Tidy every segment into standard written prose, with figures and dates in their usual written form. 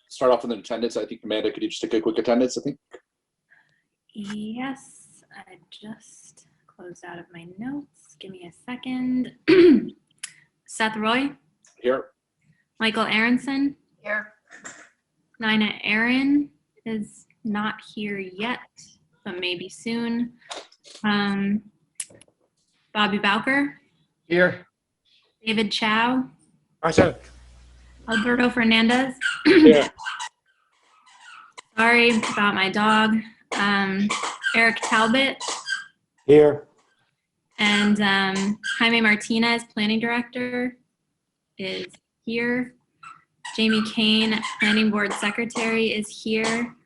start off with an attendance. I think, Amanda, could you just take a quick attendance, I think? Yes, I just closed out of my notes. Give me a second. Seth Roy. Here. Michael Aronson. Here. Nina Aaron is not here yet, but maybe soon. Bobby Bowker. Here. David Chow. Present. Alberto Fernandez. Here. Sorry about my dog. Eric Talbot. Here. And Jaime Martinez, Planning Director, is here. Jamie Kane, Planning Board Secretary, is here.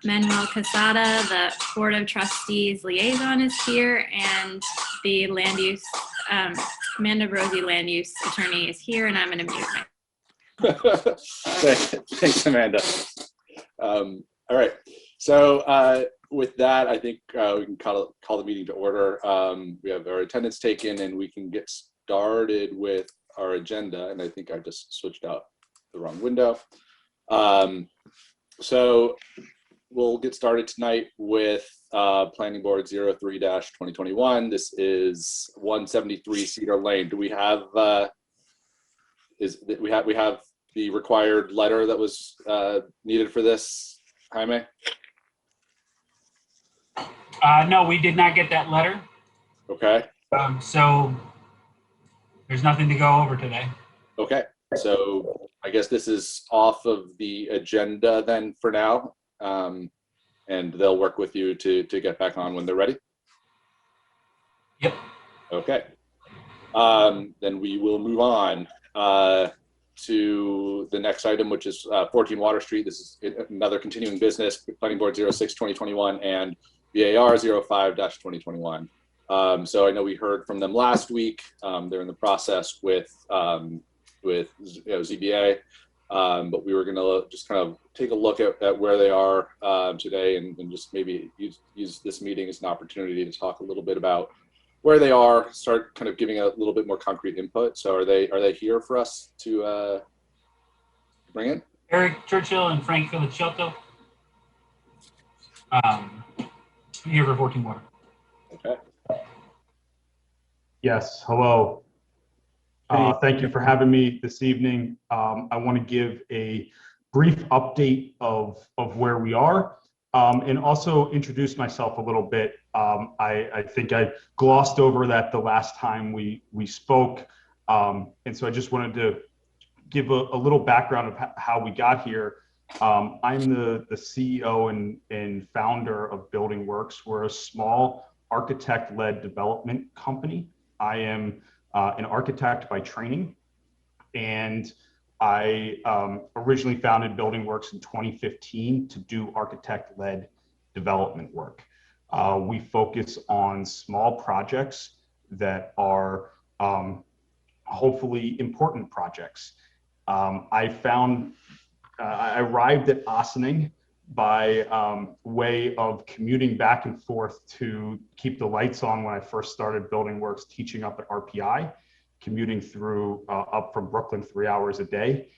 Manuel Casada, the Board of Trustees Liaison, is here. And the land use, Amanda Rosie, Land Use Attorney, is here. And I'm going to mute my. Thanks, Amanda. All right. So with that, I think we can call the meeting to order. We have our attendance taken, and we can get started with our agenda. And I think I just switched out the wrong window. So we'll get started tonight with Planning Board 03-2021. This is 173 Cedar Lane. Do we have we have the required letter that was needed for this, Jaime? No, we did not get that letter. Okay. So there's nothing to go over today. Okay. So I guess this is off of the agenda then for now, and they'll work with you to get back on when they're ready. Yep. Okay. Then we will move on to the next item, which is 14 Water Street. This is another continuing business, Planning Board 06-2021 and VAR 05-2021. So I know we heard from them last week. They're in the process with ZBA, but we were going to just kind of take a look at where they are today, and just maybe use this meeting as an opportunity to talk a little bit about where they are, start kind of giving a little bit more concrete input. So are they here for us to bring in? Eric Churchill and Frank Felicciotto. Here for 14 Water. Okay. Yes, hello. Thank you for having me this evening. I want to give a brief update of where we are, and also introduce myself a little bit. I think I glossed over that the last time we spoke, and so I just wanted to give a little background of how we got here. I'm the CEO and founder of BLDGWORKS. We're a small architect-led development company. I am an architect by training, and I originally founded BLDGWORKS in 2015 to do architect-led development work. We focus on small projects that are hopefully important projects. I arrived at Ossining by way of commuting back and forth to keep the lights on when I first started BLDGWORKS, teaching up at RPI, commuting through up from Brooklyn 3 hours a day,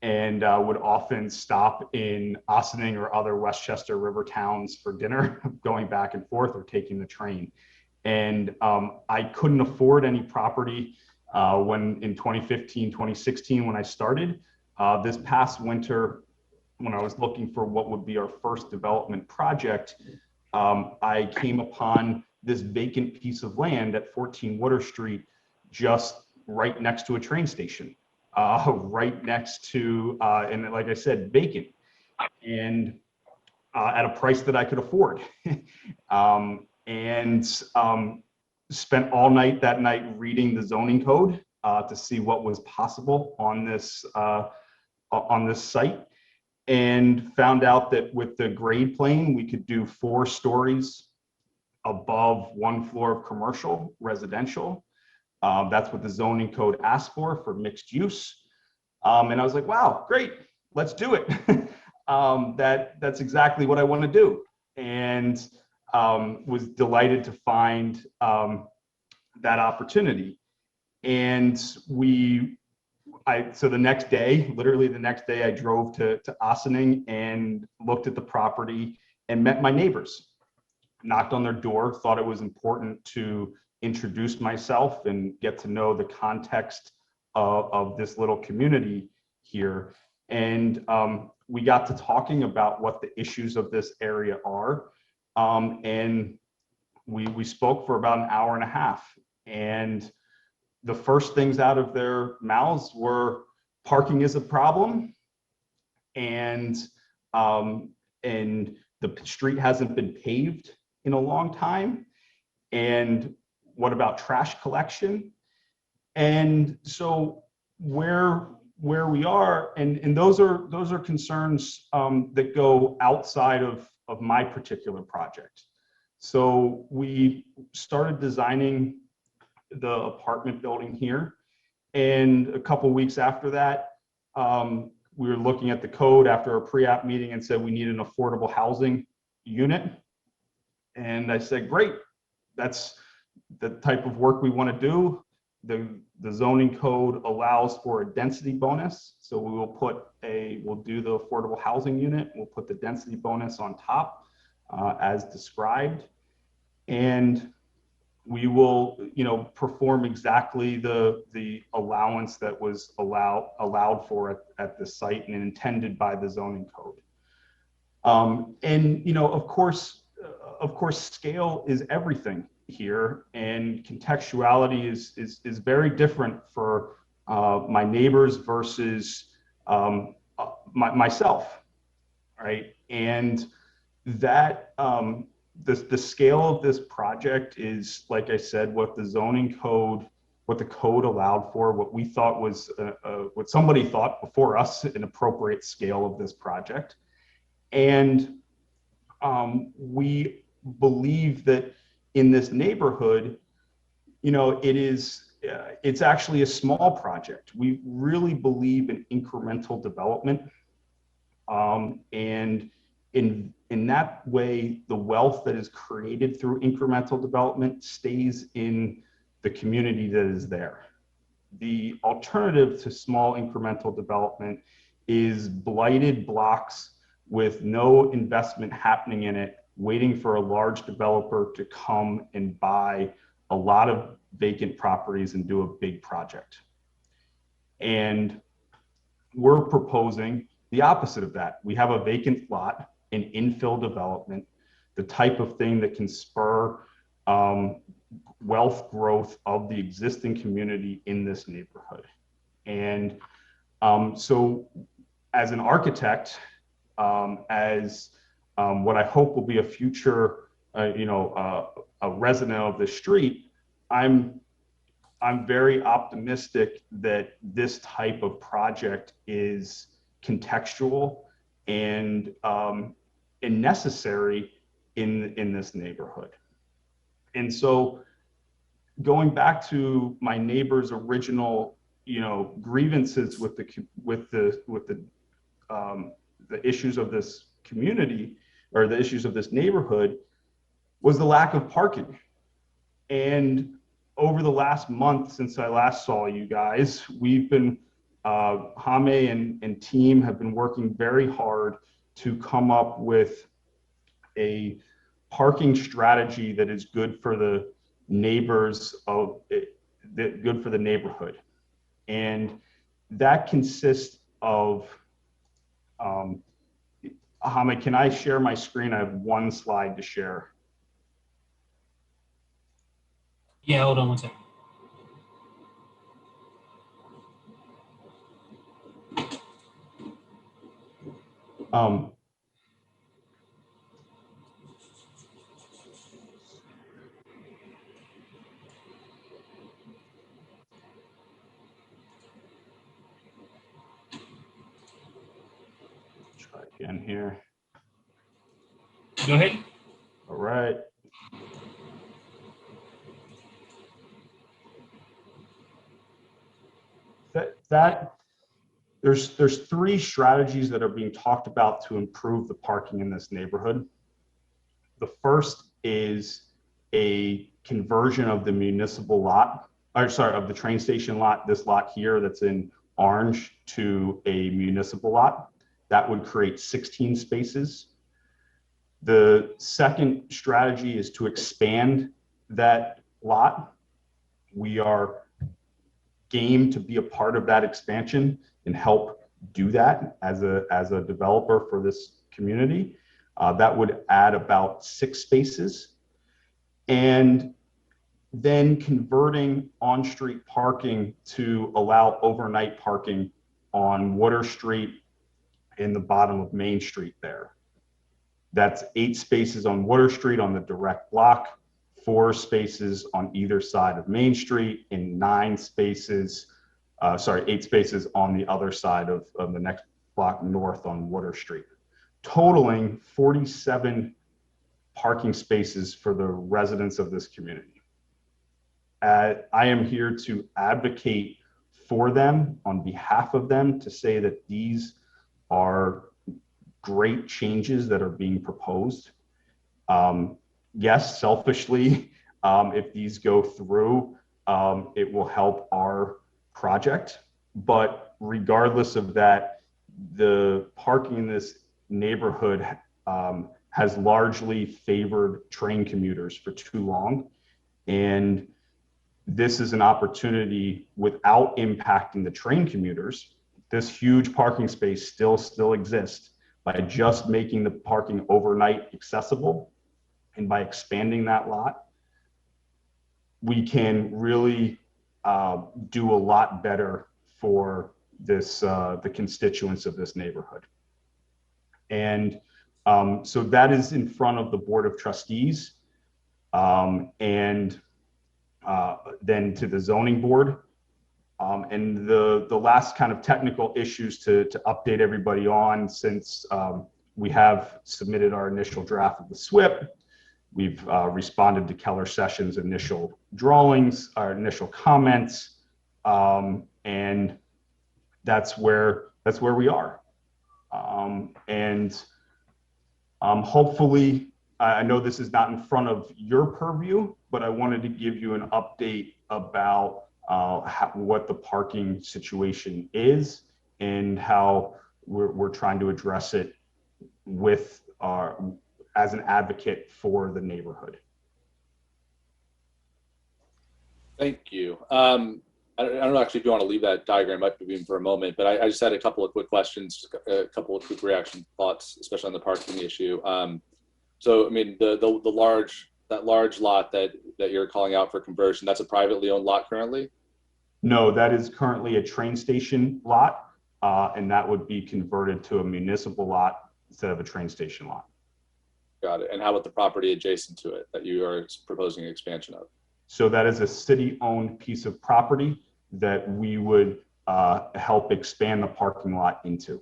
and would often stop in Ossining or other Westchester River towns for dinner, going back and forth or taking the train. And I couldn't afford any property when in 2015, 2016, when I started. This past winter, when I was looking for what would be our first development project, I came upon this vacant piece of land at 14 Water Street, just right next to a train station, right next to, and like I said, vacant, and at a price that I could afford. And spent all night that night reading the zoning code to see what was possible on this site, and found out that with the grade plane, we could do 4 stories above 1 floor of commercial, residential. That's what the zoning code asked for mixed use. And I was like, wow, great, let's do it. That's exactly what I want to do. And was delighted to find that opportunity. And we So the next day, literally the next day, I drove to Ossining and looked at the property and met my neighbors. Knocked on their door, thought it was important to introduce myself and get to know the context of this little community here. And we got to talking about what the issues of this area are. And we spoke for about an hour and a half. And the first things out of their mouths were parking is a problem, and the street hasn't been paved in a long time. And what about trash collection? And so where we are, and those are concerns that go outside of my particular project. So we started designing the apartment building here, and a couple weeks after that, we were looking at the code after a pre-app meeting and said we need an affordable housing unit. And I said, great, that's the type of work we want to do. The zoning code allows for a density bonus. So we'll do the affordable housing unit. We'll put the density bonus on top as described. And we will, perform exactly the allowance that was allowed for at the site and intended by the zoning code. And of course, scale is everything here, and contextuality is very different for my neighbors versus myself, right? And that the scale of this project is, like I said, what the zoning code, what the code allowed for, what we thought was what somebody thought before us an appropriate scale of this project. And we believe that in this neighborhood, it's actually a small project. We really believe in incremental development. And in that way, the wealth that is created through incremental development stays in the community that is there. The alternative to small incremental development is blighted blocks with no investment happening in it, waiting for a large developer to come and buy a lot of vacant properties and do a big project. And we're proposing the opposite of that. We have a vacant lot, an infill development, the type of thing that can spur wealth growth of the existing community in this neighborhood. And so as an architect, what I hope will be a future, a resident of the street, I'm very optimistic that this type of project is contextual and necessary in this neighborhood. And so, going back to my neighbor's original, grievances with the issues of this community, or the issues of this neighborhood, was the lack of parking. And over the last month since I last saw you guys, we've been, Jaime and team have been working very hard to come up with a parking strategy that is good for the neighbors good for the neighborhood. And that consists of, Jaime, can I share my screen? I have one slide to share. Yeah, hold on one second. Try again here. Go ahead. All right. There's three strategies that are being talked about to improve the parking in this neighborhood. The first is a conversion of the municipal lot, of the train station lot, this lot here that's in orange to a municipal lot. That would create 16 spaces. The second strategy is to expand that lot. We are game to be a part of that expansion and help do that as a developer for this community. That would add about 6 spaces. And then converting on-street parking to allow overnight parking on Water Street in the bottom of Main Street there. That's 8 spaces on Water Street on the direct block, 4 spaces on either side of Main Street, and 8 spaces on the other side of the next block north on Water Street, totaling 47 parking spaces for the residents of this community. I am here to advocate for them on behalf of them to say that these are great changes that are being proposed. Yes, selfishly, if these go through, it will help our project. But regardless of that, the parking in this neighborhood has largely favored train commuters for too long. And this is an opportunity without impacting the train commuters. This huge parking space still exists by just making the parking overnight accessible. And by expanding that lot, we can really do a lot better for this the constituents of this neighborhood. And so that is in front of the Board of Trustees, and then to the Zoning Board. And the last kind of technical issues to update everybody on, since we have submitted our initial draft of the SWIP. We've responded to Keller Sessions' initial drawings, our initial comments, and that's where we are. Hopefully, I know this is not in front of your purview, but I wanted to give you an update about what the parking situation is and how we're trying to address it with as an advocate for the neighborhood. Thank you. I don't know actually if you want to leave that diagram up even for a moment, but I just had a couple of quick questions, a couple of quick reaction thoughts, especially on the parking issue. So, I mean, that large lot that you're calling out for conversion, that's a privately owned lot currently? No, that is currently a train station lot, and that would be converted to a municipal lot instead of a train station lot. Got it. And how about the property adjacent to it that you are proposing an expansion of? So that is a city-owned piece of property that we would help expand the parking lot into.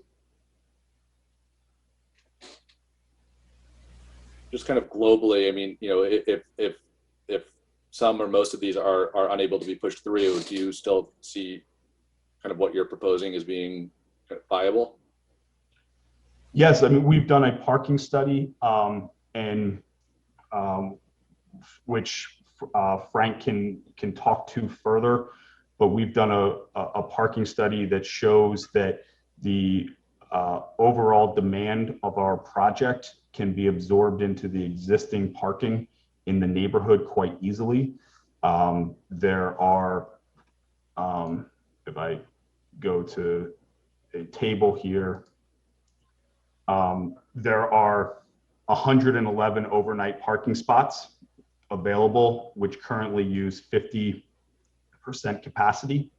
Just kind of globally, I mean, you know, if some or most of these are unable to be pushed through, do you still see kind of what you're proposing as being viable? Yes, I mean, we've done a parking study, which Frank can talk to further, but we've done a parking study that shows that the overall demand of our project can be absorbed into the existing parking in the neighborhood quite easily. There are, if I go to a table here, there are 111 overnight parking spots available, which currently use 50% capacity.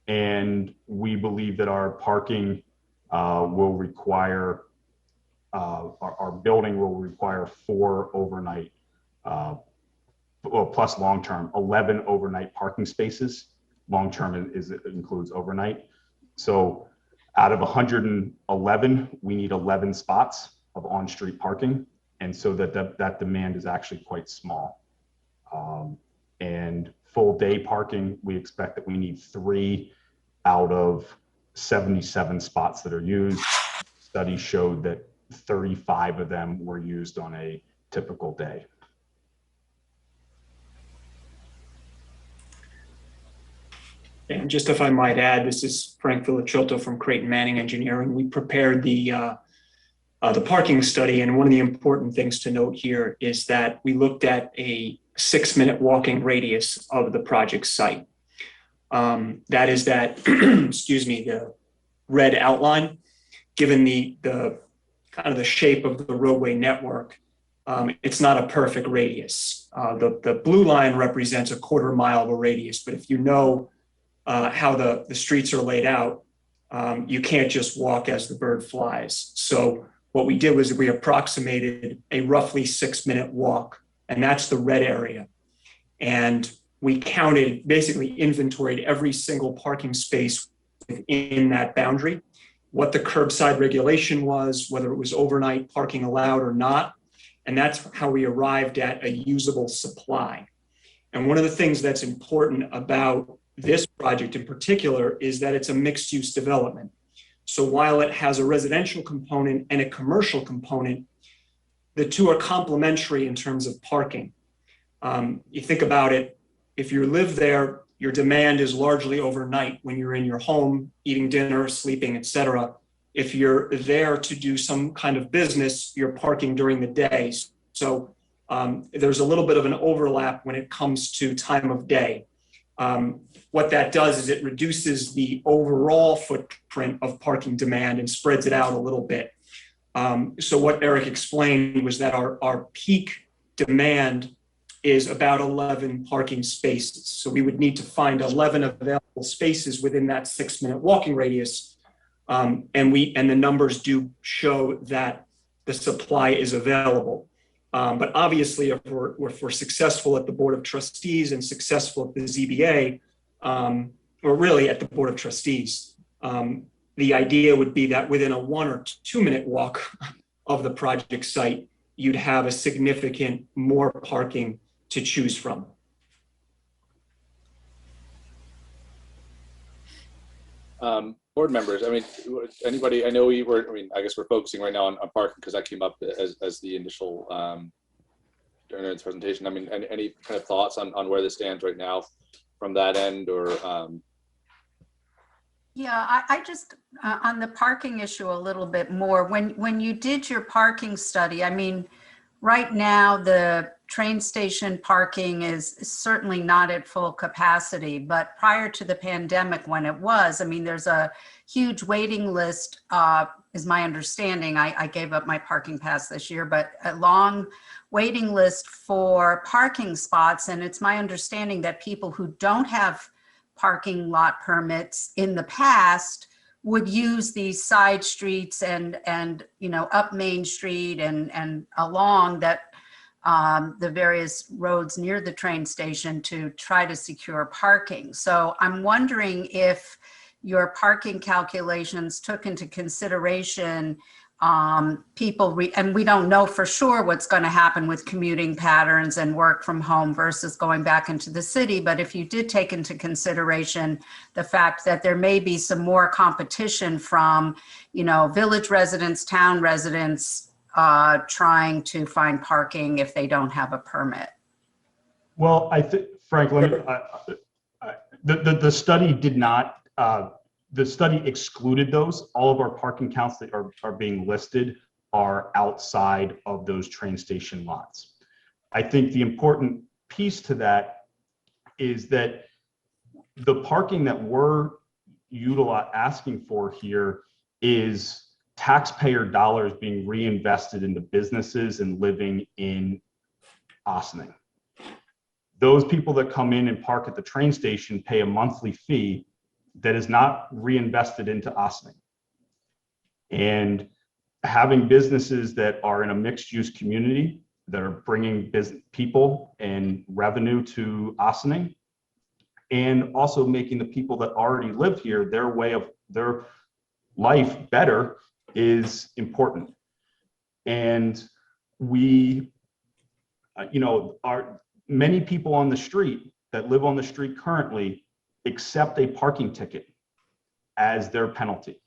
And we believe that our parking will require, our building will require 4 overnight, plus long-term, 11 overnight parking spaces. Long-term includes overnight. So out of 111, we need 11 spots of on-street parking. And so that demand is actually quite small. And full day parking, we expect that we need 3 out of 77 spots that are used. Studies showed that 35 of them were used on a typical day. And just if I might add, this is Frank Villacciotto from Creat Manning Engineering. We prepared the parking study, and one of the important things to note here is that we looked at a 6-minute walking radius of the project site. That is that, excuse me, the red outline, given the kind of the shape of the roadway network, it's not a perfect radius. The blue line represents a 1/4 mile of a radius, but if you know how the streets are laid out, you can't just walk as the bird flies. So what we did was we approximated a roughly 6-minute walk, and that's the red area. And we counted, basically inventoried every single parking space within that boundary, what the curbside regulation was, whether it was overnight parking allowed or not. And that's how we arrived at a usable supply. And one of the things that's important about this project in particular is that it's a mixed use development. So while it has a residential component and a commercial component, the two are complementary in terms of parking. You think about it, if you live there, your demand is largely overnight when you're in your home, eating dinner, sleeping, etc. If you're there to do some kind of business, you're parking during the day. So there's a little bit of an overlap when it comes to time of day. What that does is it reduces the overall footprint of parking demand and spreads it out a little bit. So what Eric explained was that our peak demand is about 11 parking spaces. So we would need to find 11 available spaces within that 6-minute walking radius. And the numbers do show that the supply is available. But obviously, if we're successful at the Board of Trustees and successful at the ZBA, or really at the Board of Trustees, the idea would be that within a 1 or 2 minute walk of the project site, you'd have a significant more parking to choose from. Board members, I mean, anybody, I know I guess we're focusing right now on parking because that came up as the initial during this presentation. I mean, any kind of thoughts on where this stands right now from that end, or? Yeah, I just, on the parking issue a little bit more, when you did your parking study, I mean, right now the train station parking is certainly not at full capacity, but prior to the pandemic when it was, I mean, there's a huge waiting list, is my understanding. I gave up my parking pass this year, but a long waiting list for parking spots. And it's my understanding that people who don't have parking lot permits in the past would use these side streets and you know, up Main Street and along that the various roads near the train station to try to secure parking. So I'm wondering if your parking calculations took into consideration people, and we don't know for sure what's going to happen with commuting patterns and work from home versus going back into the city. But if you did take into consideration the fact that there may be some more competition from, you know, village residents, town residents, trying to find parking if they don't have a permit. Well, I think, Frank, let me, the study did not, the study excluded those. All of our parking counts that are being listed are outside of those train station lots. I think the important piece to that is that the parking that we're asking for here is taxpayer dollars being reinvested into businesses and living in Ossining. Those people that come in and park at the train station pay a monthly fee that is not reinvested into Ossining. And having businesses that are in a mixed use community that are bringing business people and revenue to Ossining, and also making the people that already live here, their way of their life better, is important. And we, you know, many people on the street that live on the street currently accept a parking ticket as their penalty,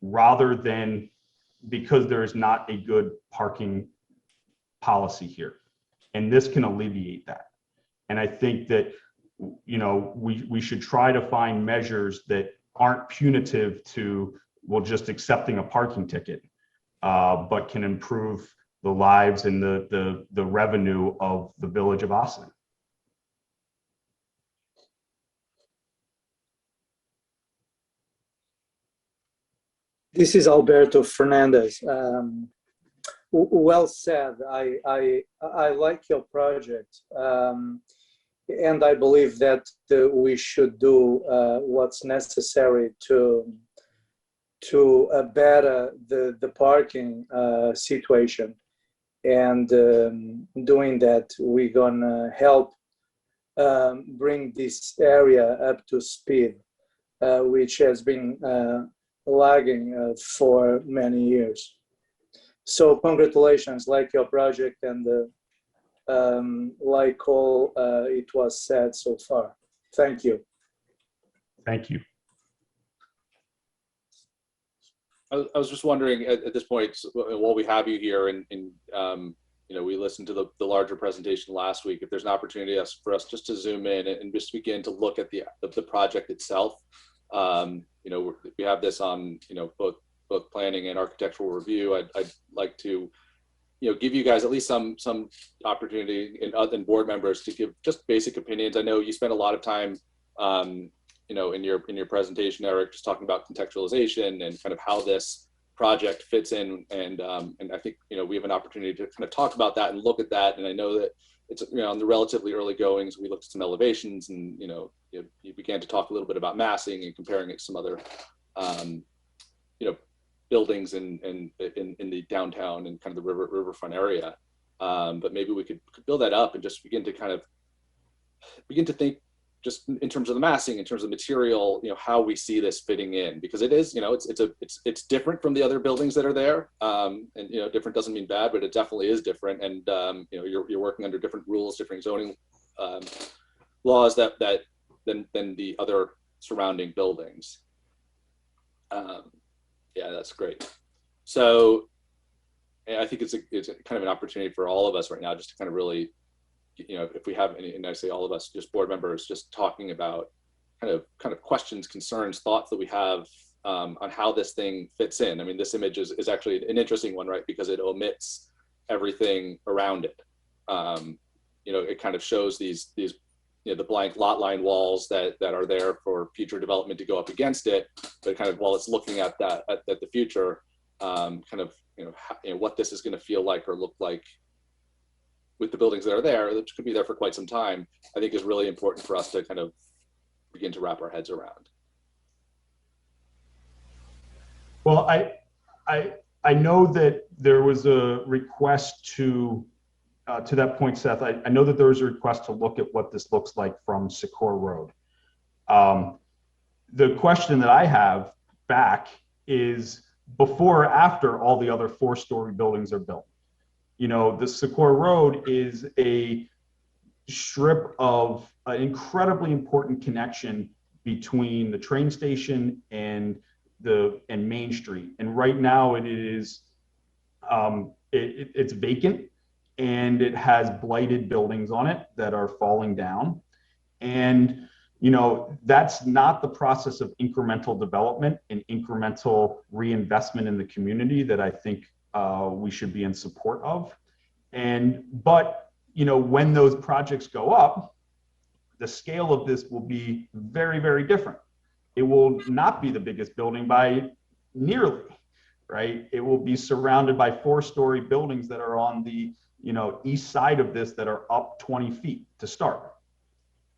rather than because there is not a good parking policy here. And this can alleviate that. And I think that we should try to find measures that aren't punitive to, well, just accepting a parking ticket, but can improve the lives and the revenue of the village of Ossining. This is Alberto Fernandez. Well said. I like your project, and I believe that we should do what's necessary to better the parking situation. And doing that, we're gonna help bring this area up to speed, which has been lagging for many years. So congratulations, like your project, and like all it was said so far. Thank you. Thank you. I was just wondering at this point, while we have you here, and we listened to the larger presentation last week, if there's an opportunity for us just to zoom in and just begin to look at the project itself. We have this on both planning and architectural review. I'd like to give you guys at least some opportunity, and board members, to give just basic opinions. I know you spent a lot of time in your presentation, Eric, just talking about contextualization and kind of how this project fits in, and I think we have an opportunity to kind of talk about that and look at that. And I know that it's on the relatively early goings. We looked at some elevations, and you began to talk a little bit about massing and comparing it to some other buildings in the downtown and kind of the riverfront area. But maybe we could build that up and just begin to think just in terms of the massing, in terms of material, how we see this fitting in, because it is, it's different from the other buildings that are there. And different doesn't mean bad, but it definitely is different. And you're working under different rules, different zoning laws than the other surrounding buildings. Yeah, that's great. So I think it's kind of an opportunity for all of us right now, just to kind of really, if we have any, and I say all of us, just board members, just talking about kind of questions, concerns, thoughts that we have on how this thing fits in. I mean, this image is actually an interesting one, right? Because it omits everything around it. It kind of shows these the blank lot line walls that are there for future development to go up against it, but kind of while it's looking at that at the future, what this is going to feel like or look like with the buildings that are there, that could be there for quite some time, I think is really important for us to kind of begin to wrap our heads around. Well, I know that there was a request to that point, Seth. I know that there was a request to look at what this looks like from Secor Road. The question that I have back is, before or after all the other 4-story buildings are built? The Secor Road is a strip of an incredibly important connection between the train station and Main Street. And right now it is it's vacant, and it has blighted buildings on it that are falling down. And that's not the process of incremental development and incremental reinvestment in the community that I think we should be in support of. But when those projects go up, the scale of this will be very, very different. It will not be the biggest building by nearly, right? It will be surrounded by 4-story buildings that are on the east side of this that are up 20 feet to start.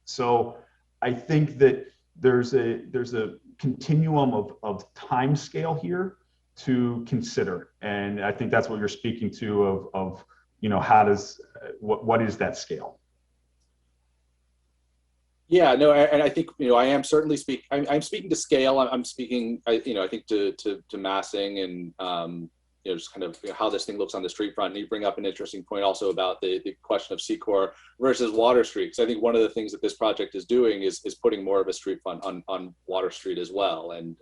So I think that there's a continuum of time scale here to consider, and I think that's what you're speaking to of what is that scale? Yeah, no, and I think I am certainly I'm speaking to scale. I'm speaking I think to massing and just kind of how this thing looks on the street front. And you bring up an interesting point also about the question of Secor versus Water Street. Because I think one of the things that this project is doing is putting more of a street front on Water Street as well. And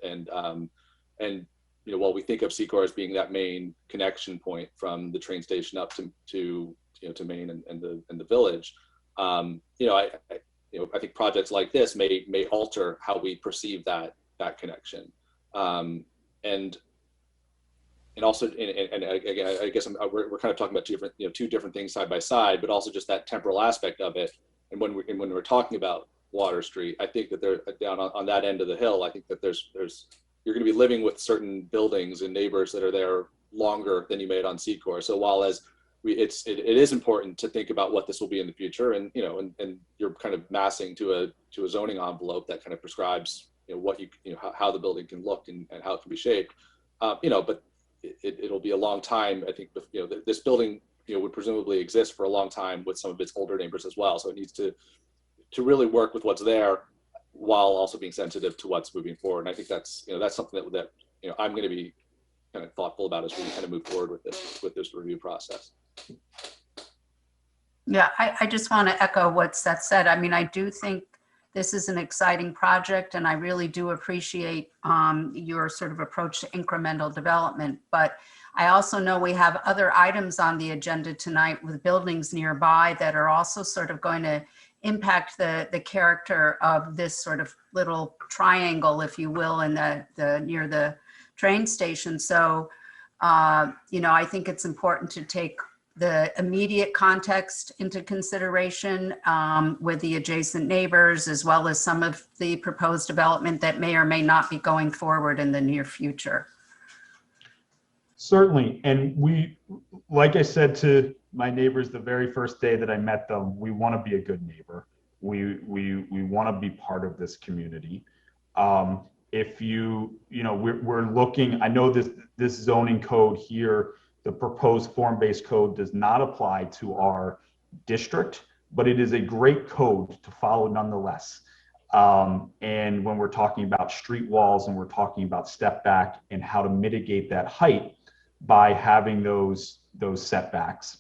while we think of Secor as being that main connection point from the train station up to Main and the village, I think projects like this may alter how we perceive that connection. And also, and again, I guess we're kind of talking about two different things side by side, but also just that temporal aspect of it. And when we're talking about Water Street, I think that they're down on that end of the hill. I think that you're going to be living with certain buildings and neighbors that are there longer than you made on Secor. So while it is important to think about what this will be in the future, and and you're kind of massing to a zoning envelope that kind of prescribes what how the building can look and how it can be shaped, but it'll be a long time. I think this building would presumably exist for a long time with some of its older neighbors as well. So it needs to really work with what's there while also being sensitive to what's moving forward. And I think that's that's something that I'm going to be kind of thoughtful about as we kind of move forward with this review process. Yeah, I just want to echo what Seth said. I mean, I do think this is an exciting project, and I really do appreciate your sort of approach to incremental development. But I also know we have other items on the agenda tonight with buildings nearby that are also sort of going to impact the character of this sort of little triangle, if you will, in the near the train station. So, I think it's important to take the immediate context into consideration with the adjacent neighbors, as well as some of the proposed development that may or may not be going forward in the near future. Certainly. And we, like I said to my neighbors the very first day that I met them, we want to be a good neighbor. We want to be part of this community. If we're looking, I know this zoning code here, the proposed form-based code does not apply to our district, but it is a great code to follow nonetheless. And when we're talking about street walls and we're talking about step back and how to mitigate that height by having those setbacks,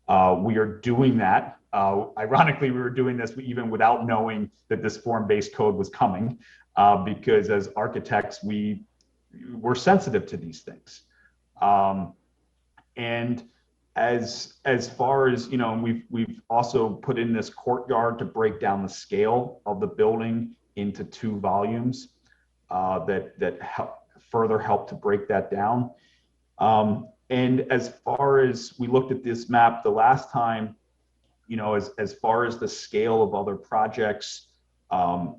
we are doing that. Ironically, we were doing this even without knowing that this form-based code was coming, because as architects, we're sensitive to these things. And as far as, we've also put in this courtyard to break down the scale of the building into 2 volumes that further help to break that down. And as far as we looked at this map the last time, as far as the scale of other projects,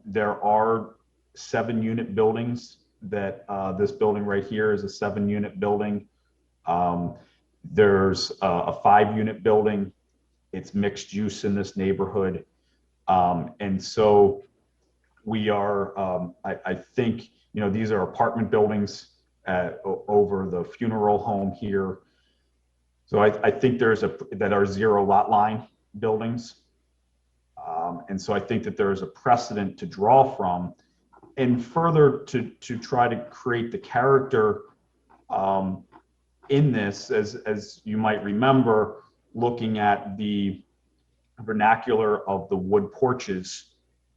there are 7-unit buildings that this building right here is a 7-unit building. There's a 5-unit building. It's mixed use in this neighborhood. And so we are, I think, these are apartment buildings over the funeral home here. So I think that are 0 lot line buildings. And so I think that there is a precedent to draw from, and further to try to create the character in this, as you might remember, looking at the vernacular of the wood porches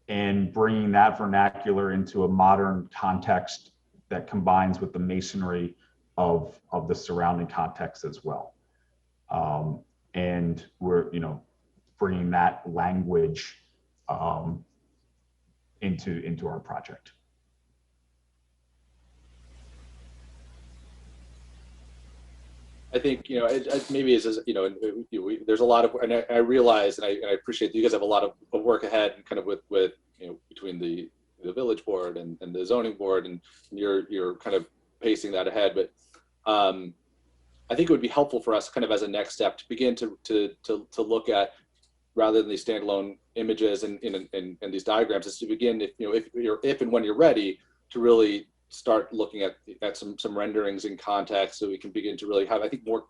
and bringing that vernacular into a modern context that combines with the masonry of the surrounding context as well. And we're, bringing that language into our project. I think, maybe it's, there's a lot of, and I realize, and I appreciate that you guys have a lot of work ahead, and kind of with between the village board and the zoning board, and you're kind of pacing that ahead. But I think it would be helpful for us, kind of as a next step, to begin to look at, rather than these standalone images and these diagrams, is to begin, if and when you're ready, to really start looking at some renderings in context, so we can begin to really have, I think, more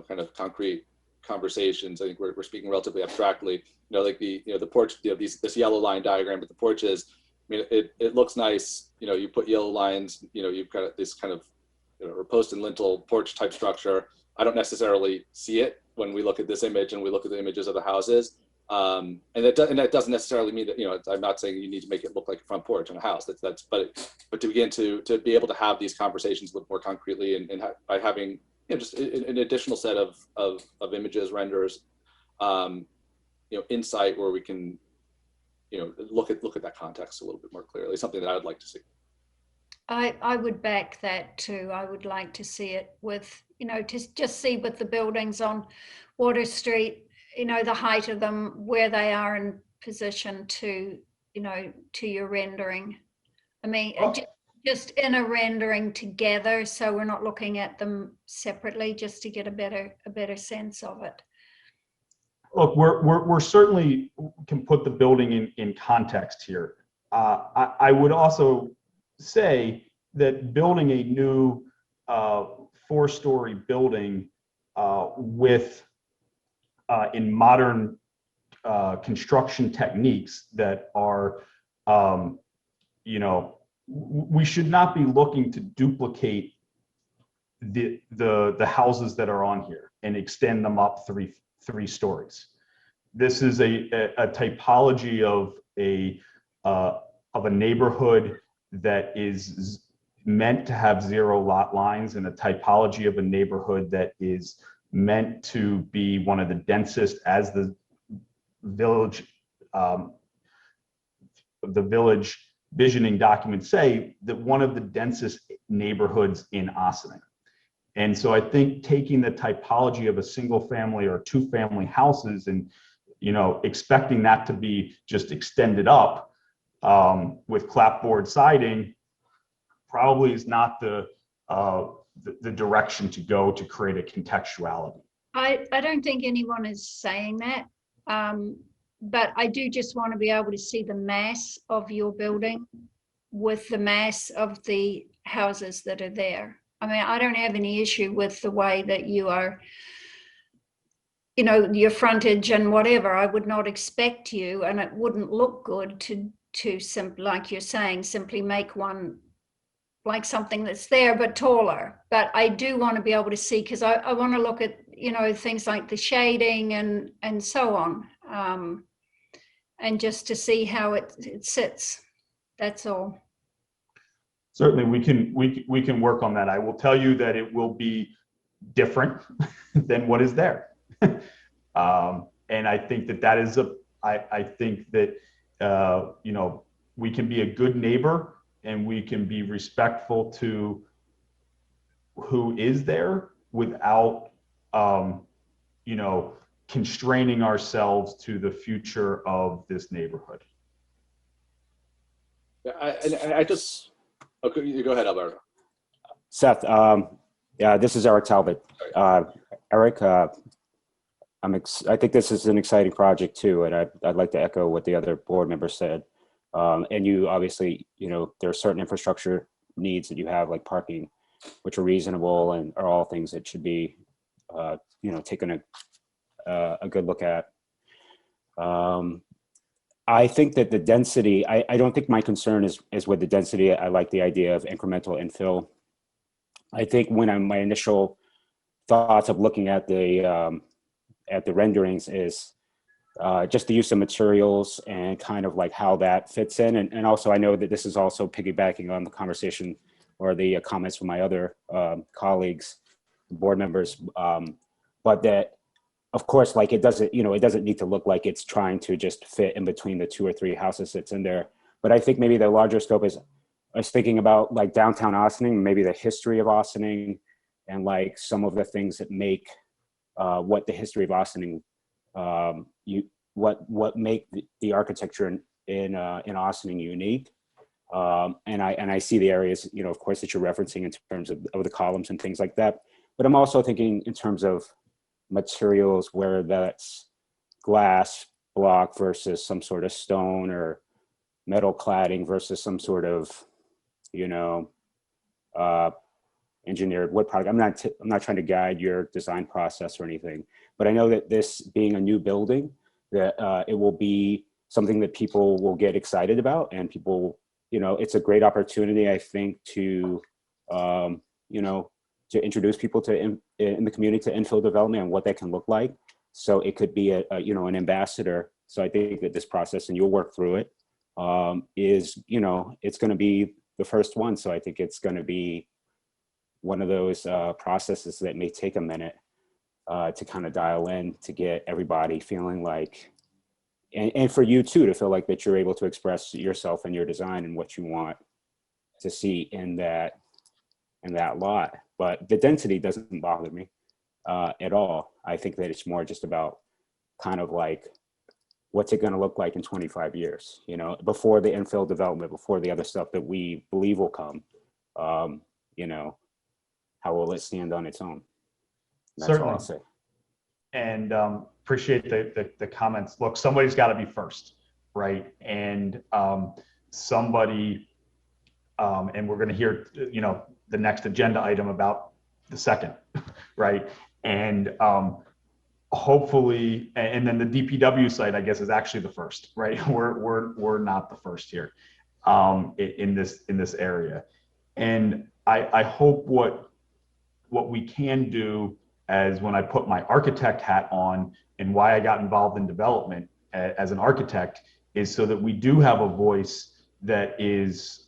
kind of concrete conversations. I think we're speaking relatively abstractly, like the porch, this yellow line diagram with the porches. I mean, it looks nice, you put yellow lines, you've got this kind of post and lintel porch type structure. I don't necessarily see it when we look at this image and we look at the images of the houses. And that doesn't necessarily mean that, I'm not saying you need to make it look like a front porch on a house. But to begin to be able to have these conversations look more concretely, and by having just an additional set of images, renders, insight, where we can look at that context a little bit more clearly. Something that I would like to see. I would back that too. I would like to see it with, to just see with the buildings on Water Street, the height of them, where they are in position to, to your rendering. I mean, just in a rendering together, so we're not looking at them separately, just to get a better sense of it. Look, we're certainly can put the building in context here. I would also say that building a new 4-story building with in modern construction techniques that are, we should not be looking to duplicate the houses that are on here and extend them up three stories. This is a typology of a neighborhood that is meant to have 0 lot lines, and a typology of a neighborhood that is meant to be one of the densest, as the village visioning documents say, that one of the densest neighborhoods in Ossining. And so I think taking the typology of a single family or 2-family houses and, expecting that to be just extended up with clapboard siding probably is not the direction to go to create a contextuality. I don't think anyone is saying that, but I do just want to be able to see the mass of your building with the mass of the houses that are there. I mean, I don't have any issue with the way that you are, your frontage and whatever. I would not expect you, and it wouldn't look good to simply, like you're saying, simply make one like something that's there but taller. But I do want to be able to see, because I want to look at things like the shading and so on, and just to see how it sits. That's all. Certainly, we can work on that. I will tell you that it will be different than what is there, and I think that is I think that we can be a good neighbor, and we can be respectful to who is there without, constraining ourselves to the future of this neighborhood. Yeah, I just, okay, you go ahead, Alberto. Seth, yeah, this is Eric Talbot. Eric, I think this is an exciting project too, and I'd like to echo what the other board members said. And you obviously, there are certain infrastructure needs that you have, like parking, which are reasonable and are all things that should be, taken a good look at. I think that the density, I don't think my concern is with the density. I like the idea of incremental infill. I think when my initial thoughts of looking at the renderings is just the use of materials and kind of like how that fits in. And also I know that this is also piggybacking on the conversation or the comments from my other colleagues, board members, but that of course, like it doesn't need to look like it's trying to just fit in between the 2 or 3 houses that's in there. But I think maybe the larger scope is, I was thinking about like downtown Ossining, maybe the history of Ossining, and like some of the things that make what the history of Ossining, what make the architecture in Ossining unique. And I see the areas, of course, that you're referencing in terms of the columns and things like that. But I'm also thinking in terms of materials, where that's glass block versus some sort of stone or metal cladding versus some sort of, engineered wood product. I'm not trying to guide your design process or anything, but I know that this being a new building, that it will be something that people will get excited about, and people, it's a great opportunity, I think, to, to introduce people to in the community to infill development and what that can look like. So it could be an ambassador. So I think that this process, and you'll work through it, is, it's going to be the first one. So I think it's going to be one of those processes that may take a minute to kind of dial in, to get everybody feeling like, and for you too, to feel like that you're able to express yourself and your design and what you want to see in that lot. But the density doesn't bother me at all. I think that it's more just about kind of like, what's it going to look like in 25 years, you know, before the infill development, before the other stuff that we believe will come, you know, how will it stand on its own? That's all I'll say. And appreciate the comments. Look, somebody's got to be first, right? And somebody, and we're going to hear, you know, the next agenda item about the second, right? And hopefully, and then the DPW site, I guess, is actually the first, right? We're not the first here in this area. And I hope what we can do, as when I put my architect hat on and why I got involved in development as an architect, is so that we do have a voice that is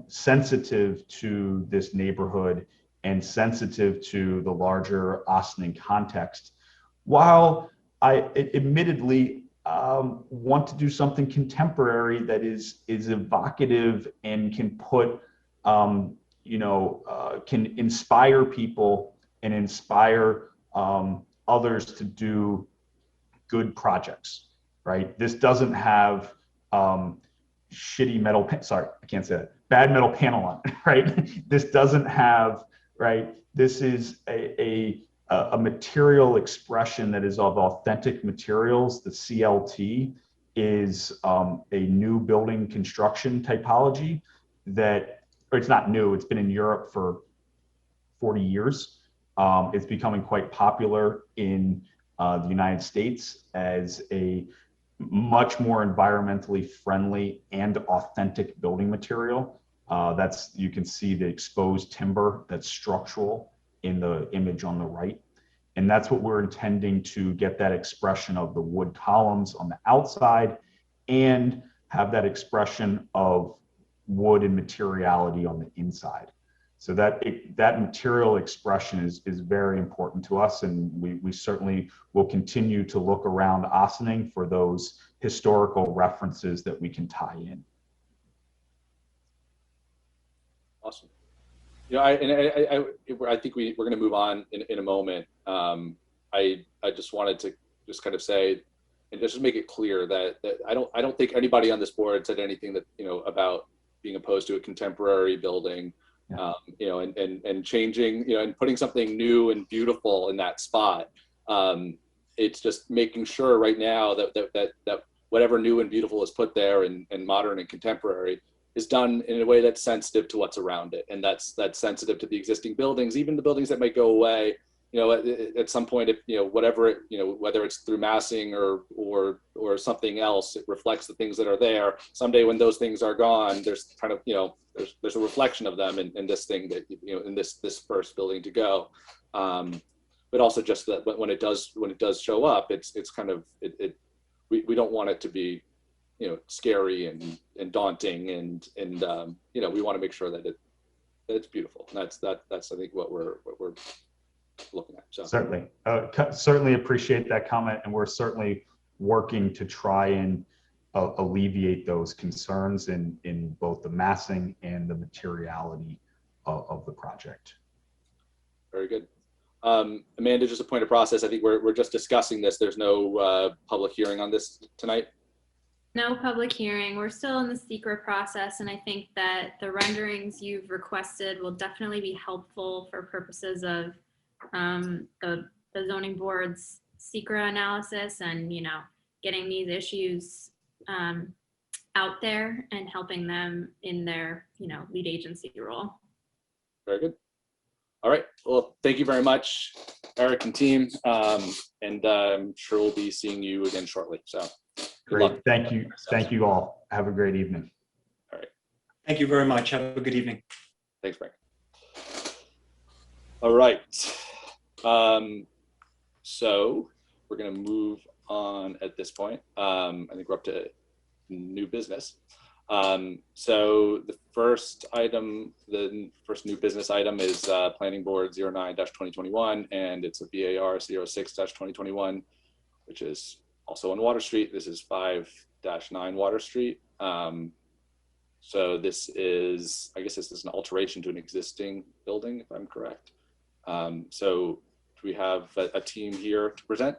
sensitive to this neighborhood and sensitive to the larger Ossining context, while I admittedly want to do something contemporary that is evocative and can put, you know, can inspire people and inspire others to do good projects, right? This doesn't have shitty metal, sorry, I can't say that, bad metal panel on it, right? This doesn't have, right? This is a material expression that is of authentic materials. The CLT is a new building construction typology that, or it's not new, it's been in Europe for 40 years. It's becoming quite popular in the United States as a much more environmentally friendly and authentic building material. You can see the exposed timber that's structural in the image on the right. And that's what we're intending to get, that expression of the wood columns on the outside and have that expression of wood and materiality on the inside. So that material expression is very important to us, and we certainly will continue to look around Ossining for those historical references that we can tie in. Awesome. You know, I think we're going to move on in a moment. I just wanted to just kind of say, and just make it clear that I don't think anybody on this board said anything that, you know, about being opposed to a contemporary building. Yeah. You know, and changing, you know, and putting something new and beautiful in that spot. It's just making sure right now that whatever new and beautiful is put there and modern and contemporary is done in a way that's sensitive to what's around it, and that's sensitive to the existing buildings, even the buildings that might go away. You know, at some point, if, you know, whatever, you know, whether it's through massing or something else, it reflects the things that are there. Someday when those things are gone, there's kind of, you know, there's a reflection of them in this thing that, you know, in this first building to go. But also just that when it does show up, it's kind of, we don't want it to be, you know, scary and daunting and you know, we want to make sure that it's beautiful. And that's I think what we're looking at. So certainly certainly appreciate that comment, and we're certainly working to try and alleviate those concerns in both the massing and the materiality of the project. Very good. Amanda, just a point of process. I think we're just discussing this. There's no public hearing on this tonight. No public hearing. We're still in the secret process, and I think that the renderings you've requested will definitely be helpful for purposes of the zoning board's secret analysis and, you know, getting these issues out there and helping them in their, you know, lead agency role. Very good. All right. Well, thank you very much, Eric and team. And I'm sure we'll be seeing you again shortly. So great. Luck. Thank you. Thank you all. Have a great evening. All right. Thank you very much. Have a good evening. Thanks, Frank. All right. So we're going to move on at this point. I think we're up to new business. So the first new business item is Planning Board 09-2021, and it's a BAR 06-2021, which is also on Water Street. This is 5-9 Water Street. So this is, I guess this is an alteration to an existing building, if I'm correct. So do we have a team here to present?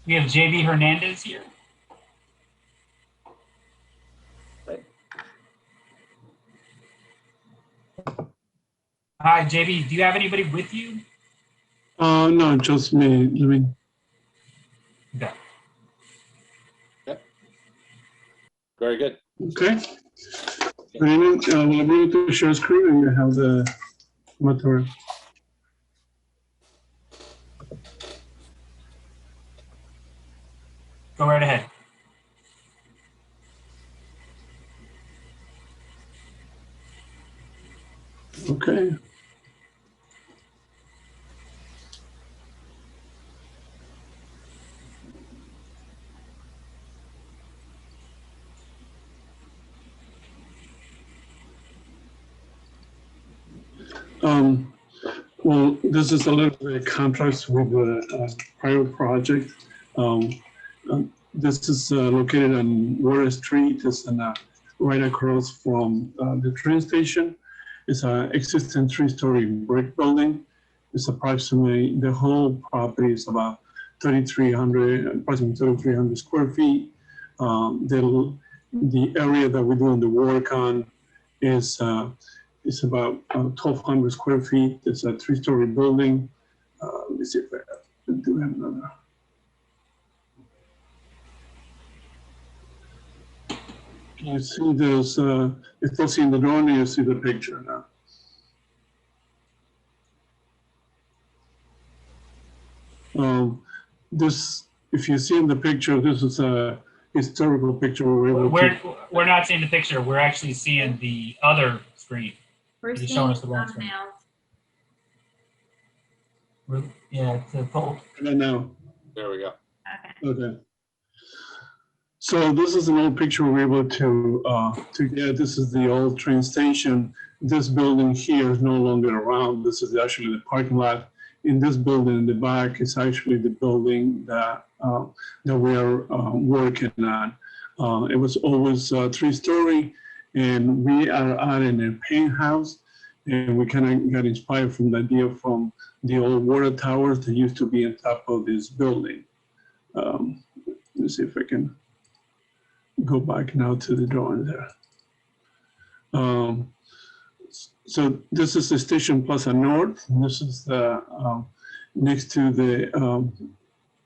We have JB Hernandez here. Hi, JB. Do you have anybody with you? No, just me. Okay. Okay. Very good. Okay. Very much. We'll be able to share screen and you have the material. Go right ahead. Okay. Well, this is a little bit of contrast with the prior project. This is located on Water Street. It's right across from the train station. It's an existing 3-story brick building. It's approximately, the whole property is about approximately 3,300 square feet. The area that we're doing the work on is it's about 1,200 square feet. It's a 3-story building. Let me see if I do have another. You see those, you're still seeing the drawing, you see the picture now. This, if you see in the picture, this is a historical picture. We're not seeing the picture. We're actually seeing the other screen. We're You're seeing showing us the wrong screen. Yeah, it's a fold. Right now. There we go. Okay. Okay. So this is an old picture we were able to get. This is the old train station. This building here is no longer around. This is actually the parking lot. In this building in the back is actually the building that we are working on. It was always 3-story, and we are adding a penthouse, and we kind of got inspired from the idea from the old water towers that used to be on top of this building. Let's see if I can go back now to the drawing there. So this is the Station Plaza North. This is the next to the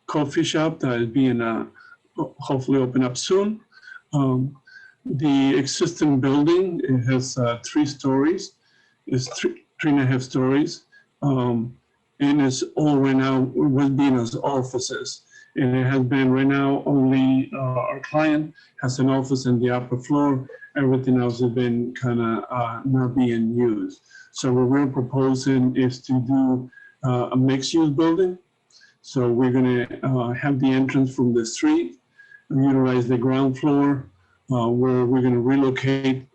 coffee shop that is being hopefully open up soon. The existing building, it has 3 stories. It's 3.5 stories, and it's all right now was being as offices. And it has been right now only our client has an office in the upper floor. Everything else has been kind of not being used. So what we're proposing is to do a mixed-use building. So we're going to have the entrance from the street, and utilize the ground floor, where we're going to relocate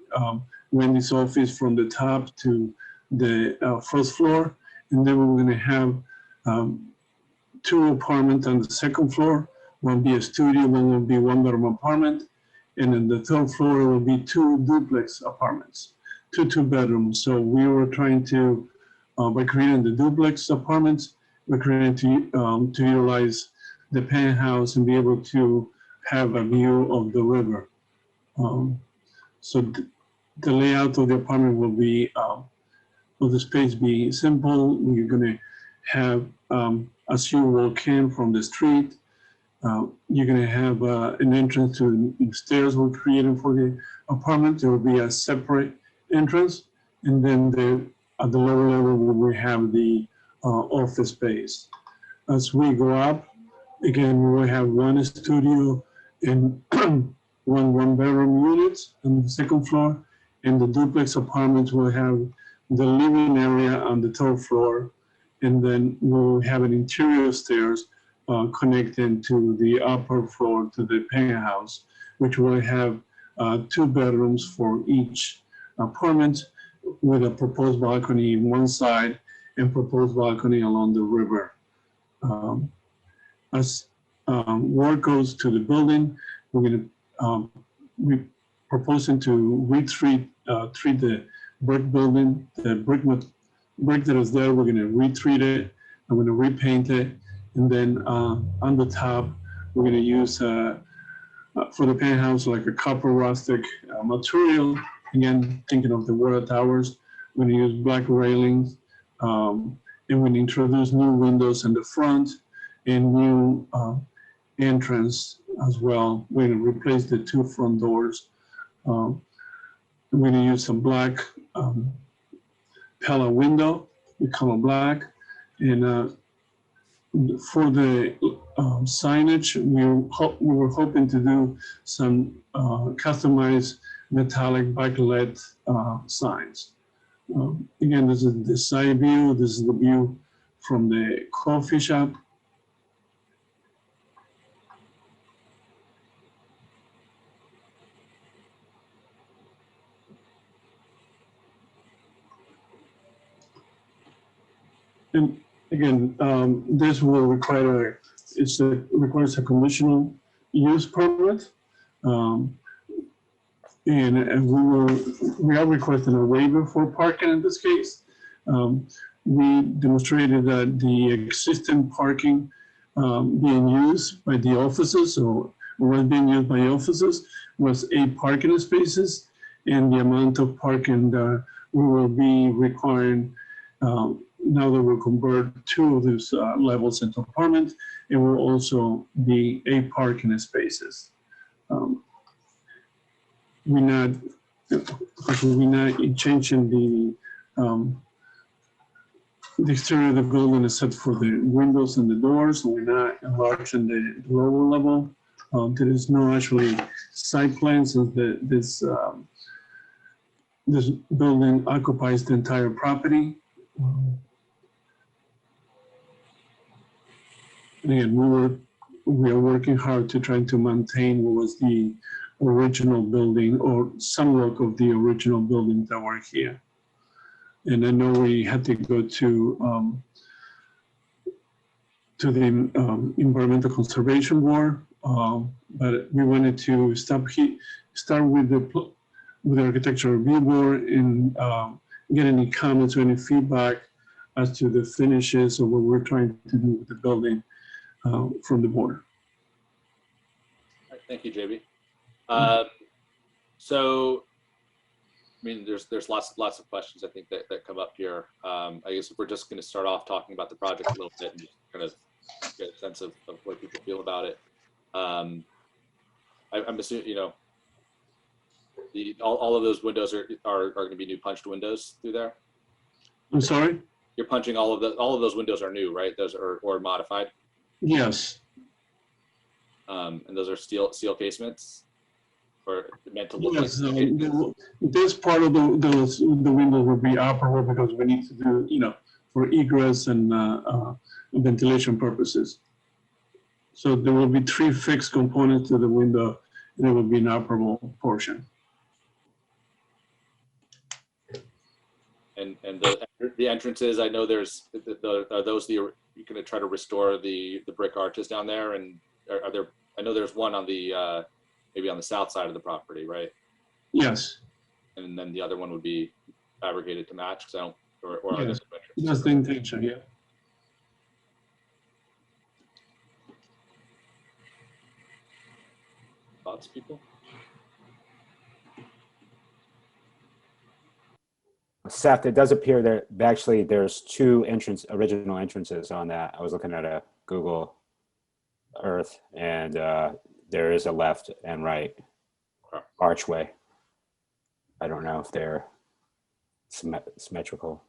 Wendy's office from the top to the first floor, and then we're going to have 2 apartments on the second floor. One will be a studio, one will be 1-bedroom apartment. And then the 3rd floor will be 2 duplex apartments, 2 2-bedrooms. So we were trying to, by creating the duplex apartments, we're trying to utilize the penthouse and be able to have a view of the river. So the layout of the apartment will be, will the space be simple. We're gonna have, as you walk in from the street, you're going to have an entrance to the stairs we're creating for the apartment. There will be a separate entrance. And then at the lower level, we have the office space. As we go up, again, we will have 1 studio and 1 bedroom units on the second floor. And the duplex apartments will have the living area on the 3rd floor. And then we'll have an interior stairs connecting to the upper floor to the penthouse. which will have 2 bedrooms for each apartment, with a proposed balcony on one side and proposed balcony along the river. As work goes to the building, we're proposing to treat the brick building, the brick that is there. We're going to retreat it. I'm going to repaint it, and then on the top, we're going to use for the penthouse like a copper rustic material. Again, thinking of the water towers, we're going to use black railings, and we're going to introduce new windows in the front and new entrance as well. We're going to replace the 2 front doors. We're going to use some black Pella window, the color black, and for the signage, we were hoping to do some customized metallic backlit signs. Again, this is the side view. This is the view from the coffee shop. And again, this will require requires a conditional use permit, and we are requesting a waiver for parking in this case. We demonstrated that the existing parking being used by the offices, or was being used by offices, was 8 parking spaces, and the amount of parking that we will be requiring now that we'll convert 2 of these levels into apartments, it will also be 8 parking spaces. We're not changing the exterior of the building except for the windows and the doors. We're not enlarging the lower level. There is no actually site plans, so this building occupies the entire property. Again, we are working hard to try to maintain what was the original building, or somewhat of the original building that were here. And I know we had to go to the Environmental Conservation Board, but we wanted to start with the Architectural Review Board and get any comments or any feedback as to the finishes or what we're trying to do with the building from the board. All right, thank you, JB. So, I mean, there's lots of questions I think that come up here. I guess if we're just going to start off talking about the project a little bit and just kind of get a sense of what people feel about it. I'm assuming, you know, all of those windows are going to be new punched windows through there. I'm sorry? You're punching all of those windows are new, right? Those are or modified. Yes. And those are steel casements, or meant to look yes, like. This part of the windows will be operable because we need to do, you know, for egress and ventilation purposes. So there will be 3 fixed components to the window, and it will be an operable portion. And the entrances, I know there's are those you're going to try to restore the brick arches down there, and are there? I know there's one on the maybe on the south side of the property, right? Yes. And then the other one would be fabricated to match. So, or yes. That's the intention. Yeah. Thoughts, people? Seth, it does appear that actually there's 2 original entrances on that. I was looking at a Google Earth, and there is a left and right archway. I don't know if they're symmetrical.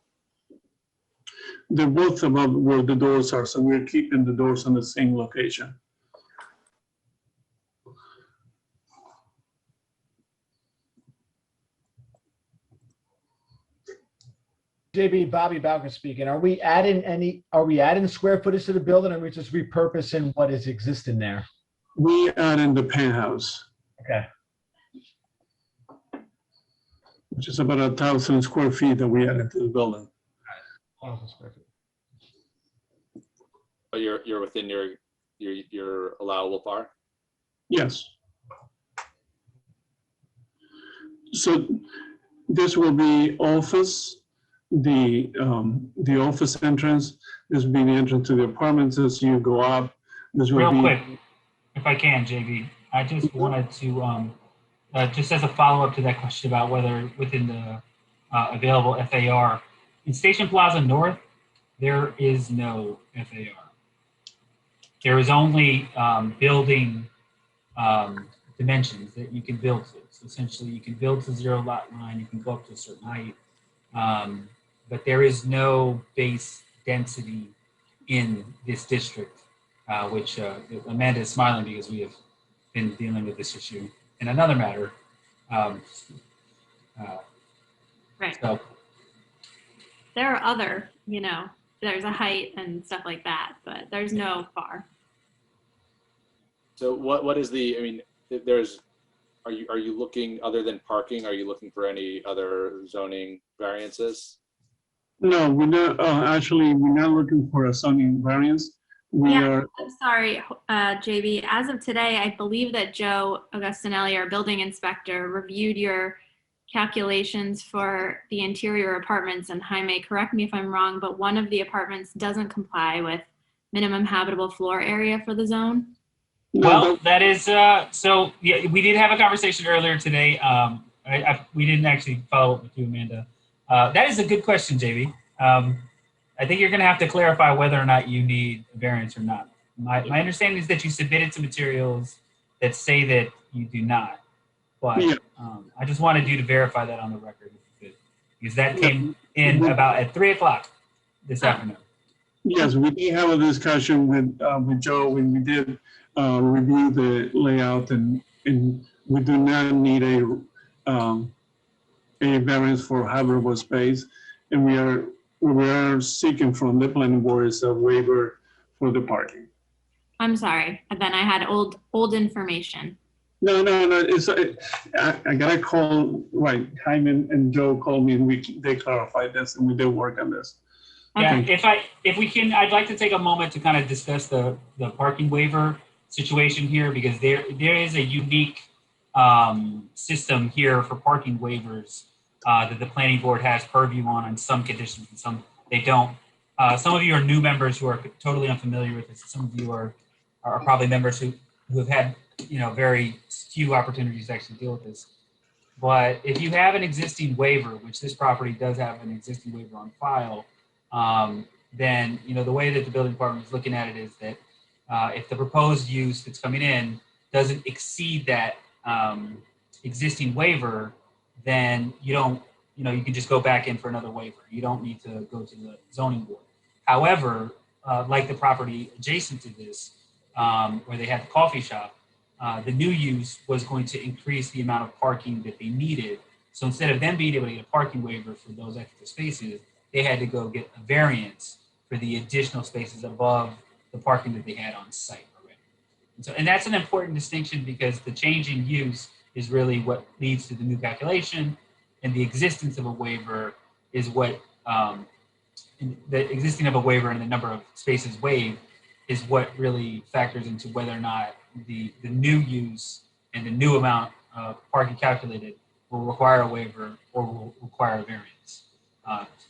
They're both about where the doors are, so we're keeping the doors on the same location. JB, Bobby Bowker speaking. Are we adding square footage to the building, or are we just repurposing what is existing there? We add in the penthouse. Okay. which is about 1,000 square feet that we added to the building. 1,000 square feet. But you're within your allowable FAR? Yes. So this will be office, the office entrance. This will be the entrance to the apartments as you go up. This will Real be quick, if I can, JB, I just wanted to, just as a follow-up to that question about whether within the available FAR, in Station Plaza North, there is no FAR. There is only building dimensions that you can build to. So essentially, you can build to 0 lot line, you can go up to a certain height, but there is no base density in this district, which Amanda is smiling because we have been dealing with this issue in another matter. Right. So, There are other, there's a height and stuff like that, but there's no FAR. So what is the, I mean, are you looking, other than parking, are you looking for any other zoning variances? no, we're not. Actually, we're not looking for a zoning variance. We are. I'm sorry, JB. As of today, I believe that Joe Augustinelli, our building inspector, reviewed your calculations for the interior apartments. And Jaime, correct me if I'm wrong, but one of the apartments doesn't comply with minimum habitable floor area for the zone. well, that is, so yeah, we did have a conversation earlier today. We didn't actually follow up with you, Amanda. That is a good question, JB. I think you're going to have to clarify whether or not you need a variance or not. My understanding is that you submitted some materials that say that you do not, but I just wanted you to verify that on the record, if you could, because that came in about at 3 o'clock this afternoon. Yes, we did have a discussion with Joe when we did review the layout, and we do not need a variance for habitable space, and we are seeking from the planning board is a waiver for the parking. I'm sorry. Then I had old information. No. I got a call. Right, Jaime and Joe called me, and they clarified this, and we did work on this. Yeah, if we can, I'd like to take a moment to kind of discuss the parking waiver situation here, because there is a unique system here for parking waivers that the planning board has purview on some conditions and some they don't. Some of you are new members who are totally unfamiliar with this. Some of you are probably members who have had very few opportunities to actually deal with this. But if you have an existing waiver, which this property does have an existing waiver on file, then the way that the building department is looking at it is that if the proposed use that's coming in doesn't exceed that existing waiver, then you can just go back in for another waiver. You don't need to go to the zoning board. However, like the property adjacent to this, where they had the coffee shop, the new use was going to increase the amount of parking that they needed. So instead of them being able to get a parking waiver for those extra spaces, they had to go get a variance for the additional spaces above the parking that they had on site already. And that's an important distinction, because the change in use is really what leads to the new calculation, and the existence of a waiver is what the existing of a waiver and the number of spaces waived is what really factors into whether or not the new use and the new amount of parking calculated will require a waiver or will require a variance.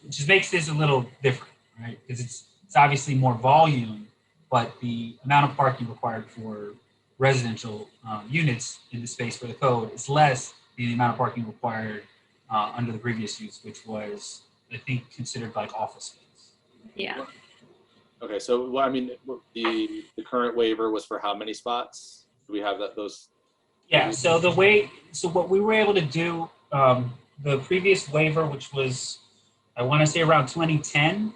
It just makes this a little different, right? Because it's obviously more volume, but the amount of parking required for residential units in the space for the code is less than the amount of parking required under the previous use, which was, I think, considered like office space. Yeah. Okay, so the current waiver was for how many spots? Do we have those? Yeah. So what we were able to do, the previous waiver, which was, I want to say around 2010,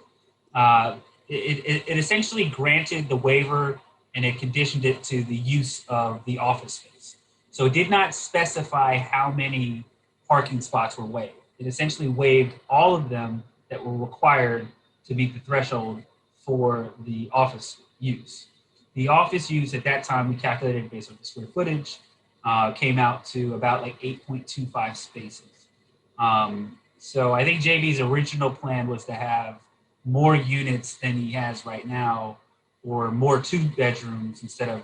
it essentially granted the waiver and it conditioned it to the use of the office space. So it did not specify how many parking spots were waived. It essentially waived all of them that were required to meet the threshold for the office use. The office use at that time, we calculated based on the square footage. came out to about like 8.25 spaces. So I think JB's original plan was to have more units than he has right now, or more 2 bedrooms instead of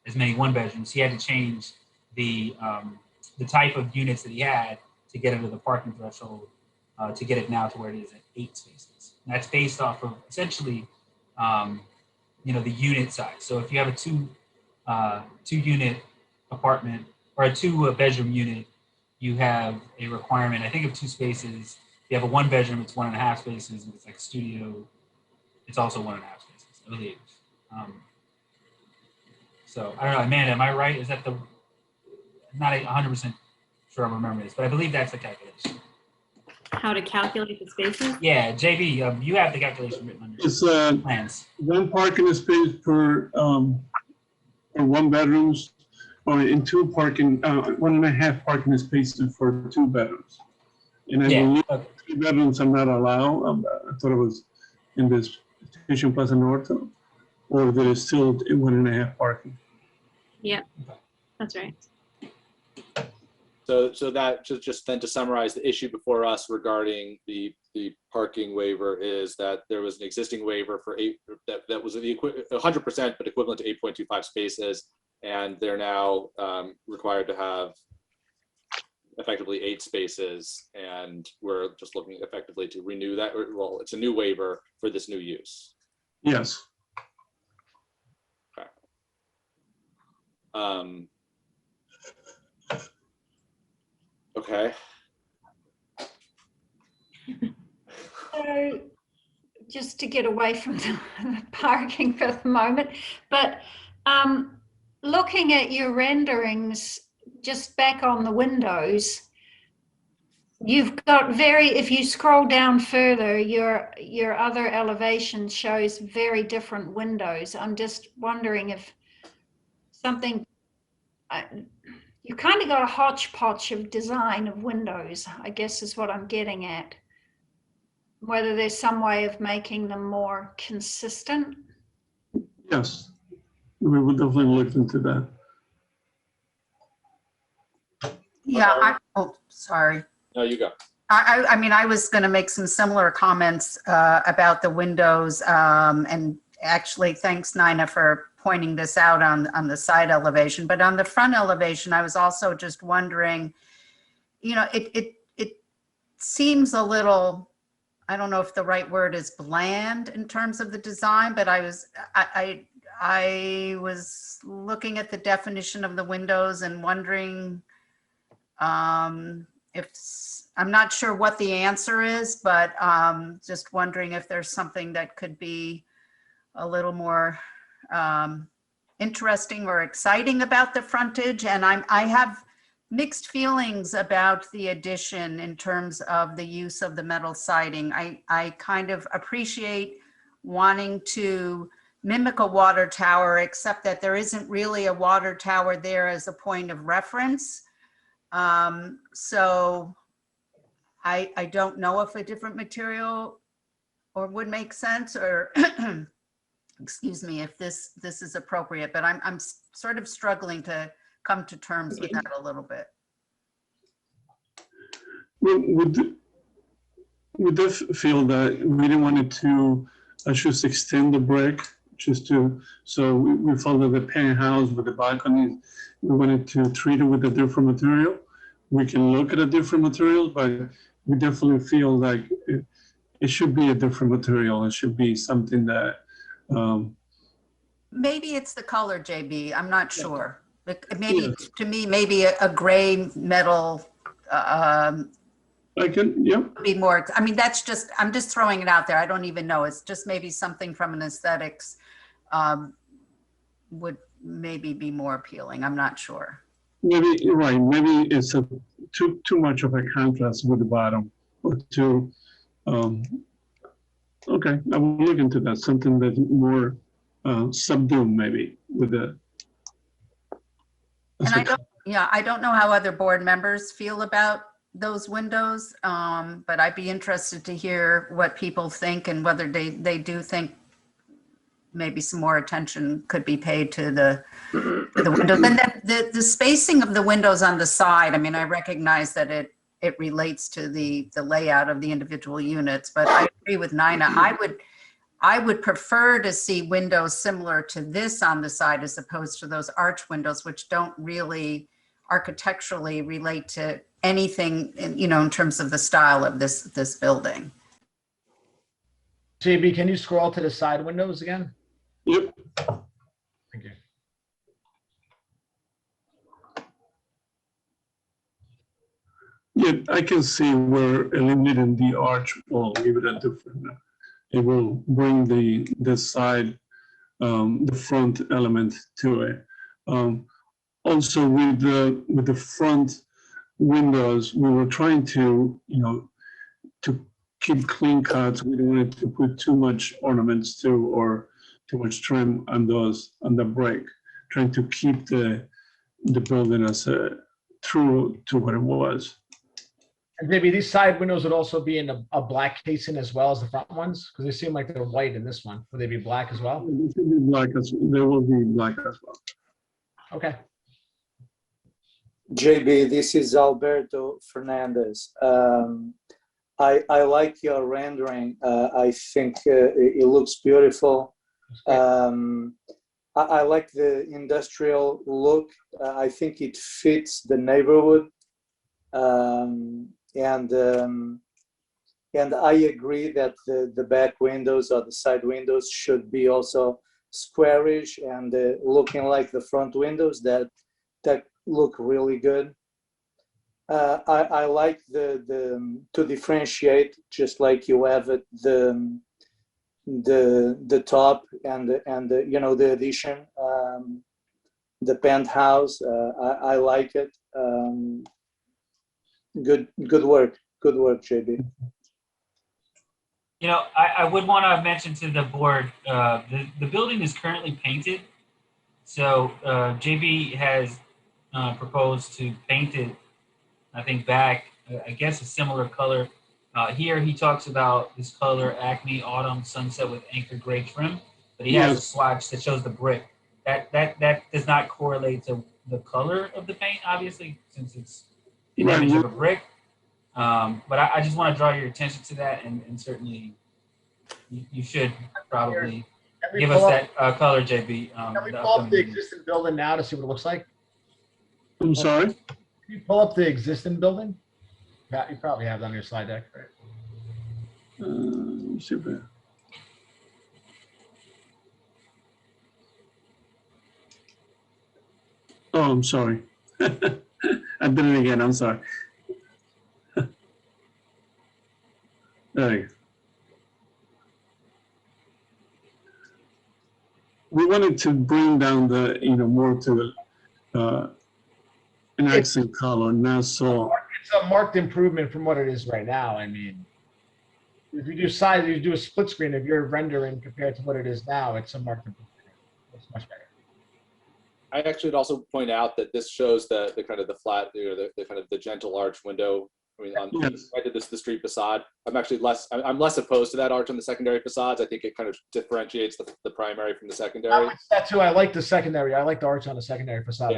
as many 1 bedrooms. He had to change the type of units that he had to get under the parking threshold to get it now to where it is at 8 spaces. And that's based off of essentially, the unit size. So if you have a 2-unit apartment or a 2-bedroom unit, you have a requirement, I think, of 2 spaces. If you have a 1-bedroom, it's 1.5 spaces. If it's like a studio, it's also 1.5 spaces, I believe. So I don't know, Amanda, am I right? Is that I'm not 100% sure I remember this, but I believe that's the calculation. How to calculate the spaces? Yeah, JB, you have the calculation written on your It's plans. 1 parking space per 1 bedrooms, or in 2 parking, 1.5 parking spaces for 2 bedrooms. And I believe 3 bedrooms are not allowed. I thought it was in this Station Plaza North, or there is still 1.5 parking. Yep, that's right. So that just then to summarize, the issue before us regarding the parking waiver is that there was an existing waiver for that was 100% but equivalent to 8.25 spaces, and they're now required to have effectively 8 spaces, and we're just looking effectively to renew that. Well, it's a new waiver for this new use. Yes. Okay. Okay. So just to get away from the parking for the moment, but looking at your renderings, just back on the windows, you've got if you scroll down further, your other elevation shows very different windows. I'm just wondering if something, you kind of got a hodgepodge of design of windows, I guess is what I'm getting at. Whether there's some way of making them more consistent. Yes, we will definitely look into that. Yeah, sorry. No, you go. I mean, I was going to make some similar comments about the windows, and actually, thanks, Nina, for pointing this out on the side elevation. But on the front elevation, I was also just wondering, it seems a little, I don't know if the right word is bland in terms of the design, but I was looking at the definition of the windows and wondering if, I'm not sure what the answer is, but just wondering if there's something that could be a little more interesting or exciting about the frontage. And I have mixed feelings about the addition in terms of the use of the metal siding. I kind of appreciate wanting to mimic a water tower, except that there isn't really a water tower there as a point of reference. So I don't know if a different material or would make sense, or excuse me, if this is appropriate, but I'm sort of struggling to come to terms with that a little bit. Well, we did feel that we didn't want it to just extend the brick, so we felt that the penthouse with the balcony, we wanted to treat it with a different material. We can look at a different material, but we definitely feel like it should be a different material. It should be something that. Maybe it's the color, JB. I'm not sure. Maybe to me, maybe a gray metal. I can, yeah. Be more. I mean, I'm just throwing it out there. I don't even know. It's just maybe something from an aesthetics would maybe be more appealing. I'm not sure. Maybe you're right. Maybe it's too much of a contrast with the bottom, or too. Okay, I will look into that. Something that's more subdued, maybe with the. And I don't know how other board members feel about those windows, but I'd be interested to hear what people think and whether they do think maybe some more attention could be paid to the windows. And then the spacing of the windows on the side, I mean, I recognize that it relates to the layout of the individual units, but I agree with Nina. I would prefer to see windows similar to this on the side as opposed to those arch windows, which don't really architecturally relate to anything, in terms of the style of this building. JB, can you scroll to the side windows again? Yep. Thank you. Yeah, I can see where eliminating the arch will give it a different. It will bring the side, the front element to it. Also, with the front windows, we were trying to to keep clean cuts. We don't want to put too much ornaments or too much trim on the brick. Trying to keep the building as true to what it was. And maybe these side windows would also be in a black casing as well as the front ones, because they seem like they're white in this one. Would they be black as well? They will be black as well. Okay. JB, this is Alberto Fernandez. I like your rendering. I think it looks beautiful. I like the industrial look. I think it fits the neighborhood. And I agree that the back windows or the side windows should be also squarish and looking like the front windows that look really good. I like to differentiate, just like you have it, the top and the addition, the penthouse. I like it. Good work, JB. I would want to mention to the board, the building is currently painted. So JB has proposed to paint it, I think, back, I guess, a similar color. Here he talks about this color, Acme Autumn Sunset with anchor gray trim, but he has a swatch that shows the brick. That does not correlate to the color of the paint, obviously, since it's an image of a brick. But I just want to draw your attention to that, and certainly you should probably give us that color, JB. Can we pull up the existing building now to see what it looks like? I'm sorry? Can you pull up the existing building? You probably have it on your slide deck, right? Let me see if Oh, I'm sorry. I did it again. I'm sorry. There you go. We wanted to bring down the, more to an accent color, not so. It's a marked improvement from what it is right now. I mean, if you do a split screen of your rendering compared to what it is now, it's a marked improvement. It's much better. I actually would also point out that this shows the kind of the flat, the kind of the gentle arch window. I mean, I did the street facade. I'm less opposed to that arch on the secondary facades. I think it kind of differentiates the primary from the secondary. I like that too. I like the secondary. I like the arch on the secondary facade.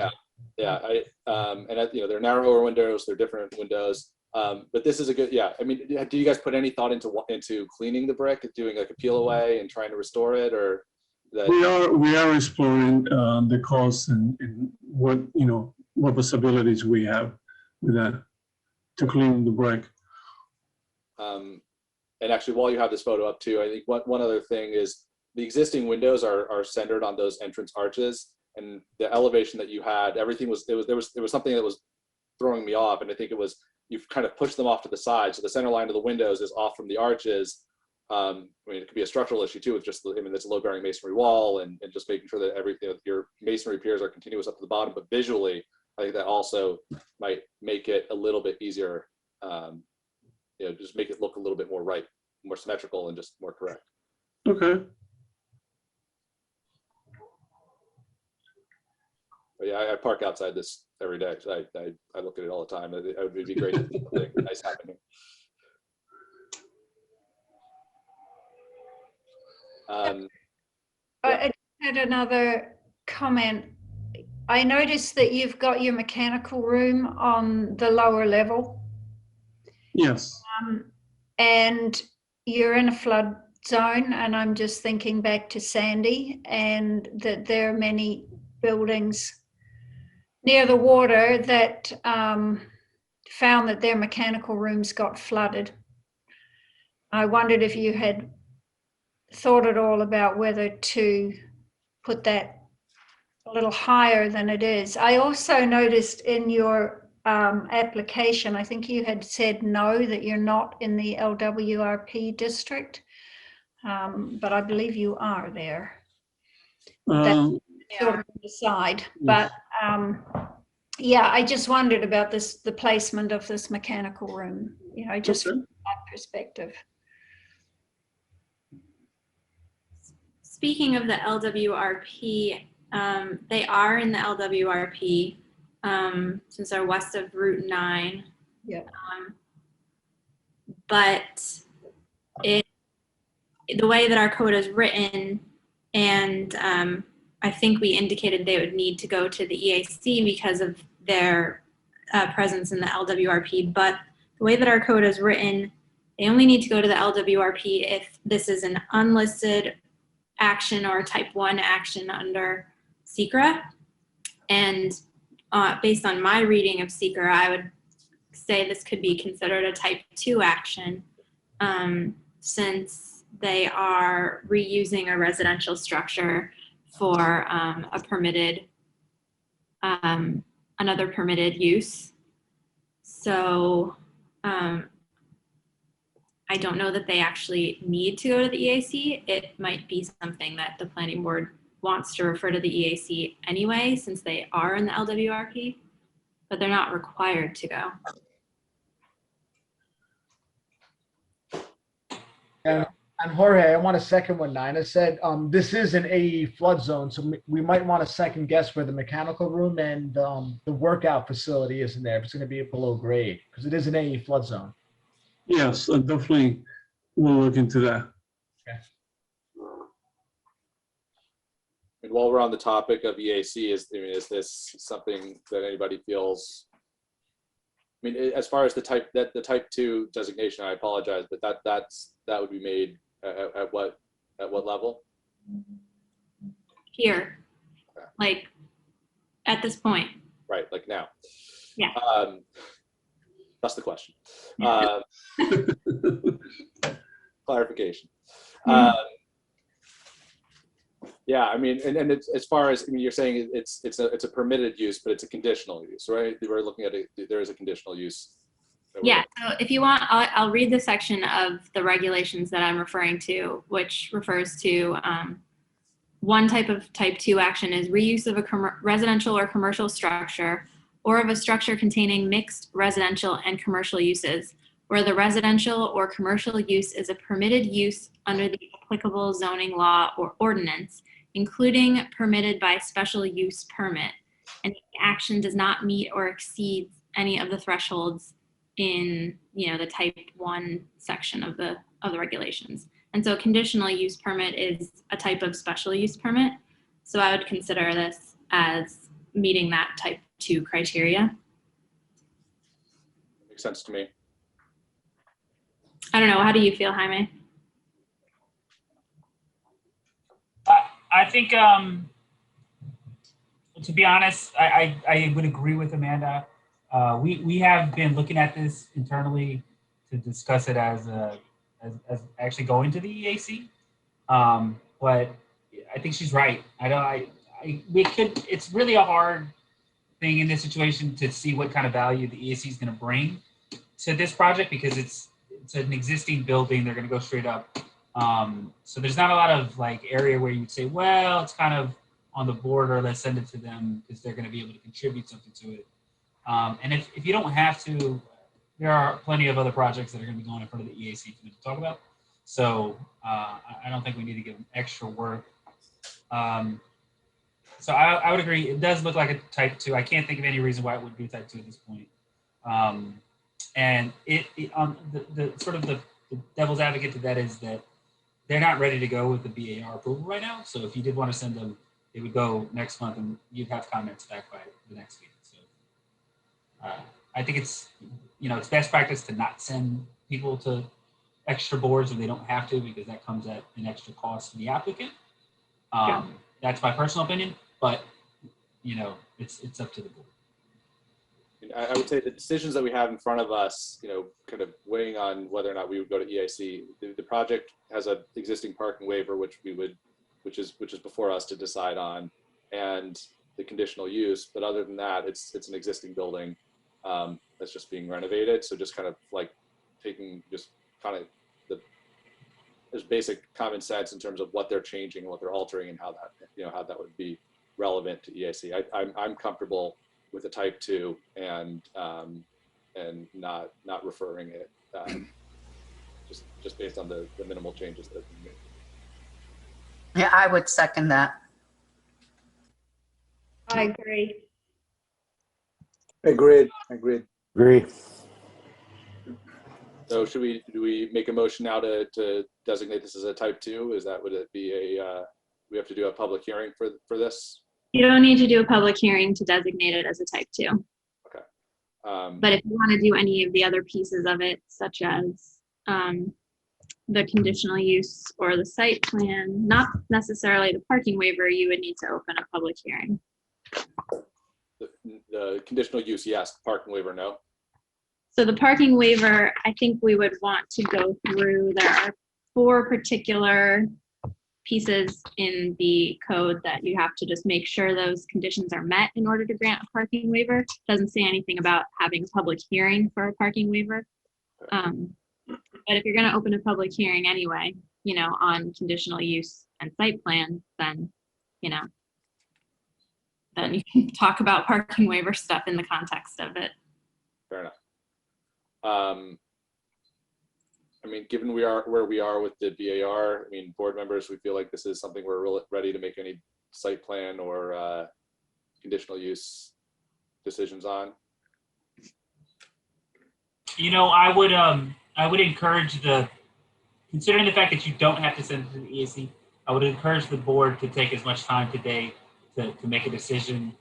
Yeah. They're narrower windows. They're different windows. But this is a good. Yeah. I mean, do you guys put any thought into cleaning the brick, doing like a peel away and trying to restore it, or? We are exploring the costs and what possibilities we have with that to clean the brick. And actually, while you have this photo up too, I think one other thing is the existing windows are centered on those entrance arches, and the elevation that you had, everything was there was something that was throwing me off, and I think it was you've kind of pushed them off to the side, so the center line of the windows is off from the arches. I mean, it could be a structural issue too, with just, it's a load-bearing masonry wall, and just making sure that everything, your masonry piers are continuous up to the bottom. But visually, I think that also might make it a little bit easier, just make it look a little bit more right, more symmetrical, and just more correct. Okay. But yeah, I park outside this every day, so I look at it all the time. It would be great to see something nice happening. I had another comment. I noticed that you've got your mechanical room on the lower level. Yes. And you're in a flood zone, and I'm just thinking back to Sandy, and that there are many buildings near the water that found that their mechanical rooms got flooded. I wondered if you had thought at all about whether to put that a little higher than it is. I also noticed in your application, I think you had said no, that you're not in the LWRP district, but I believe you are there. That's sort of on the side, but yeah, I just wondered about this, the placement of this mechanical room, you know, just from that perspective. Speaking of the LWRP, they are in the LWRP since they're west of Route 9. Yeah. But the way that our code is written, and I think we indicated they would need to go to the EAC because of their presence in the LWRP, but the way that our code is written, they only need to go to the LWRP if this is an unlisted action or type 1 action under SECRA. And based on my reading of SECRA, I would say this could be considered a type 2 action since they are reusing a residential structure for a permitted, another permitted use. So I don't know that they actually need to go to the EAC. It might be something that the planning board wants to refer to the EAC anyway, since they are in the LWRP, but they're not required to go. And Jorge, I want to second what Nina said. This is an AE flood zone, so we might want to second guess where the mechanical room and the workout facility is in there. If it's going to be below grade, because it is an AE flood zone. Yes, definitely we'll look into that. Okay. And while we're on the topic of EAC, is this something that anybody feels? I mean, as far as the type 2 designation, I apologize, but that would be made at what level? Here, okay. Like at this point. Right, like now. Yeah. That's the question. Yeah. Clarification. Mm-hmm. Yeah, I mean, and it's, as far as, I mean, you're saying it's a permitted use, but it's a conditional use, right? We're looking at it. There is a conditional use. Yeah. So if you want, I'll read the section of the regulations that I'm referring to, which refers to one type of type 2 action is reuse of a residential or commercial structure, or of a structure containing mixed residential and commercial uses, where the residential or commercial use is a permitted use under the applicable zoning law or ordinance, including permitted by special use permit, and the action does not meet or exceed any of the thresholds in, you know, the type 1 section of the regulations. And so conditional use permit is a type of special use permit. So I would consider this as meeting that type 2 criteria. Makes sense to me. I don't know. How do you feel, Jaime? I think, to be honest, I would agree with Amanda. We have been looking at this internally to discuss it as actually going to the EAC. But I think she's right. It's really a hard thing in this situation to see what kind of value the EAC is going to bring to this project, because it's an existing building. They're going to go straight up. So there's not a lot of like area where you'd say, well, it's kind of on the border, let's send it to them because they're going to be able to contribute something to it. And if you don't have to, there are plenty of other projects that are going to be going in front of the EAC for them to talk about. So I don't think we need to give them extra work. So I would agree. It does look like a type 2. I can't think of any reason why it would be type 2 at this point. And the sort of the devil's advocate to that is that they're not ready to go with the BAR approval right now. So if you did want to send them, it would go next month and you'd have comments back by the next meeting. So I think it's, it's best practice to not send people to extra boards if they don't have to, because that comes at an extra cost to the applicant. That's my personal opinion, but it's up to the board. I would say the decisions that we have in front of us, kind of weighing on whether or not we would go to EIC. The project has an existing parking waiver, which is before us to decide on, and the conditional use. But other than that, it's an existing building that's just being renovated. So just kind of like taking just kind of there's basic common sense in terms of what they're changing, what they're altering, and how that would be relevant to EIC. I'm comfortable with a type 2 and not referring it just based on the minimal changes that have been made. Yeah, I would second that. I agree. Agreed. Agree. So do we make a motion now to designate this as a type 2? Would it be we have to do a public hearing for this? You don't need to do a public hearing to designate it as a type 2. Okay. But if you want to do any of the other pieces of it, such as the conditional use or the site plan, not necessarily the parking waiver, you would need to open a public hearing. The conditional use, yes. Parking waiver, no. So the parking waiver, I think we would want to go through. There are 4 particular pieces in the code that you have to just make sure those conditions are met in order to grant a parking waiver. Doesn't say anything about having a public hearing for a parking waiver. But if you're going to open a public hearing anyway, on conditional use and site plan, then, then you can talk about parking waiver stuff in the context of it. Fair enough. Given where we are with the BAR, board members, we feel like this is something we're really ready to make any site plan or conditional use decisions on. I would encourage considering the fact that you don't have to send it to the EAC, I would encourage the board to take as much time today to make a decision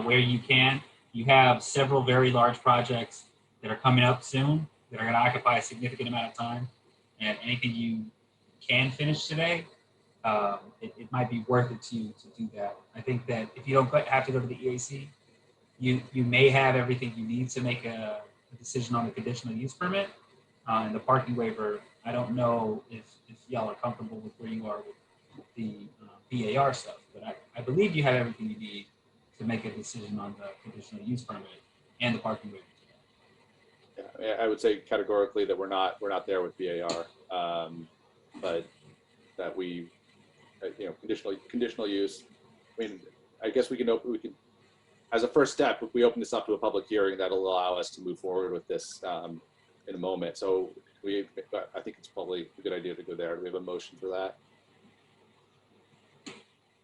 where you can. You have several very large projects that are coming up soon that are going to occupy a significant amount of time, and anything you can finish today, it might be worth it to you to do that. I think that if you don't have to go to the EAC, you may have everything you need to make a decision on the conditional use permit. And the parking waiver, I don't know if y'all are comfortable with where you are with the BAR stuff, but I believe you have everything you need to make a decision on the conditional use permit and the parking waiver. Yeah, I would say categorically that we're not there with BAR, but that we, conditional use. I guess we can as a first step, if we open this up to a public hearing, that'll allow us to move forward with this in a moment. So I think it's probably a good idea to go there. Do we have a motion for that?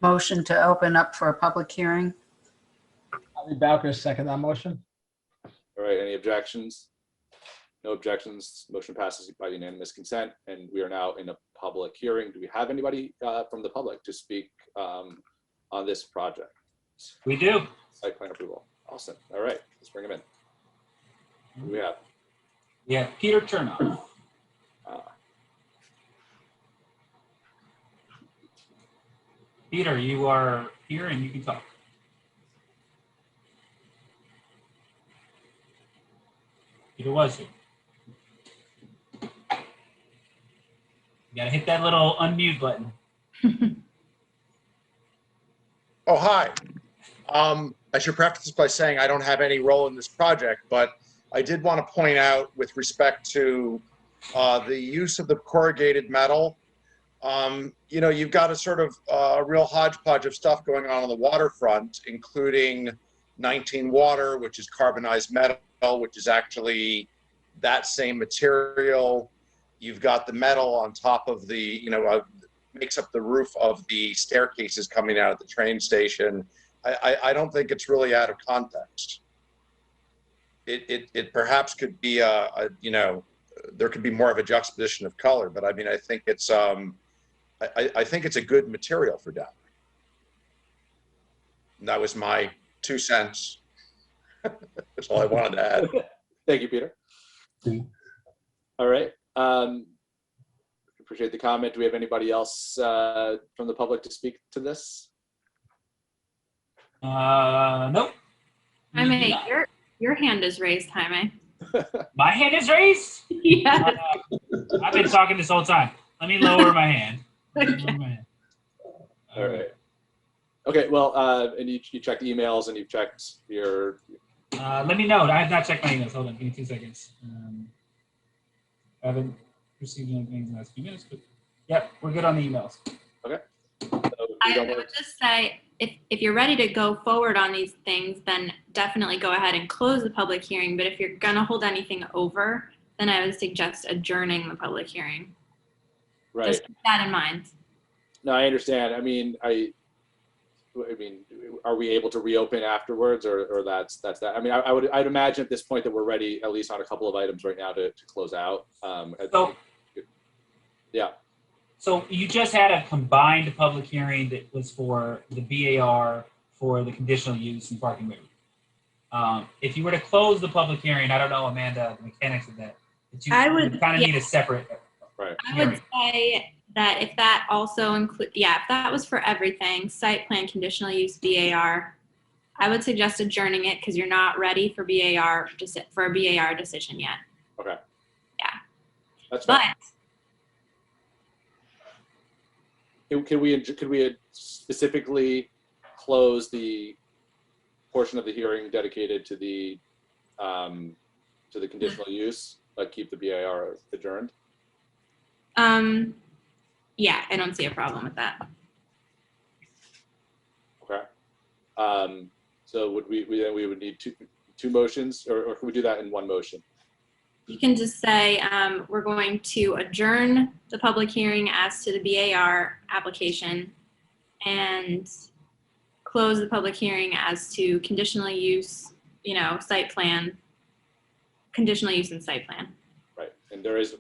Motion to open up for a public hearing. Ali Bowker, second that motion. All right, any objections? No objections. Motion passes by unanimous consent, and we are now in a public hearing. Do we have anybody from the public to speak on this project? We do. Site plan approval. Awesome. All right, let's bring them in. Who do we have? Yeah, Peter Chernoff. Peter, you are here and you can talk. Peter was here. You gotta hit that little unmute button. Oh, hi. I should preface this by saying I don't have any role in this project, but I did want to point out with respect to the use of the corrugated metal. You've got a sort of real hodgepodge of stuff going on the waterfront, including 19 Water, which is carbonized metal, which is actually that same material. You've got the metal on top of the, makes up the roof of the staircases coming out of the train station. I don't think it's really out of context. It perhaps could be there could be more of a juxtaposition of color, but I think it's I think it's a good material for down. And that was my 2 cents. That's all I wanted to add. Thank you, Peter. All right. Appreciate the comment. Do we have anybody else from the public to speak to this? Nope. Jaime, your hand is raised, Jaime. My hand is raised? Yeah. I've been talking this whole time. Let me lower my hand. All right. Okay, well, and you checked emails and you've checked your... Let me know. I have not checked my emails. Hold on, give me 2 seconds. I haven't received anything in the last few minutes, but yep, we're good on the emails. Okay. I would just say, if you're ready to go forward on these things, then definitely go ahead and close the public hearing. But if you're going to hold anything over, then I would suggest adjourning the public hearing. Right. Just keep that in mind. No, I understand. I mean, are we able to reopen afterwards, or that's that? I mean, I'd imagine at this point that we're ready, at least on a couple of items right now, to close out. Yeah. So you just had a combined public hearing that was for the BAR for the conditional use and parking waiver. If you were to close the public hearing, I don't know, Amanda, the mechanics of that. I would kind of need a separate. Right. I would say that if that also include, if that was for everything, site plan, conditional use, BAR, I would suggest adjourning it because you're not ready for BAR for a BAR decision yet. Okay. Yeah. That's fine. Could we specifically close the portion of the hearing dedicated to the conditional use, but keep the BAR adjourned? Yeah, I don't see a problem with that. Okay. So would we would need two motions, or can we do that in one motion? You can just say we're going to adjourn the public hearing as to the BAR application and close the public hearing as to conditional use, site plan, conditional use and site plan. Right, and there is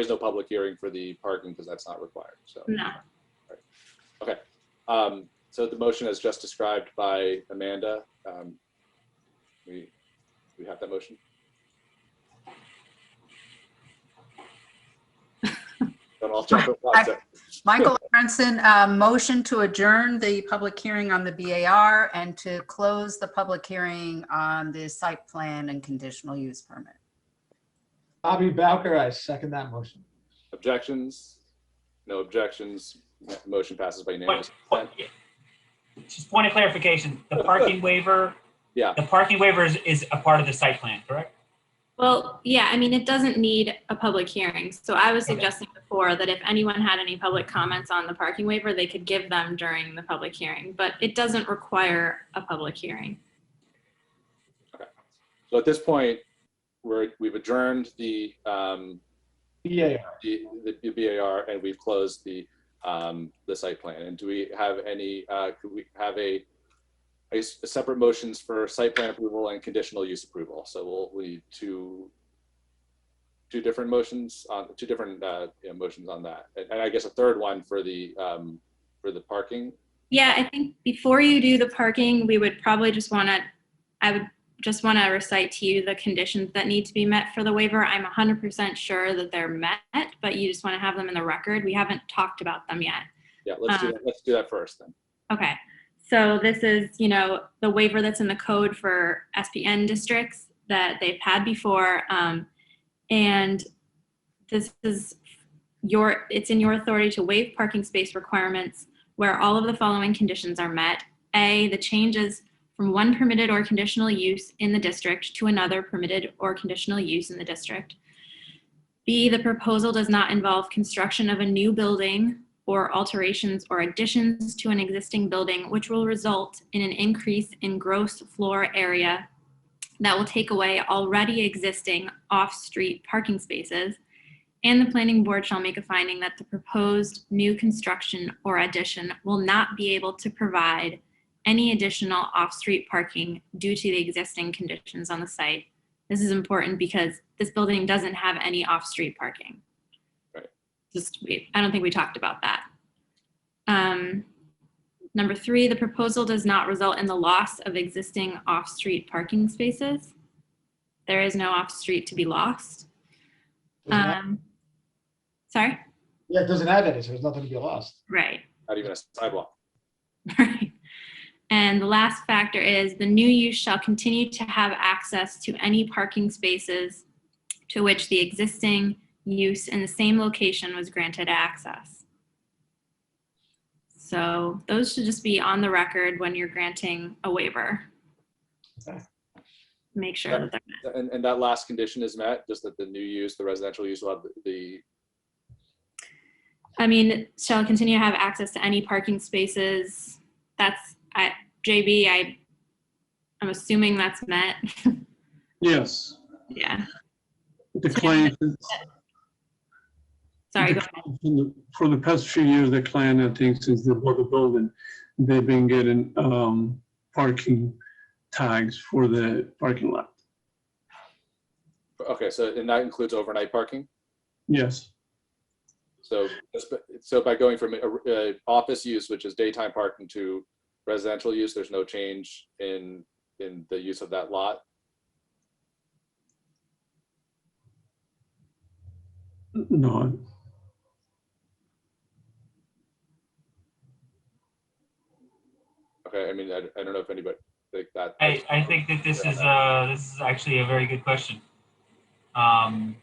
no public hearing for the parking because that's not required. So no. Right. Okay. So the motion as just described by Amanda, we have that motion. Michael Aronson, motion to adjourn the public hearing on the BAR and to close the public hearing on the site plan and conditional use permit. Bobby Bowker, I second that motion. Objections? No objections. Motion passes by unanimous consent. Just point of clarification, the parking waiver, yeah. The parking waiver is a part of the site plan, correct? Well, yeah, I mean, it doesn't need a public hearing. So I was suggesting before that if anyone had any public comments on the parking waiver, they could give them during the public hearing, but it doesn't require a public hearing. Okay. So at this point, we've adjourned the BAR and we've closed the site plan. And do we have any? Could we have a separate motions for site plan approval and conditional use approval? So we'll need two different motions on motions on that, and I guess a third one for the parking. Yeah, I think before you do the parking, we would probably just want to. I would just want to recite to you the conditions that need to be met for the waiver. I'm 100% sure that they're met, but you just want to have them in the record. We haven't talked about them yet. Yeah, let's do that first then. Okay. So this is, the waiver that's in the code for SPN districts that they've had before. And this is it's in your authority to waive parking space requirements where all of the following conditions are met. A, the changes from one permitted or conditional use in the district to another permitted or conditional use in the district. B, the proposal does not involve construction of a new building or alterations or additions to an existing building, which will result in an increase in gross floor area that will take away already existing off-street parking spaces. And the planning board shall make a finding that the proposed new construction or addition will not be able to provide any additional off-street parking due to the existing conditions on the site. This is important because this building doesn't have any off-street parking. Right. I don't think we talked about that. Number 3, the proposal does not result in the loss of existing off-street parking spaces. There is no off-street to be lost. Sorry? Yeah, it doesn't have any, so there's nothing to be lost. Right. Not even a sidewalk. Right. And the last factor is the new use shall continue to have access to any parking spaces to which the existing use in the same location was granted access. So those should just be on the record when you're granting a waiver. Okay. Make sure that they're met. And that last condition is met, just that the new use, the residential use will have the I mean, shall continue to have access to any parking spaces. That's JB. I'm assuming that's met. Yes. Yeah. The client, Sorry. Go ahead. for the past few years, the client, I think, since they bought the building, they've been getting parking tags for the parking lot. Okay, so and that includes overnight parking. Yes. So by going from office use, which is daytime parking, to residential use, there's no change in the use of that lot. No. Okay, I mean, I don't know if anybody think that. I think that this is actually a very good question. Can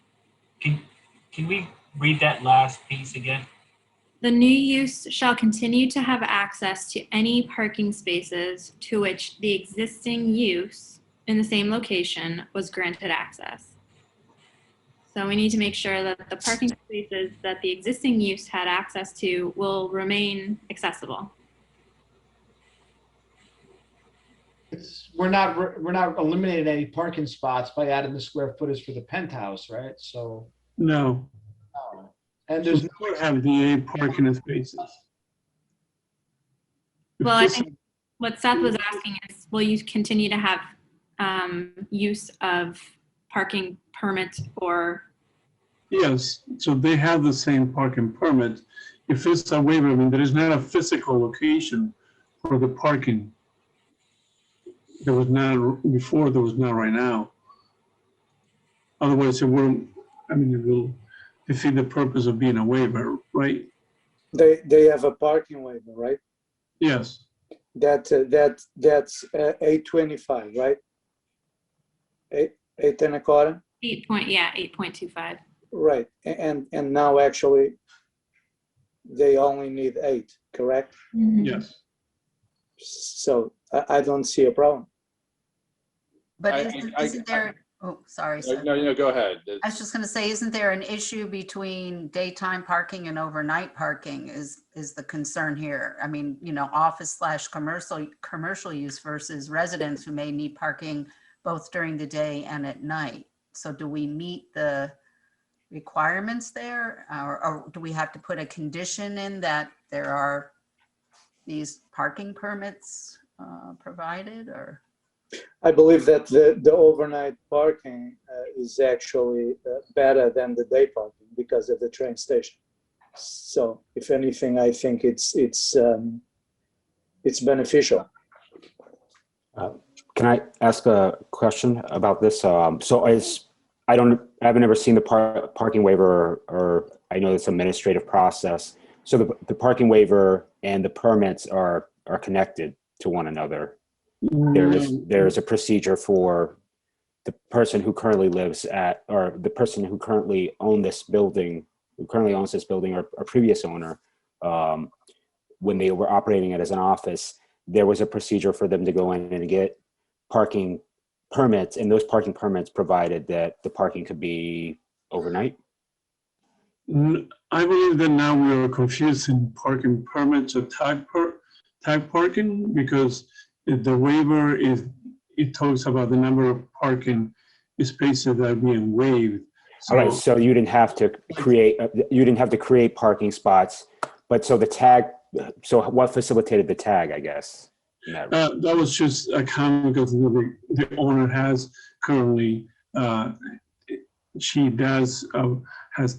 we read that last piece again? The new use shall continue to have access to any parking spaces to which the existing use in the same location was granted access. So we need to make sure that the parking spaces that the existing use had access to will remain accessible. We're not eliminating any parking spots by adding the square footage for the penthouse, right? So, No. and So there's we would have the parking spaces. Well, I think what Seth was asking is, will you continue to have use of parking permits or? Yes, so they have the same parking permit. If it's a waiver, I mean, there is not a physical location for the parking. There was not before, there was not right now. Otherwise, it wouldn't, I mean, it will defeat the purpose of being a waiver, right? They have a parking waiver, right? Yes. That's 825, right? 8.25. 8.25. Right, and now actually they only need 8, correct? Mhm. Yes. So I don't see a problem. But isn't there, oh, sorry. Seth. No, go ahead. I was just going to say, isn't there an issue between daytime parking and overnight parking is the concern here? I mean, you know, office/commercial use versus residents who may need parking both during the day and at night. So do we meet the requirements there? Or do we have to put a condition in that there are these parking permits provided, or? I believe that the overnight parking is actually better than the day parking because of the train station. So if anything, I think it's beneficial. Can I ask a question about this? So I haven't ever seen the parking waiver, or I know it's an administrative process. So the parking waiver and the permits are connected to one another. There is a procedure for the person who currently lives at, or the person who currently owns this building, or a previous owner, when they were operating it as an office, there was a procedure for them to go in and get parking permits, and those parking permits provided that the parking could be overnight. I believe that now we are confusing parking permits or tag parking, because the waiver it talks about the number of parking spaces that are being waived. All right, so you didn't have to create parking spots, but so the tag. So what facilitated the tag, I guess? That was just a comment because the owner has currently. She has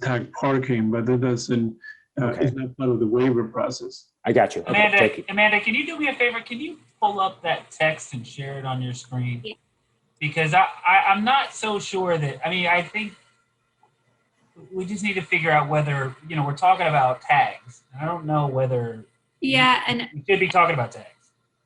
tag parking, but that doesn't. Okay. It's not part of the waiver process. I got you. Okay, thank you. Amanda, can you do me a favor? Can you pull up that text and share it on your screen? Yeah. Because I'm not so sure that, I mean, I think we just need to figure out whether, you know, we're talking about tags. I don't know whether Yeah, and we should be talking about tags.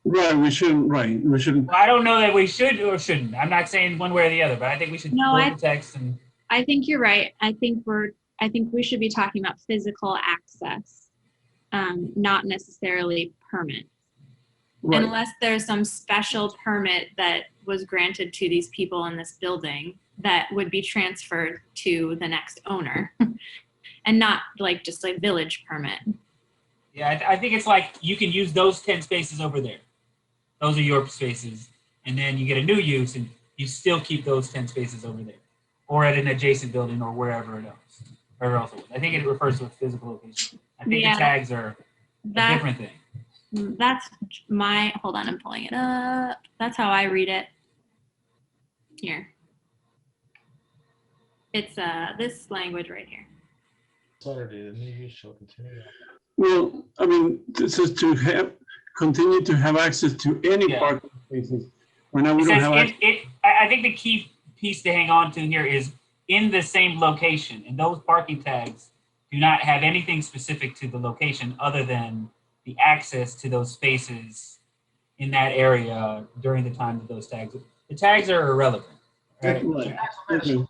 Right, we shouldn't, right, we shouldn't. Well, I don't know that we should or shouldn't. I'm not saying one way or the other, but I think we should No, pull the text and. I think you're right. I think we should be talking about physical access, not necessarily permits. Right. Unless there's some special permit that was granted to these people in this building that would be transferred to the next owner and not like just like village permit. Yeah, I think it's like you can use those 10 spaces over there. Those are your spaces. And then you get a new use and you still keep those 10 spaces over there or at an adjacent building or wherever else. I think it refers to a physical location. I think the tags are a different thing. That's my, hold on, I'm pulling it up. That's how I read it. Here. It's this language right here. Saturday, the new use shall continue. Well, I mean, this is to continue to have access to any parking spaces. Right now we don't have access. I think the key piece to hang on to here is in the same location, and those parking tags do not have anything specific to the location other than the access to those spaces in that area during the time of those tags. The tags are irrelevant. Right? So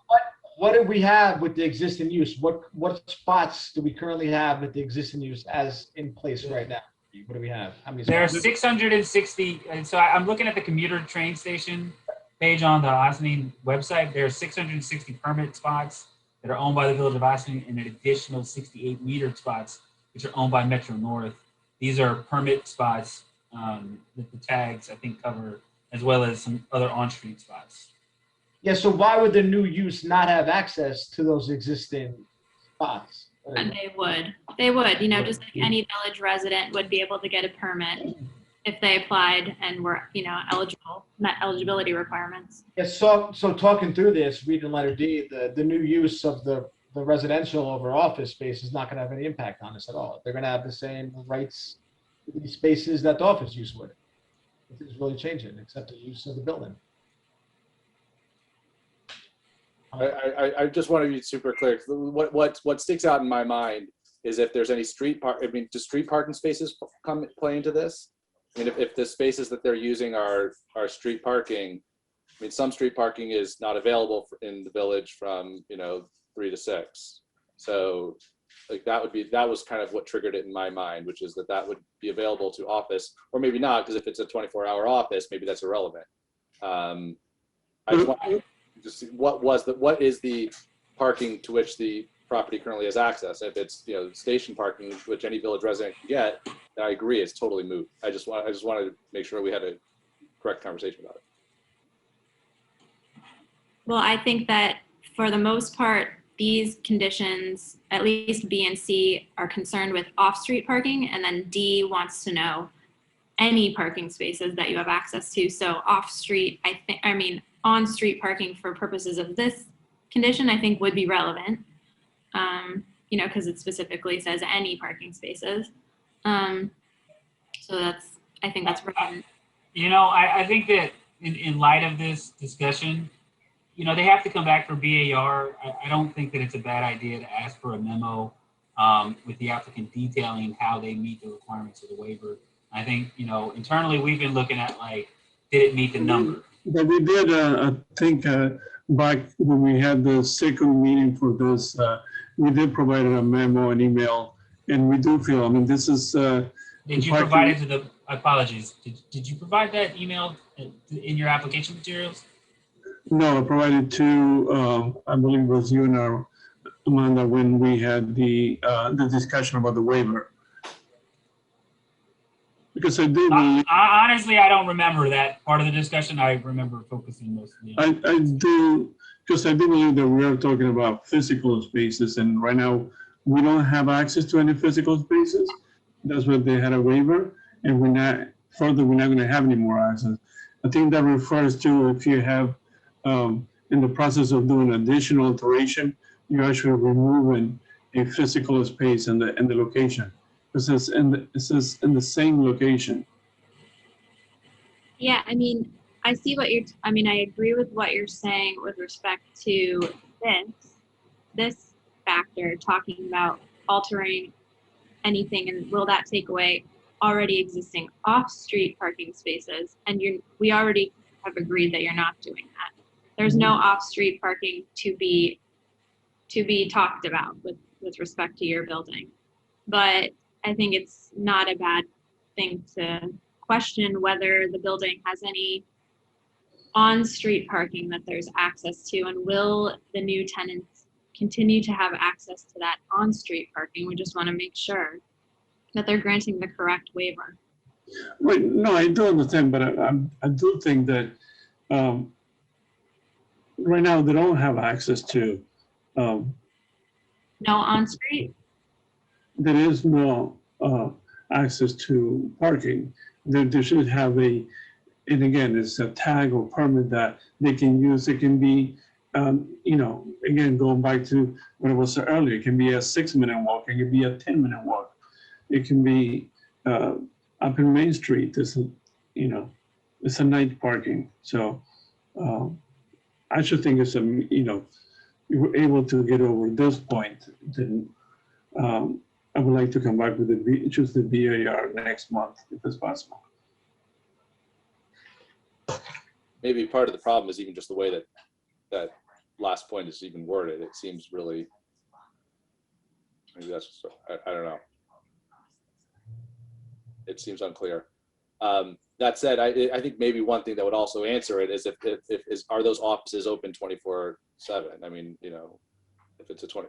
what do we have with the existing use? What spots do we currently have with the existing use as in place right now? What do we have? How many spots? There are 660, and so I'm looking at the commuter train station page on the Ossining website. There are 660 permit spots that are owned by the Village of Ossining and an additional 68 metered spots, which are owned by Metro North. These are permit spots that the tags, I think, cover, as well as some other on-street spots. Yeah, so why would the new use not have access to those existing spots? And they would, you know, just like any village resident would be able to get a permit if they applied and were, you know, eligible, met eligibility requirements. Yeah, so talking through this, reading letter D, the new use of the residential over office space is not going to have any impact on this at all. They're going to have the same rights to these spaces that the office use would. Nothing's really changing except the use of the building. I just want to be super clear. What sticks out in my mind is if there's any do street parking spaces play into this? I mean, if the spaces that they're using are street parking, I mean, some street parking is not available in the village from, you know, 3 to 6. So like that was kind of what triggered it in my mind, which is that would be available to office, or maybe not, because if it's a 24-hour office, maybe that's irrelevant. I just want to see what is the parking to which the property currently has access. If it's, you know, station parking, which any village resident can get, then I agree, it's totally moot. I just wanted to make sure we had a correct conversation about it. Well, I think that for the most part, these conditions, at least B and C, are concerned with off-street parking, and then D wants to know any parking spaces that you have access to. So off-street, on-street parking for purposes of this condition, I think would be relevant, you know, because it specifically says any parking spaces. So I think that's relevant. You know, I think that in light of this discussion, you know, they have to come back for BAR. I don't think that it's a bad idea to ask for a memo with the applicant detailing how they meet the requirements of the waiver. I think, you know, internally we've been looking at like, did it meet the number? But we did, I think, back when we had the second meeting for this, we did provide a memo, an email, and we do feel, I mean, this is. Did you provide it to the, apologies, did you provide that email in your application materials? No, I provided to, I believe it was you and Amanda when we had the discussion about the waiver. Because I do believe, honestly, I don't remember that part of the discussion. I remember focusing mostly on. I do, because I do believe that we are talking about physical spaces, and right now we don't have access to any physical spaces. That's why they had a waiver, and we're not going to have any more access. I think that refers to if you have, in the process of doing additional alteration, you're actually removing a physical space in the location. It says in the same location. Yeah, I mean, I see what you're, I mean, I agree with what you're saying with respect to this factor, talking about altering anything, and will that take away already existing off-street parking spaces? And we already have agreed that you're not doing that. There's no off-street parking to be talked about with respect to your building. But I think it's not a bad thing to question whether the building has any on-street parking that there's access to, and will the new tenants continue to have access to that on-street parking? We just want to make sure that they're granting the correct waiver. Right, no, I do understand, but I do think that right now they don't have access to, No on-street? there is no access to parking. There should have and again, it's a tag or permit that they can use. It can be, again, going back to what I was saying earlier, it can be a 6-minute walk, it can be a 10-minute walk. It can be up in Main Street. It's a night parking. So I should think it's if we're able to get over this point, then I would like to come back with choose the BAR next month if it's possible. Maybe part of the problem is even just the way that last point is even worded. It seems really, maybe that's just, I don't know. It seems unclear. That said, I think maybe one thing that would also answer it is are those offices open 24/7? I mean, if it's a 20.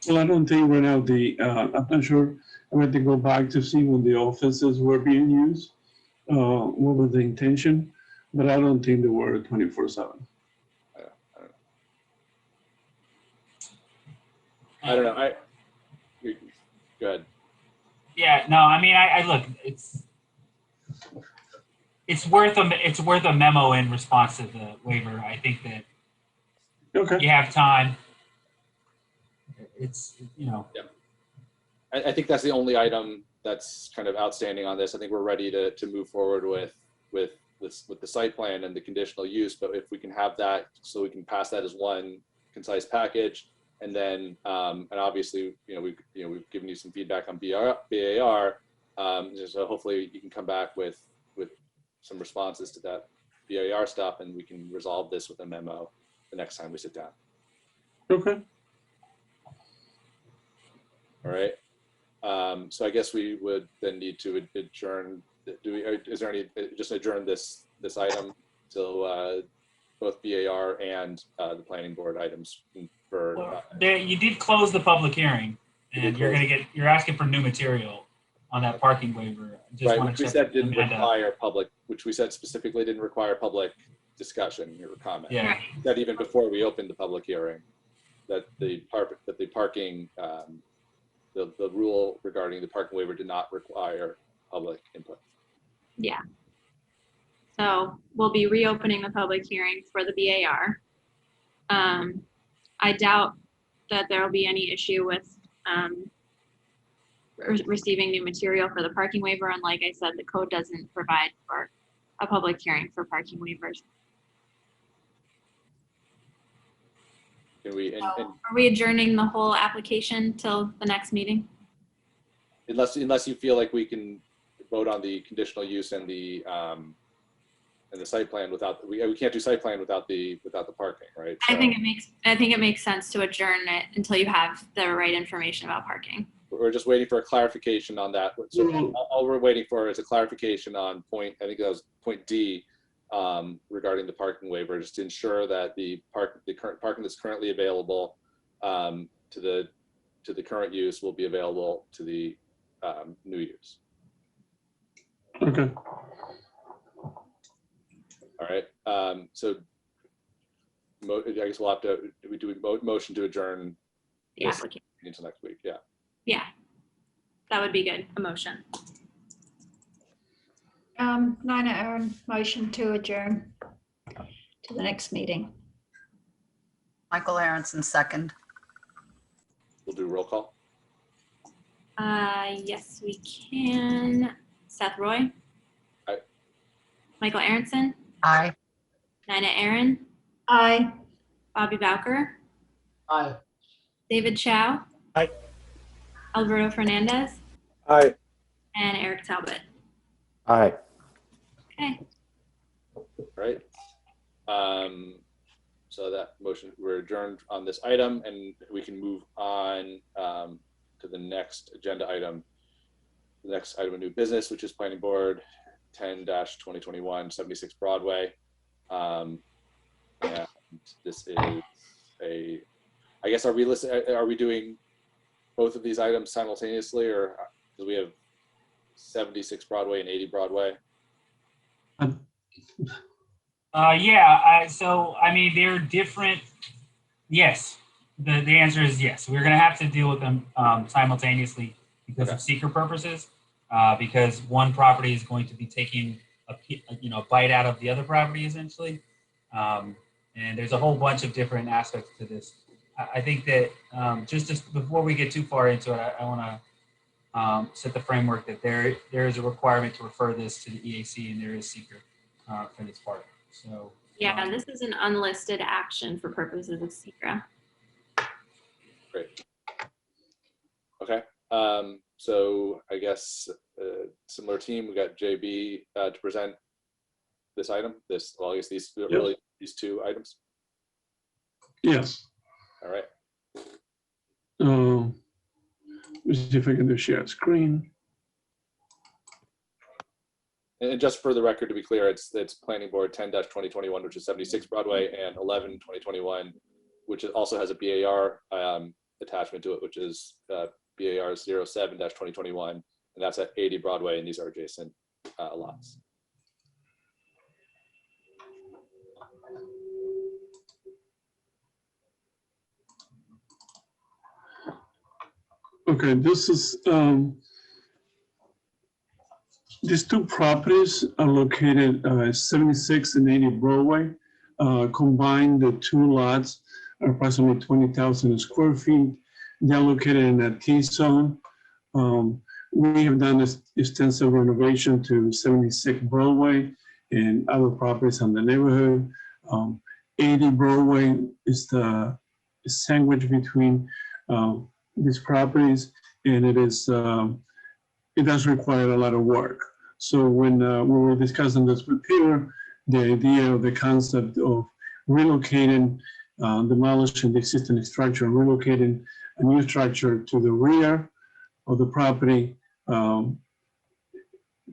Well, I don't think right now I'm not sure. I have to go back to see when the offices were being used, what was the intention, but I don't think they were 24/7. I don't know. Go ahead. Yeah, no, I mean, I look, it's worth a memo in response to the waiver. I think that you have time. It's, Yeah. I think that's the only item that's kind of outstanding on this. I think we're ready to move forward with the site plan and the conditional use. But if we can have that, so we can pass that as one concise package, and then and obviously we've given you some feedback on BAR, so hopefully you can come back with some responses to that BAR stuff, and we can resolve this with a memo the next time we sit down. Okay. All right. So I guess we would then need to adjourn. Is there any, just adjourn this item till both BAR and the planning board items for. well, you did close the public hearing, and you're asking for new material on that parking waiver. Right, which we said didn't require public, which we said specifically didn't require public discussion or comment. Yeah. That even before we opened the public hearing, that the parking, the rule regarding the parking waiver did not require public input. Yeah. So we'll be reopening the public hearing for the BAR. I doubt that there will be any issue with receiving new material for the parking waiver. And like I said, the code doesn't provide for a public hearing for parking waivers. Can we, Are we adjourning the whole application till the next meeting? unless you feel like we can vote on the conditional use and the site plan without, we can't do site plan without the parking, right? So I think it makes sense to adjourn it until you have the right information about parking. we're just waiting for a clarification on that. So all we're waiting for is a clarification on point, I think that was point D, regarding the parking waiver, just to ensure that the current parking that's currently available to the current use will be available to the new use. Okay. All right. So I guess we'll have to do a motion to adjourn The application. until next week. Yeah. Yeah, that would be good. A motion. Nina Aaron, motion to adjourn to the next meeting. Michael Aronson, second. We'll do roll call. Yes, we can. Seth Roy? Aye. Michael Aronson? Aye. Nina Aaron? Aye. Bobby Bowker? Aye. David Chow? Aye. Alberto Fernandez? Aye. And Eric Talbot. Aye. Okay. Right. So that motion, we're adjourned on this item, and we can move on to the next agenda item. The next item of new business, which is Planning Board 10-2021, 76 Broadway. And this is a, I guess, are we doing both of these items simultaneously, or do we have 76 Broadway and 80 Broadway? Yeah, so I mean, they're different. Yes, the answer is yes. We're gonna have to deal with them simultaneously because of seeker purposes, because one property is going to be taking a bite out of the other property essentially. And there's a whole bunch of different aspects to this. I think that just before we get too far into it, I want to set the framework that there is a requirement to refer this to the EAC, and there is seeker for this part. So Yeah, this is an unlisted action for purposes of seeker. Great. Okay. So I guess similar team. We got JB to present this item. Well, I guess these really these two items. Yes. All right. Let's see if I can do share screen. And just for the record, to be clear, it's Planning Board 10-2021, which is 76 Broadway, and 11-2021, which also has a BAR attachment to it, which is BAR 07-2021, and that's at 80 Broadway, and these are adjacent lots. Okay, this is these two properties are located 76 and 80 Broadway. Combined, the two lots are approximately 20,000 square feet. They're located in a T-zone. We have done this extensive renovation to 76 Broadway and other properties in the neighborhood. 80 Broadway is the sandwich between these properties, and it does require a lot of work. So when we were discussing this with Peter, the idea of the concept of relocating, demolishing the existing structure, relocating a new structure to the rear of the property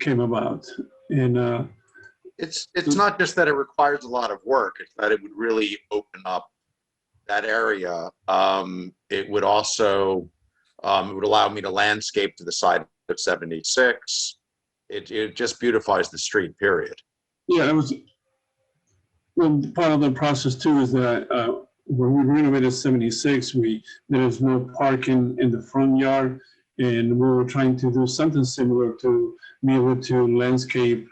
came about. And It's not just that it requires a lot of work, it's that it would really open up that area. It would also, it would allow me to landscape to the side of 76. It just beautifies the street, period. yeah, it was, well, part of the process too is that when we renovated 76, there is no parking in the front yard, and we were trying to do something similar to be able to landscape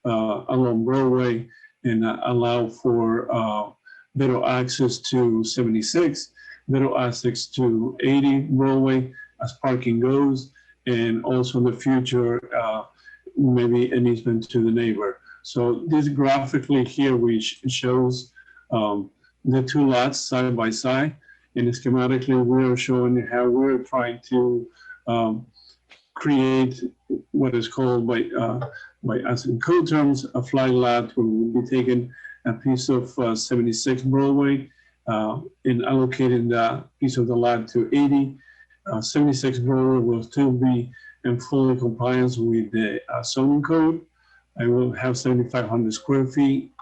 along Broadway and allow for better access to 76, better access to 80 Broadway as parking goes, and also in the future, maybe an easement to the neighbor. So this graphically here, which shows the two lots side by side, and schematically we are showing how we're trying to create what is called by us in code terms, a flag lot, where we'll be taking a piece of 76 Broadway and allocating that piece of the lot to 80. 76 Broadway will still be in full compliance with the zoning code. I will have 7,500 square feet.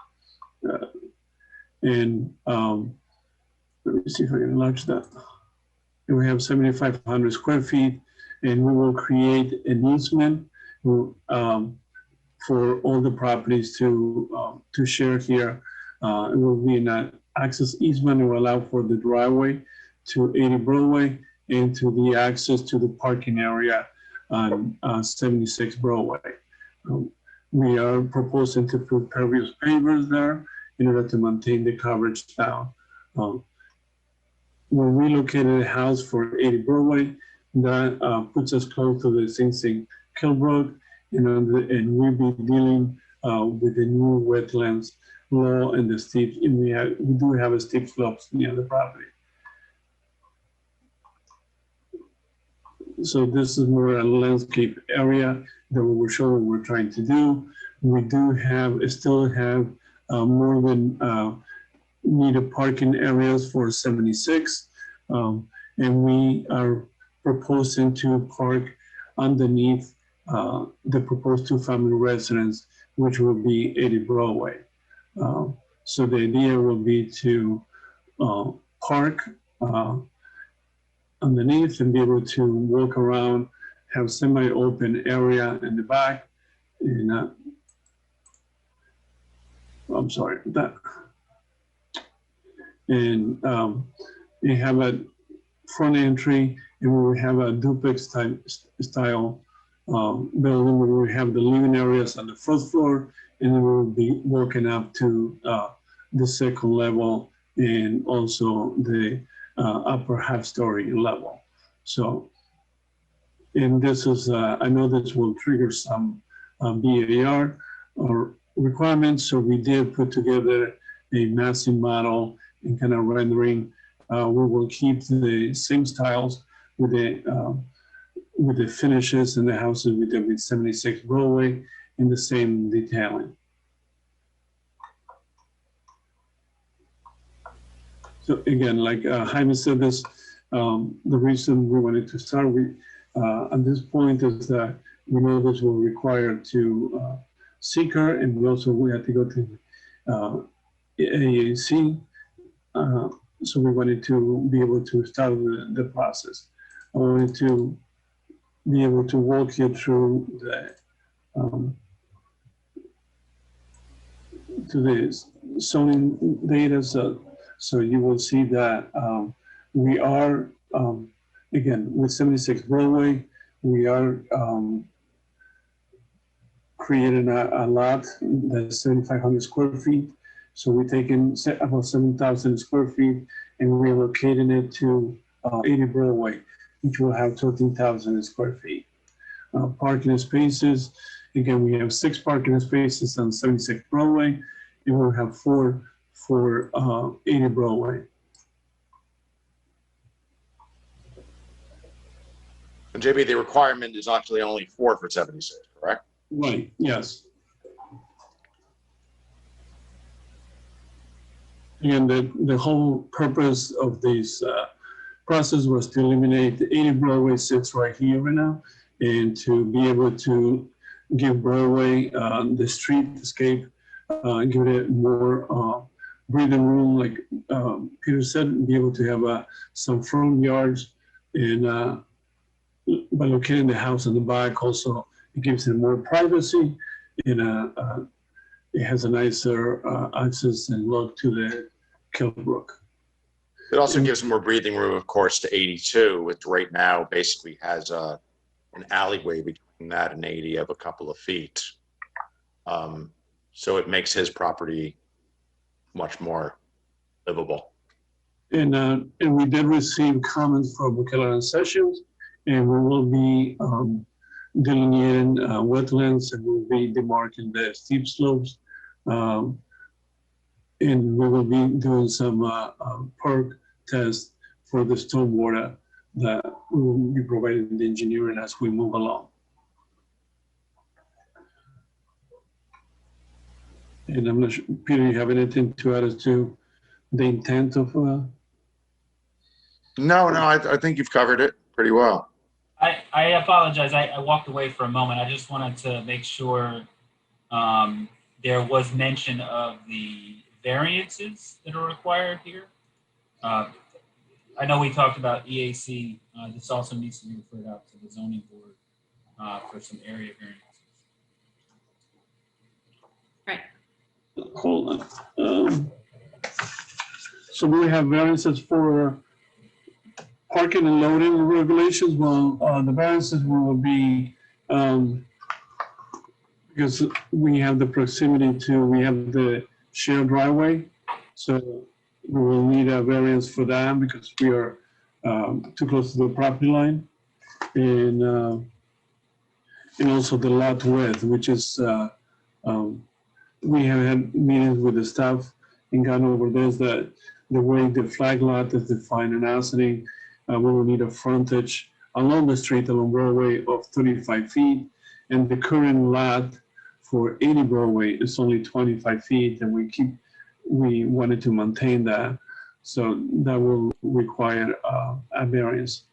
And let me see if I can enlarge that. And we have 7,500 square feet, and we will create an easement for all the properties to share here. It will be an access easement. It will allow for the driveway to 80 Broadway and to the access to the parking area on 76 Broadway. We are proposing to put pervious pavers there in order to maintain the coverage down. When we located a house for 80 Broadway, that puts us close to the Sing Sing Kilbrook, and we'll be dealing with the new wetlands law and the steep, and we do have a steep slopes near the property. So this is more a landscape area that we will show what we're trying to do. We do still have more than needed parking areas for 76. And we are proposing to park underneath the proposed two-family residence, which will be 80 Broadway. So the idea will be to park underneath and be able to walk around, have semi-open area in the back. And I'm sorry, that. And we have a front entry, and we will have a duplex type style building where we have the living areas on the first floor, and then we'll be working up to the second level and also the upper half-story level. So, and this is, I know this will trigger some BAR or requirements, so we did put together a massing model and kind of rendering. We will keep the same styles with the finishes and the houses we did with 76 Broadway in the same detailing. So again, like Jaime said, this the reason we wanted to start with at this point is that we know this will require to seeker, and we had to go to AAC. So we wanted to be able to start the process. I wanted to be able to walk you through the to the zoning data. So you will see that we are, again, with 76 Broadway, we are creating a lot that's 7,500 square feet. So we're taking about 7,000 square feet and we're locating it to 80 Broadway, which will have 13,000 square feet. Parking spaces, again, we have 6 parking spaces on 76 Broadway, and we'll have 4 for 80 Broadway. And JB, the requirement is actually only 4 for 76, correct? Right, yes. And the whole purpose of this process was to eliminate the 80 Broadway sits right here right now, and to be able to give Broadway the streetscape, give it more breathing room, like Peter said, be able to have some front yards, and by locating the house in the back, also it gives it more privacy, and it has a nicer access and look to the Kilbrook. It also gives more breathing room, of course, to 82, which right now basically has an alleyway between that and 80 of a couple of feet. So it makes his property much more livable. And we did receive comments from Bukela and Sessions, and we will be delineating wetlands, and we'll be demarking the steep slopes. And we will be doing some perk tests for the stormwater that we will be providing the engineering as we move along. And I'm not sure, Peter, you have anything to add as to the intent of? No, I think you've covered it pretty well. I apologize. I walked away for a moment. I just wanted to make sure there was mention of the variances that are required here. I know we talked about EAC. This also needs to be referred out to the zoning board for some area variances. Right. Hold on. So we have variances for parking and loading regulations. Well, the variances will be because we have the proximity to, we have the shared driveway. So we will need a variance for that because we are too close to the property line. and also the lot width, which is we have had meetings with the staff and gone over this, that the way the flag lot is defined in Assening, we will need a frontage along the street along Broadway of 35 feet, and the current lot for 80 Broadway is only 25 feet, and we wanted to maintain that, so that will require a variance.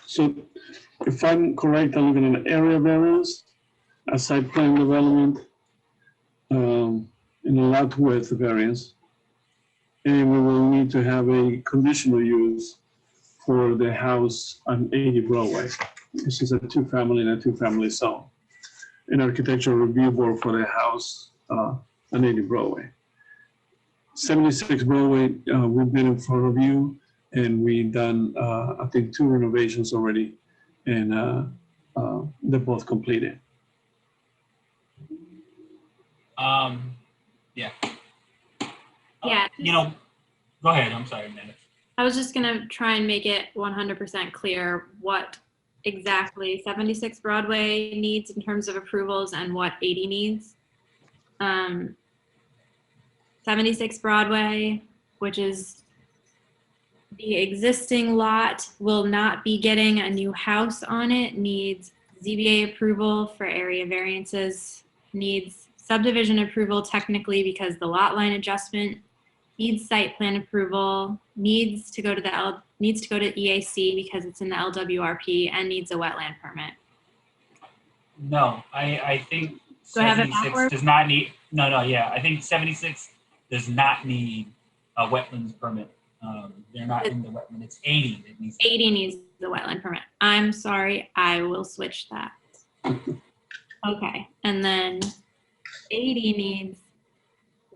So if I'm correct, I'm looking at an area variance, a site plan development, and a lot width variance. And we will need to have a conditional use for the house on 80 Broadway. This is a two-family and a two-family zone. An architectural review board for the house on 80 Broadway. 76 Broadway, we've been in for review, and we've done, I think, 2 renovations already, and they're both completed. Yeah. Yeah. You know, go ahead. I'm sorry, Amanda. I was just gonna try and make it 100% clear what exactly 76 Broadway needs in terms of approvals and what 80 needs. 76 Broadway, which is the existing lot, will not be getting a new house on it, needs ZBA approval for area variances, needs subdivision approval technically because the lot line adjustment, needs site plan approval, needs to go to EAC because it's in the LWRP, and needs a wetland permit. No, I think Do I have it 76 backwards? does not need, yeah, I think 76 does not need a wetlands permit. They're not in the wetland, it's 80 that needs. 80 needs the wetland permit. I'm sorry, I will switch that. Okay, and then 80 needs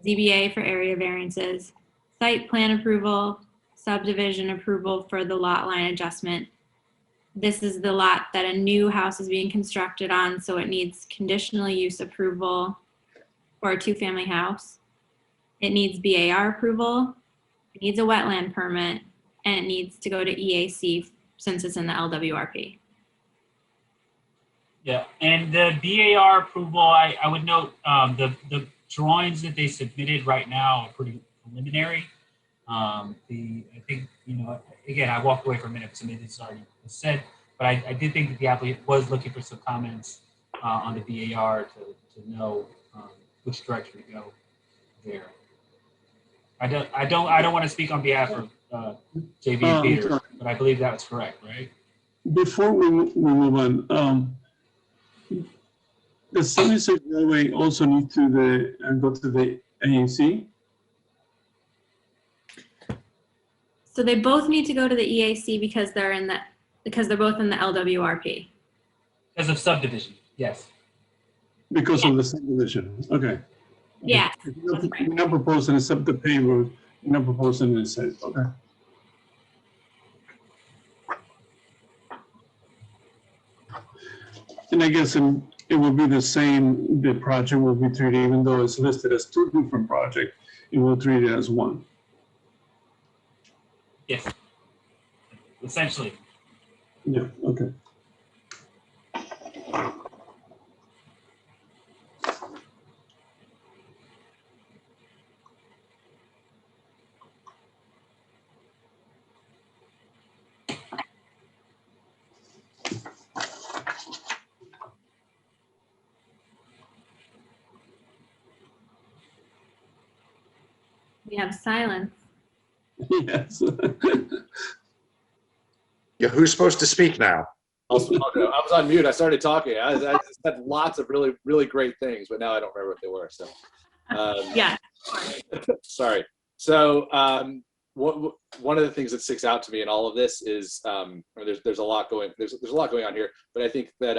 ZBA for area variances, site plan approval, subdivision approval for the lot line adjustment. This is the lot that a new house is being constructed on, so it needs conditional use approval for a 2-family house. It needs BAR approval, it needs a wetland permit, and it needs to go to EAC since it's in the LWRP. Yeah, and the BAR approval, I would note the drawings that they submitted right now are pretty preliminary. I think, you know, again, I walked away for a minute, but some of this already was said, but I did think that the applicant was looking for some comments on the BAR to know which direction to go there. I don't want to speak on behalf of JB and Peter, but I believe that was correct, right? Before we move on, the 76 Broadway also need to go to the AAC? So they both need to go to the EAC because they're both in the LWRP. Because of subdivision, yes. Because of the subdivision, okay. Yeah. You're not proposing except the pay road, you're not proposing the site, okay. And I guess it will be the same, the project will be treated, even though it's listed as 2 different projects, it will treat it as 1. Yes. Essentially. Yeah, okay. We have silence. Yes. Yeah, who's supposed to speak now? I was on mute. I started talking. I said lots of really, really great things, but now I don't remember what they were. So, Yeah. sorry. So, one of the things that sticks out to me in all of this is there's a lot going on here, but I think that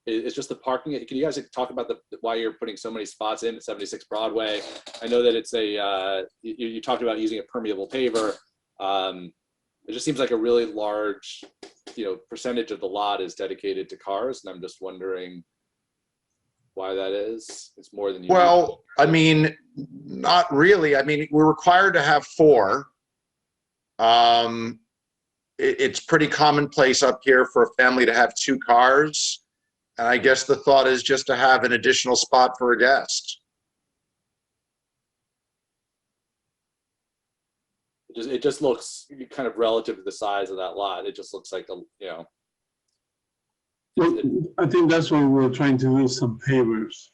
it's just the parking. Can you guys talk about why you're putting so many spots in at 76 Broadway? I know that it's you talked about using a permeable paver. It just seems like a really large, percentage of the lot is dedicated to cars, and I'm just wondering why that is? It's more than you. Well, I mean, not really. I mean, we're required to have 4. It's pretty commonplace up here for a family to have 2 cars. And I guess the thought is just to have an additional spot for a guest. It just looks kind of relative to the size of that lot. It just looks like Well, I think that's why we're trying to do some pavers,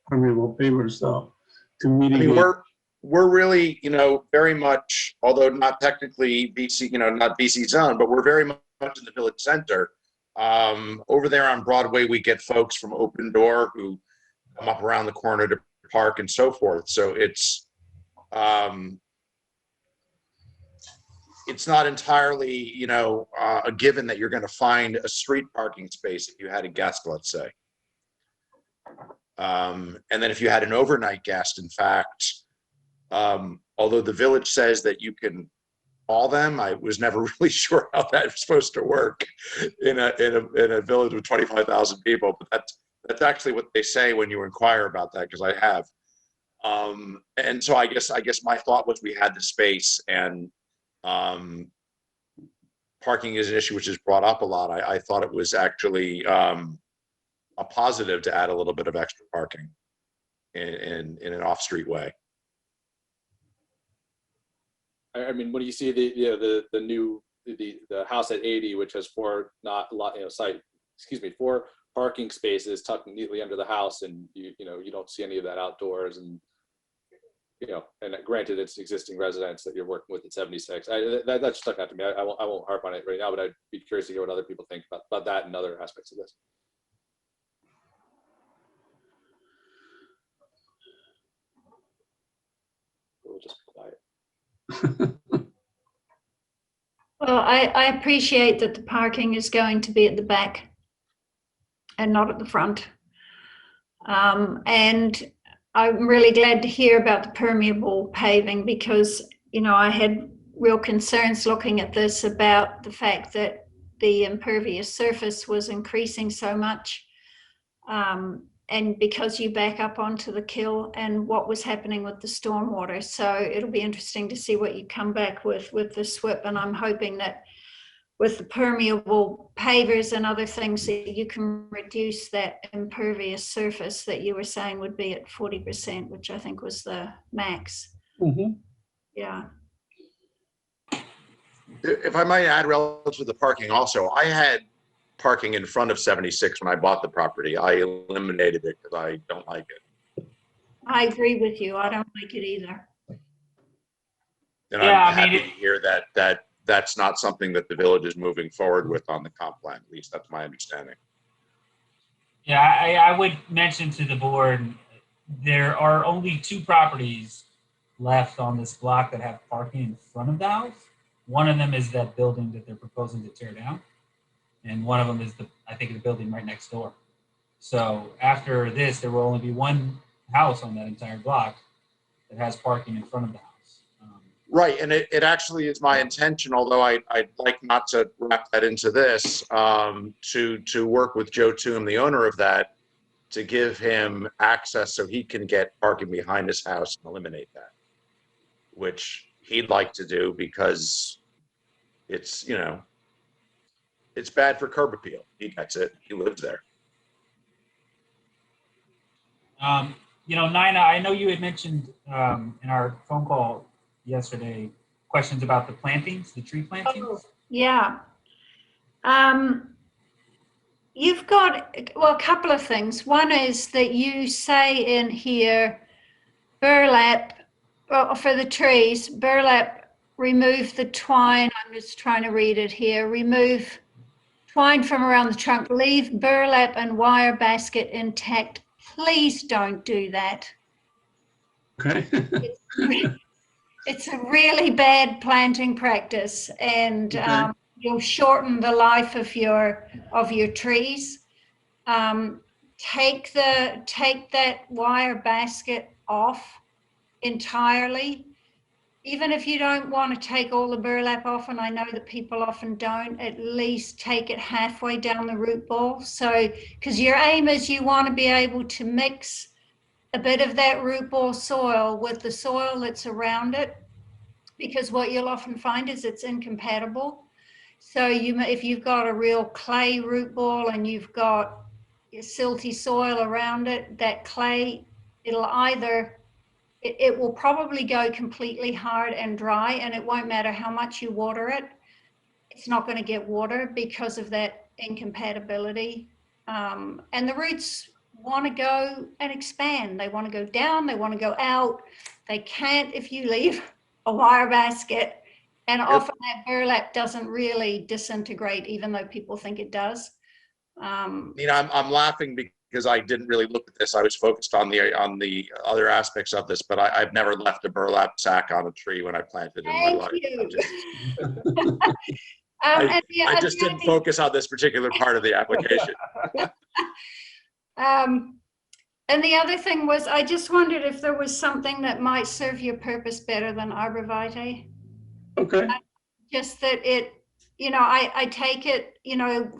permeable pavers, to mitigate. I mean, we're really, very much, although not technically BC, not BC zone, but we're very much in the village center. Over there on Broadway, we get folks from Open Door who come up around the corner to park and so forth. So it's not entirely, a given that you're going to find a street parking space if you had a guest, let's say. And then if you had an overnight guest, in fact, although the village says that you can call them, I was never really sure how that was supposed to work in a village with 25,000 people. But that's actually what they say when you inquire about that, because I have. And so I guess my thought was we had the space, and parking is an issue which is brought up a lot. I thought it was actually a positive to add a little bit of extra parking in an off-street way. I mean, when you see the new house at 80, which has 4 parking spaces tucked neatly under the house, and you don't see any of that outdoors, and and granted, it's existing residents that you're working with at 76. That stuck out to me. I won't harp on it right now, but I'd be curious to hear what other people think about that and other aspects of this. We'll just be quiet. Well, I appreciate that the parking is going to be at the back and not at the front. And I'm really glad to hear about the permeable paving, because, I had real concerns looking at this about the fact that the impervious surface was increasing so much. And because you back up onto the kill, and what was happening with the stormwater. So it'll be interesting to see what you come back with the SWIP. And I'm hoping that with the permeable pavers and other things, that you can reduce that impervious surface that you were saying would be at 40%, which I think was the max. Mm-hmm. Yeah. If I might add, relative to the parking also, I had parking in front of 76 when I bought the property. I eliminated it because I don't like it. I agree with you. I don't like it either. And I'm happy to hear that that's not something that the village is moving forward with on the comp plan. At least that's my understanding. Yeah, I would mention to the board, there are only 2 properties left on this block that have parking in front of the house. One of them is that building that they're proposing to tear down. And one of them is I think the building right next door. So after this, there will only be 1 house on that entire block that has parking in front of the house. Right, and it actually is my intention, although I'd like not to wrap that into this, to work with Joe Toom, the owner of that, to give him access so he can get parking behind his house and eliminate that, which he'd like to do because it's, it's bad for curb appeal. He gets it. He lives there. Nina, I know you had mentioned in our phone call yesterday questions about the plantings, the tree plantings. Oh, yeah. You've got, a couple of things. One is that you say in here, burlap, for the trees, burlap, remove the twine. I'm just trying to read it here. Remove twine from around the trunk, leave burlap and wire basket intact. Please don't do that. Okay. It's a really bad planting practice, and okay. You'll shorten the life of your trees. Take that wire basket off entirely. even if you don't want to take all the burlap off, and I know that people often don't, at least take it halfway down the root ball. So, because your aim is you want to be able to mix a bit of that root ball soil with the soil that's around it, because what you'll often find is it's incompatible. So if you've got a real clay root ball and you've got silty soil around it, that clay, it'll either, it will probably go completely hard and dry, and it won't matter how much you water it. It's not going to get water because of that incompatibility. And the roots want to go and expand. They want to go down, they want to go out. They can't if you leave a wire basket. And often that burlap doesn't really disintegrate, even though people think it does. I'm laughing because I didn't really look at this. I was focused on the other aspects of this, but I've never left a burlap sack on a tree when I planted in my life. I just didn't focus on this particular part of the application. And the other thing was, I just wondered if there was something that might serve your purpose better than arborvitae. Okay. Just that it, I take it,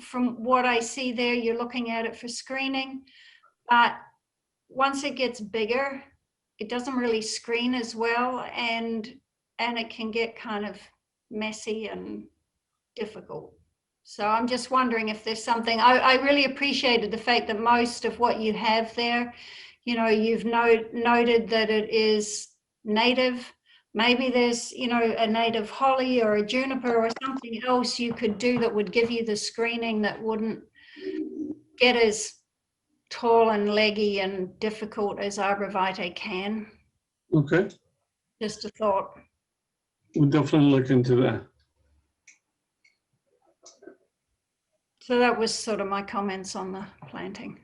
from what I see there, you're looking at it for screening, but once it gets bigger, it doesn't really screen as well, and it can get kind of messy and difficult. So I'm just wondering if there's something. I really appreciated the fact that most of what you have there, you've noted that it is native. Maybe there's, a native holly or a juniper or something else you could do that would give you the screening that wouldn't get as tall and leggy and difficult as arborvitae can. Okay. Just a thought. We'll definitely look into that. So that was sort of my comments on the planting.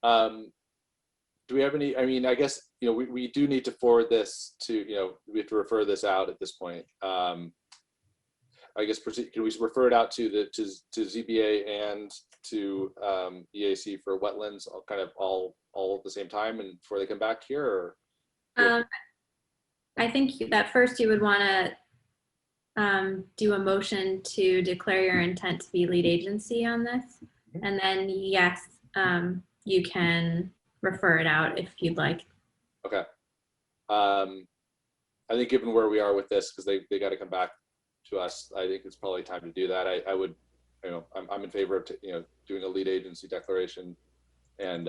Do we have any, I guess, we do need to forward this to, we have to refer this out at this point. I guess, can we refer it out to ZBA and to EAC for wetlands kind of all at the same time and before they come back here? Or? I think that first you would want to do a motion to declare your intent to be lead agency on this. And then, yes, you can refer it out if you'd like. Okay. I think given where we are with this, because they got to come back to us, I think it's probably time to do that. I would, I'm in favor of, doing a lead agency declaration and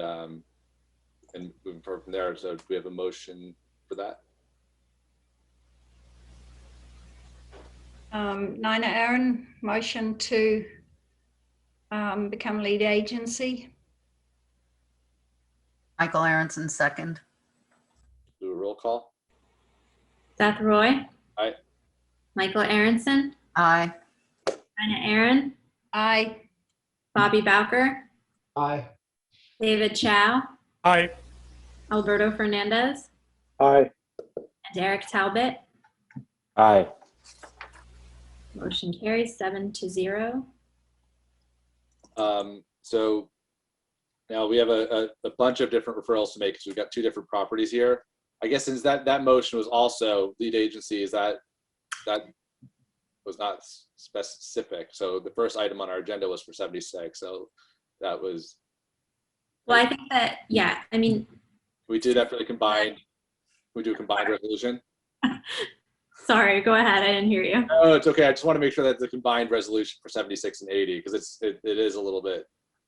moving forward from there. So do we have a motion for that? Nina Aaron, motion to become lead agency. Michael Aronson, second. Do a roll call. Seth Roy? Aye. Michael Aronson? Aye. Nina Aaron? Aye. Bobby Bowker? Aye. David Chow? Aye. Alberto Fernandez? Aye. And Eric Talbot? Aye. Motion carries 7-0. So now we have a bunch of different referrals to make because we've got two different properties here. I guess since that motion was also lead agency, is that was not specific. So the first item on our agenda was for 76. So that was. Well, I think that, yeah, we do that for the combined. We do a combined resolution. Sorry, go ahead. I didn't hear you. Oh, it's okay. I just want to make sure that the combined resolution for 76 and 80, because it is a little bit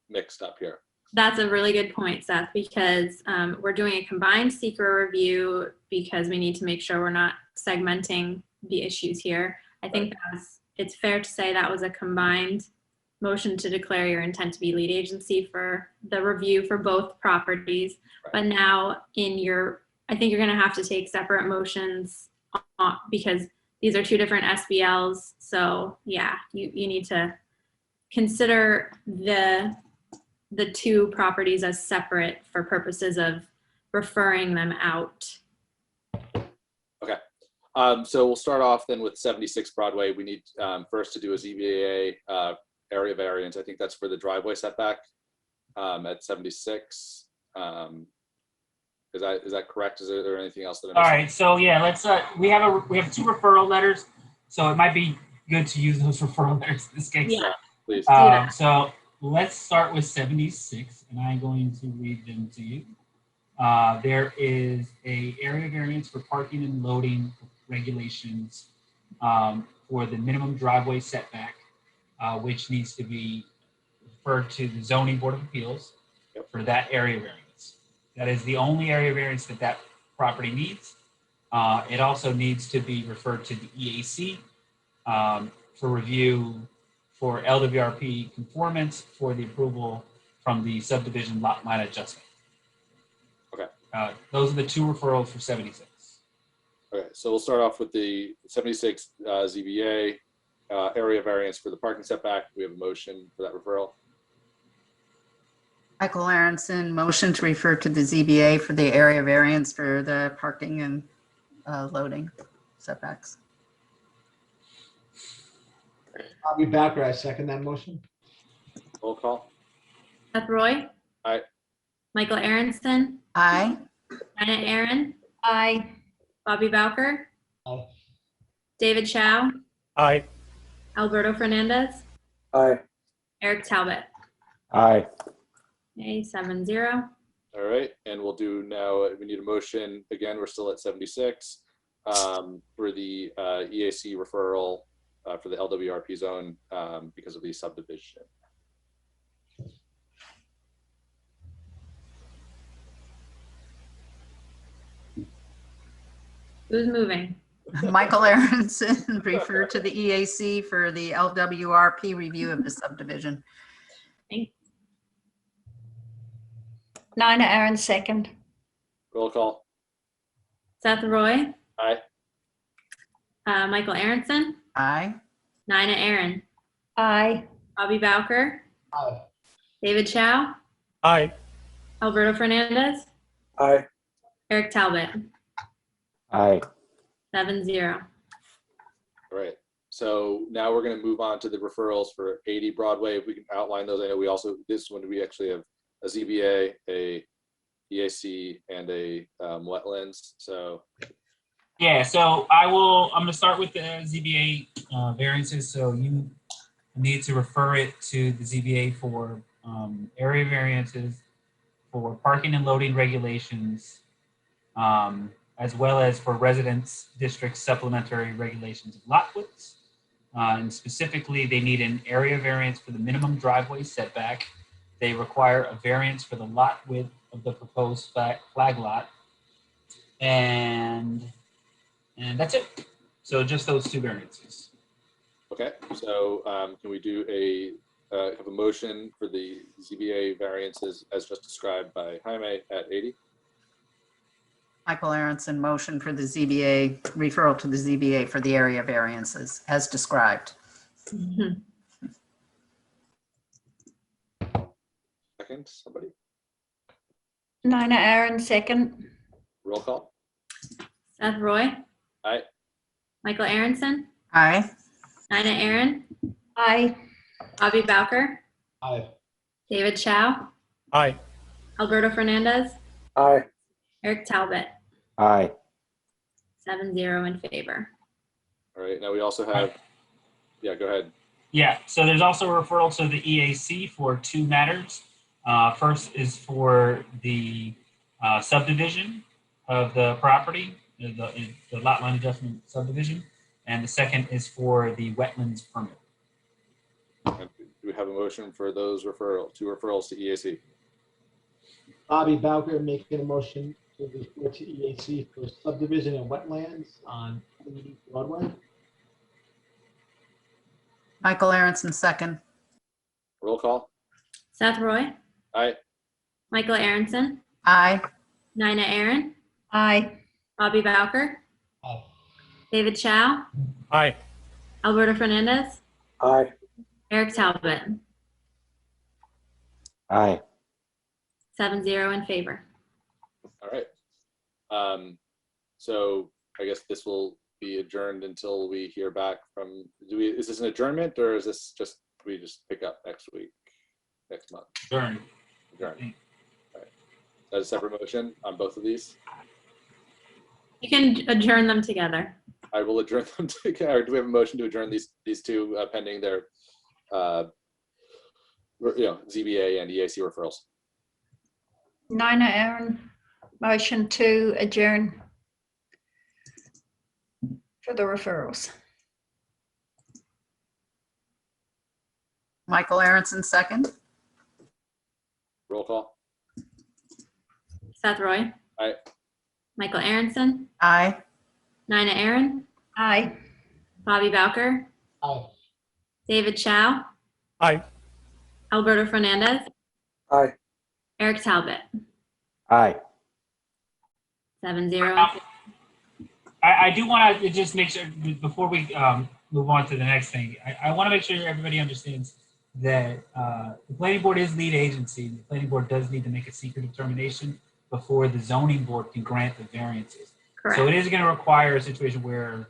mixed up here. That's a really good point, Seth, because we're doing a combined secret review because we need to make sure we're not segmenting the issues here. I think it's fair to say that was a combined motion to declare your intent to be lead agency for the review for both properties. Right. But now I think you're going to have to take separate motions because these are two different SBLs. So yeah, you need to consider the two properties as separate for purposes of referring them out. Okay. So we'll start off then with 76 Broadway. We need first to do a ZBA area variance. I think that's for the driveway setback at 76. Is that correct? Is there anything else that I'm All missing? right, so yeah, let's, we have 2 referral letters, so it might be good to use those referral letters in this case. Yeah. Please. So let's start with 76, and I'm going to read them to you. There is a area variance for parking and loading regulations for the minimum driveway setback, which needs to be referred to the Zoning Board of Appeals for that area variance. That is the only area variance that property needs. It also needs to be referred to the EAC for review for LWRP conformance for the approval from the subdivision lot line adjustment. Okay. Those are the 2 referrals for 76. Okay, so we'll start off with the 76 ZBA area variance for the parking setback. We have a motion for that referral. Michael Aronson, motion to refer to the ZBA for the area variance for the parking and loading setbacks. Bobby Backer, I second that motion. Roll call. Seth Roy? Aye. Michael Aronson? Aye. Anna Aaron? Aye. Bobby Bowker? Aye. David Chow? Aye. Alberto Fernandez? Aye. Eric Talbot? Aye. Okay, 7-0. All right, and we'll do now, we need a motion. Again, we're still at 76 for the EAC referral for the LWRP zone because of the subdivision. Who's moving? Michael Aronson, refer to the EAC for the LWRP review of the subdivision. Thanks. Nina Aaron, second. Roll call. Seth Roy? Aye. Michael Aronson? Aye. Nina Aaron? Aye. Bobby Bowker? Aye. David Chow? Aye. Alberto Fernandez? Aye. Eric Talbot? Aye. 7-0. All right, so now we're going to move on to the referrals for 80 Broadway. If we can outline those. I know we also, this one, we actually have a ZBA, a EAC, and a wetlands. So Yeah, so I'm going to start with the ZBA variances. So you need to refer it to the ZBA for area variances, for parking and loading regulations, as well as for residence district supplementary regulations of lot widths. And specifically, they need an area variance for the minimum driveway setback. They require a variance for the lot width of the proposed flag lot. And that's it. So just those 2 variances. okay, so can we do have a motion for the ZBA variances as just described by Jaime at 80? Michael Aronson, motion for the ZBA, referral to the ZBA for the area variances as described. Second, somebody? Nina Aaron, second. Roll call. Seth Roy? Aye. Michael Aronson? Aye. Nina Aaron? Aye. Bobby Bowker? Aye. David Chow? Aye. Alberto Fernandez? Aye. Eric Talbot? Aye. 7-0 in favor. All right, now we also have, yeah, go ahead. Yeah, so there's also a referral to the EAC for 2 matters. First is for the subdivision of the property, the lot line adjustment subdivision, and the second is for the wetlands permit. And do we have a motion for those 2 referrals to EAC? Bobby Bowker making a motion to refer to EAC for subdivision and wetlands on 80 Broadway. Michael Aronson, second. Roll call. Seth Roy? Aye. Michael Aronson? Aye. Nina Aaron? Aye. Bobby Bowker? Aye. David Chow? Aye. Alberto Fernandez? Aye. Eric Talbot? Aye. 7-0 in favor. All right. So I guess this will be adjourned until we hear back from, is this an adjournment or is this just, we just pick up next month? Adjourned. Adjourned. All right. as a separate motion on both of these? You can adjourn them together. I will adjourn them together. Do we have a motion to adjourn these two pending their ZBA and EAC referrals? Nina, Aaron, motion to adjourn for the referrals. Michael Aronson, second. Roll call. Seth Roy. Aye. Michael Aronson. Aye. Nina Aaron. Aye. Bobby Bowker. Aye. David Chow. Aye. Alberto Fernandez. Aye. Eric Talbot. Aye. 7-0. I do want to just make sure, before we move on to the next thing, I want to make sure everybody understands that the planning board is lead agency. The planning board does need to make a secret determination before the zoning board can grant the variances. Correct. So it is going to require a situation where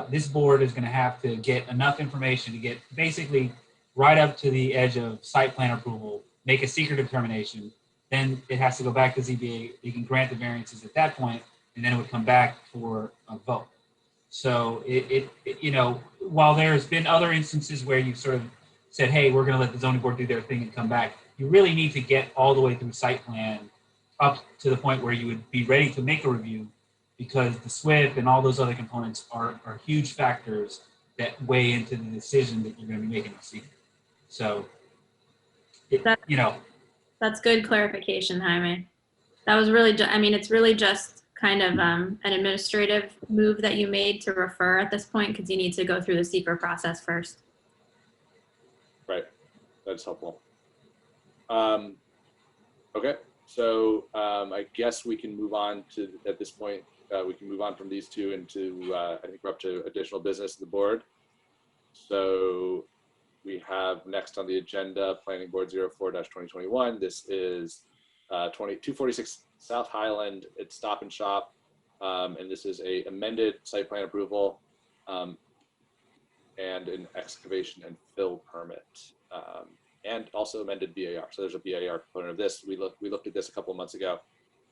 this board is going to have to get enough information to get basically right up to the edge of site plan approval, make a secret determination. Then it has to go back to ZBA. They can grant the variances at that point, and then it would come back for a vote. So it while there's been other instances where you've sort of said, hey, we're going to let the zoning board do their thing and come back, you really need to get all the way through site plan up to the point where you would be ready to make a review, because the SWIP and all those other components are huge factors that weigh into the decision that you're going to be making this evening. So, That's good clarification, Jaime. That was really, it's really just kind of an administrative move that you made to refer at this point, because you need to go through the secret process first. Right, that's helpful. Okay, so I guess we can move on to, at this point, we can move on from these two into, I think we're up to additional business of the board. So we have next on the agenda, Planning Board 04-2021. This is 246 South Highland. It's Stop and Shop. And this is a amended site plan approval and an excavation and fill permit. And also amended BAR. So there's a BAR component of this. We looked at this a couple of months ago.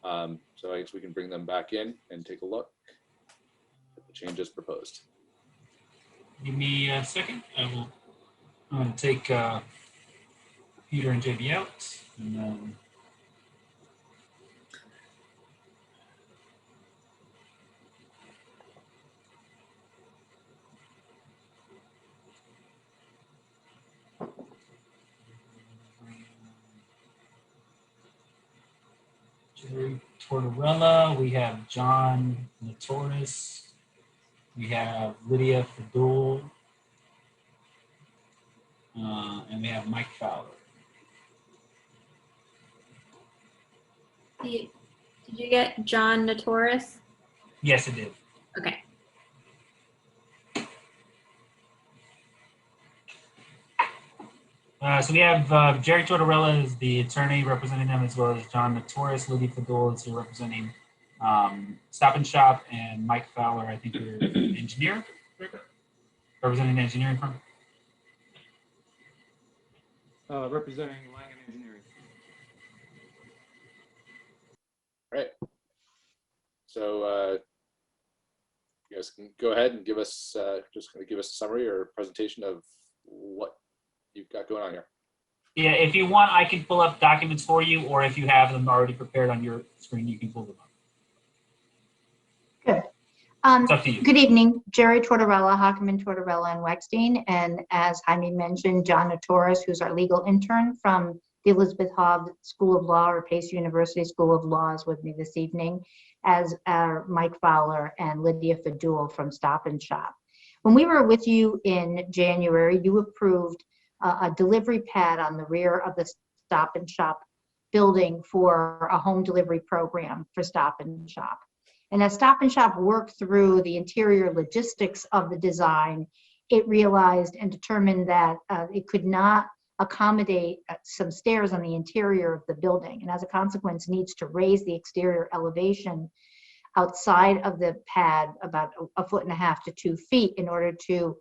So I guess we can bring them back in and take a look at the changes proposed. Give me a second. I'm going to take Peter and JB out. And then Jerry Tortorella, we have John Latoris, we have Lydia Fadul, and we have Mike Fowler. Did you get John Notoris? Yes, it did. Okay. So we have Jerry Tortorella is the attorney representing them, as well as John Notoris. Lydia Fadul is here representing Stop and Shop, and Mike Fowler, I think you're an engineer, representing the engineering firm. Representing Langen Engineering. All right. So you guys can go ahead and give us, just going to give us a summary or a presentation of what you've got going on here. Yeah, if you want, I can pull up documents for you, or if you have them already prepared on your screen, you can pull them up. Good. It's up to you. Good evening, Jerry Tortorella, Hockerman, Tortorella, and Wexstein. And as Jaime mentioned, John Notoris, who's our legal intern from the Elizabeth Hobbs School of Law or Pace University School of Law, is with me this evening, as are Mike Fowler and Lydia Fadul from Stop and Shop. When we were with you in January, you approved a delivery pad on the rear of the Stop and Shop building for a home delivery program for Stop and Shop. And as Stop and Shop worked through the interior logistics of the design, it realized and determined that it could not accommodate some stairs on the interior of the building, and as a consequence needs to raise the exterior elevation outside of the pad about 1.5 to 2 feet in order to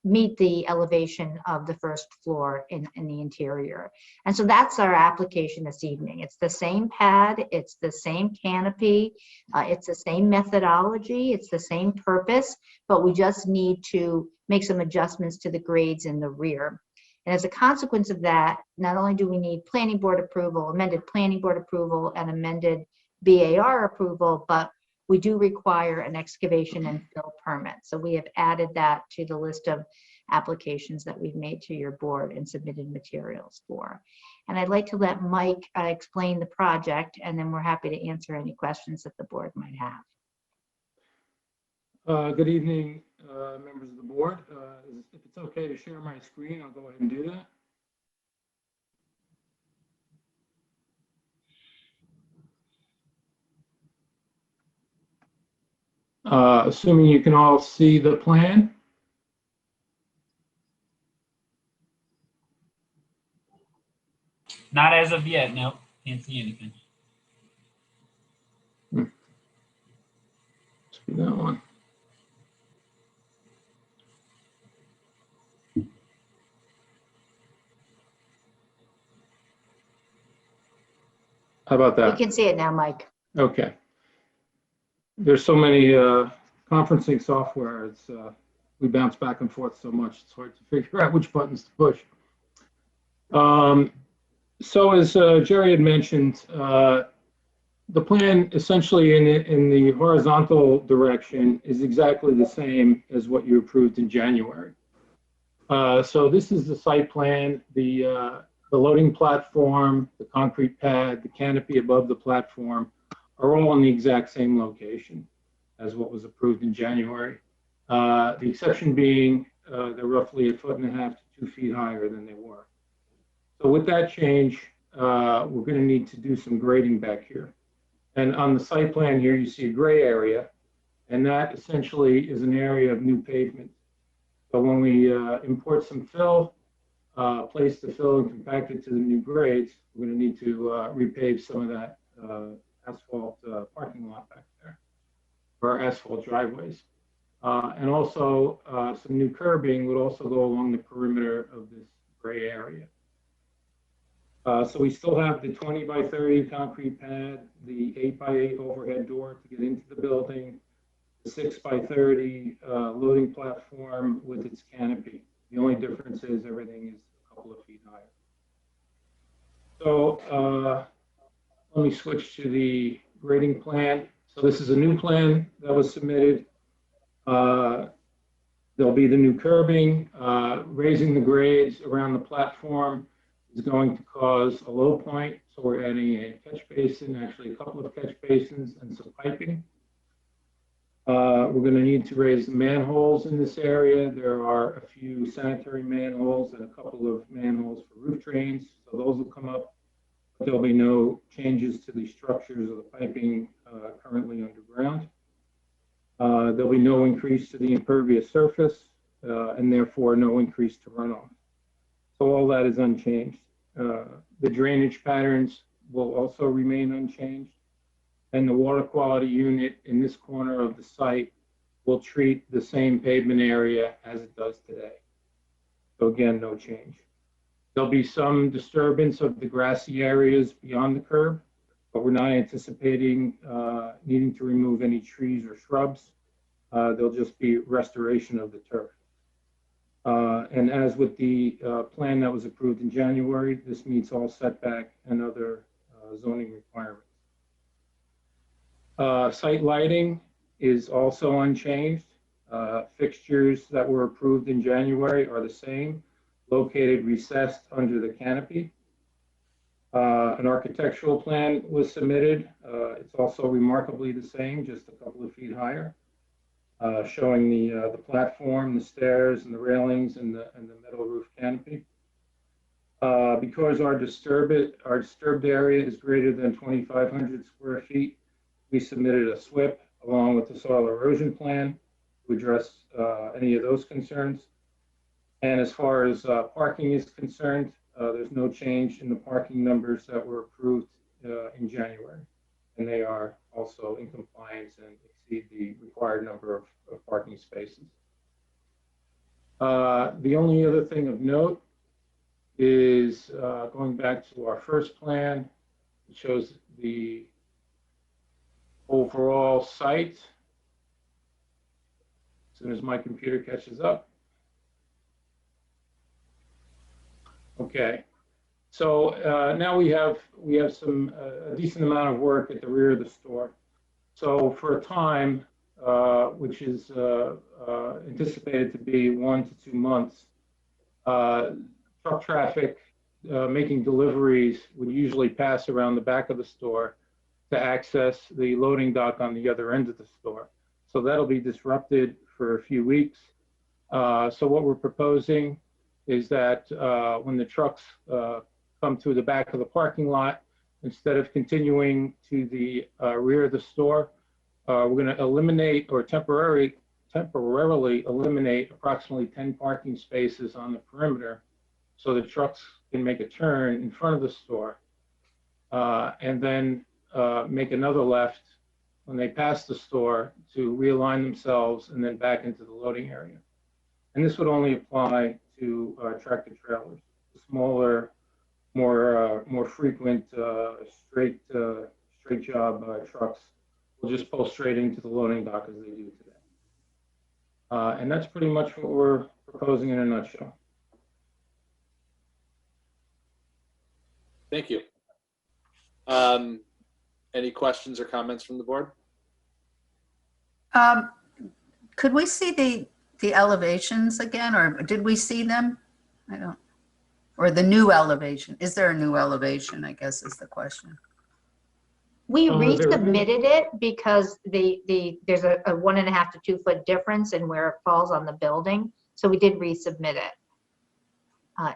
meet the elevation of the first floor in the interior. And so that's our application this evening. It's the same pad, it's the same canopy, it's the same methodology, it's the same purpose, but we just need to make some adjustments to the grades in the rear. And as a consequence of that, not only do we need planning board approval, amended planning board approval, and amended BAR approval, but we do require an excavation and fill permit. So we have added that to the list of applications that we've made to your board and submitted materials for. And I'd like to let Mike explain the project, and then we're happy to answer any questions that the board might have. Good evening, members of the board. If it's okay to share my screen, I'll go ahead and do that. Assuming you can all see the plan. Not as of yet, no. Can't see anything. Must be that one. How about that? We can see it now, Mike. Okay. There's so many conferencing software. It's we bounce back and forth so much. It's hard to figure out which buttons to push. So as Jerry had mentioned, the plan essentially in the horizontal direction is exactly the same as what you approved in January. So this is the site plan, the loading platform, the concrete pad, the canopy above the platform are all in the exact same location as what was approved in January. The exception being they're roughly 1.5 to 2 feet higher than they were. So with that change, we're going to need to do some grading back here. And on the site plan here, you see a gray area, and that essentially is an area of new pavement. So when we import some fill, place the fill and compact it to the new grades, we're going to need to repave some of that asphalt parking lot back there, or asphalt driveways. And also some new curbing would also go along the perimeter of this gray area. So we still have the 20 by 30 concrete pad, the 8 by 8 overhead door to get into the building, the 6 by 30 loading platform with its canopy. The only difference is everything is a couple of feet higher. So let me switch to the grading plan. So this is a new plan that was submitted. There'll be the new curbing, raising the grades around the platform is going to cause a low point. So we're adding a catch basin, actually a couple of catch basins and some piping. We're going to need to raise the manholes in this area. There are a few sanitary manholes and a couple of manholes for roof drains. So those will come up. But there'll be no changes to the structures of the piping currently underground. There'll be no increase to the impervious surface and therefore no increase to runoff. So all that is unchanged. The drainage patterns will also remain unchanged. And the water quality unit in this corner of the site will treat the same pavement area as it does today. So again, no change. There'll be some disturbance of the grassy areas beyond the curb, but we're not anticipating needing to remove any trees or shrubs. There'll just be restoration of the turf. And as with the plan that was approved in January, this meets all setback and other zoning requirements. Site lighting is also unchanged. Fixtures that were approved in January are the same, located recessed under the canopy. An architectural plan was submitted. It's also remarkably the same, just a couple of feet higher, showing the platform, the stairs, and the railings, and the metal roof canopy. Because our disturbed area is greater than 2,500 square feet, we submitted a SWIP along with the soil erosion plan to address any of those concerns. And as far as parking is concerned, there's no change in the parking numbers that were approved in January. And they are also in compliance and exceed the required number of parking spaces. The only other thing of note is going back to our first plan, it shows the overall site. As soon as my computer catches up. Okay, so now we have some a decent amount of work at the rear of the store. So for a time, which is anticipated to be 1 to 2 months, truck traffic making deliveries would usually pass around the back of the store to access the loading dock on the other end of the store. So that'll be disrupted for a few weeks. So what we're proposing is that when the trucks come to the back of the parking lot, instead of continuing to the rear of the store, we're going to eliminate or temporarily eliminate approximately 10 parking spaces on the perimeter so the trucks can make a turn in front of the store and then make another left when they pass the store to realign themselves and then back into the loading area. And this would only apply to tractor trailers, smaller, more frequent straight job trucks will just pull straight into the loading dock as they do today. And that's pretty much what we're proposing in a nutshell. Thank you. Any questions or comments from the board? Could we see the elevations again, or did we see them? I don't, or the new elevation. Is there a new elevation, I guess is the question. We resubmitted it because there's a 1.5 to 2 foot difference in where it falls on the building. So we did resubmit it.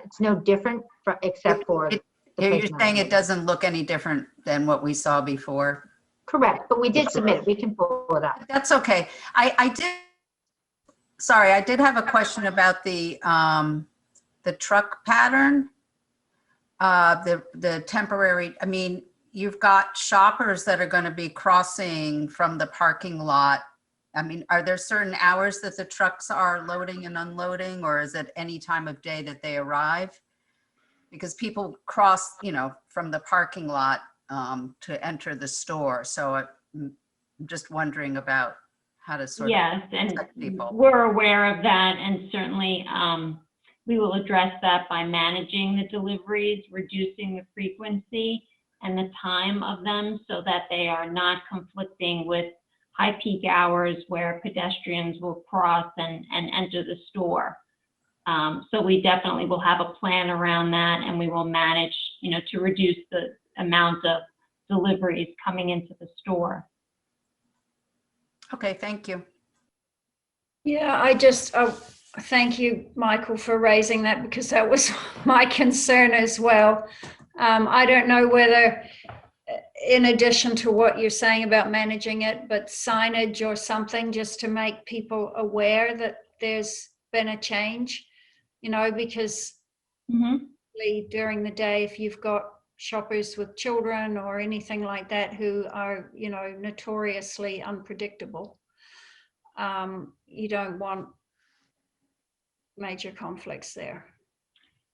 It's no different except for. You're saying it doesn't look any different than what we saw before? Correct, but we did submit it. We can pull it up. That's okay. I did have a question about the truck pattern. The temporary, I mean, you've got shoppers that are going to be crossing from the parking lot. I mean, are there certain hours that the trucks are loading and unloading, or is it any time of day that they arrive? Because people cross, you know, from the parking lot to enter the store. So I'm just wondering about how to sort yes, of and protect people. We're aware of that, and certainly we will address that by managing the deliveries, reducing the frequency and the time of them so that they are not conflicting with high peak hours where pedestrians will cross and enter the store. So we definitely will have a plan around that, and we will manage, you know, to reduce the amount of deliveries coming into the store. Okay, thank you. Yeah, I just thank you, Michael, for raising that, because that was my concern as well. I don't know whether, in addition to what you're saying about managing it, but signage or something just to make people aware that there's been a change, you know, because during the day, if you've got shoppers with children or anything like that who are, you know, notoriously unpredictable, you don't want major conflicts there.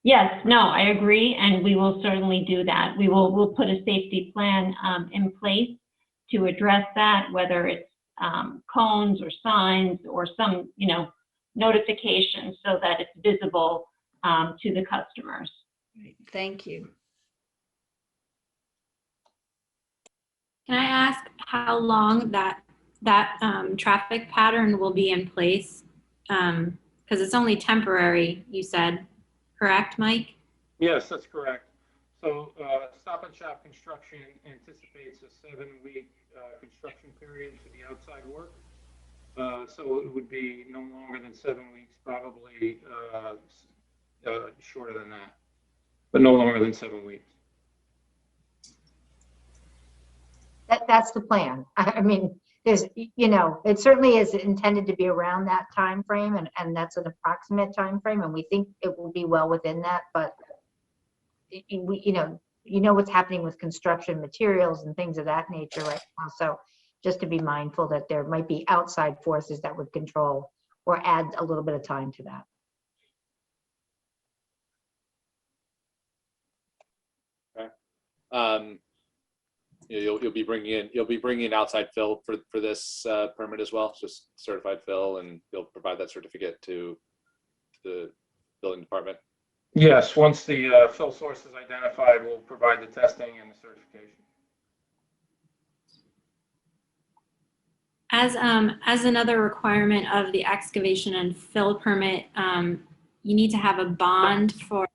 Yes, no, I agree, and we will certainly do that. We'll put a safety plan in place to address that, whether it's cones or signs or some, you know, notification so that it's visible to the customers. Thank you. Can I ask how long that traffic pattern will be in place? Because it's only temporary, you said, correct, Mike? Yes, that's correct. So Stop and Shop Construction anticipates a 7-week construction period for the outside work. So it would be no longer than 7 weeks, probably shorter than that, but no longer than 7 weeks. That's the plan. I mean, there's, you know, it certainly is intended to be around that time frame, and that's an approximate time frame, and we think it will be well within that. But we, you know what's happening with construction materials and things of that nature right now. So just to be mindful that there might be outside forces that would control or add a little bit of time to that. You'll be bringing in outside fill for this permit as well, just certified fill, and you'll provide that certificate to the building department. Yes, once the fill source is identified, we'll provide the testing and the certification. As another requirement of the excavation and fill permit, you need to have a bond for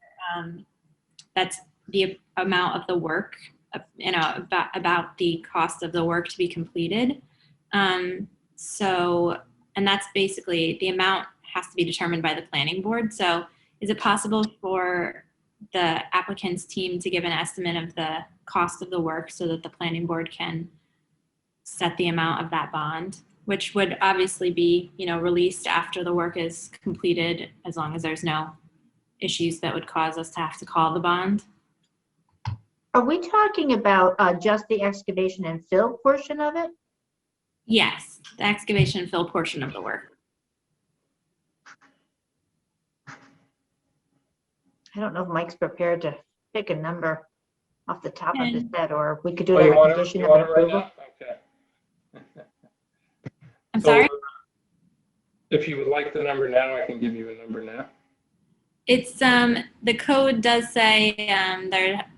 that's the amount of the work, about the cost of the work to be completed. So, and that's basically, the amount has to be determined by the planning board. So is it possible for the applicant's team to give an estimate of the cost of the work so that the planning board can set the amount of that bond, which would obviously be, released after the work is completed, as long as there's no issues that would cause us to have to call the bond? Are we talking about just the excavation and fill portion of it? Yes, the excavation and fill portion of the work. I don't know if Mike's prepared to pick a number off the top of his head, or we could do Oh, it you as a want condition it of right approval. now? Okay. I'm sorry? If you would like the number now, I can give you a number now. It's the code does say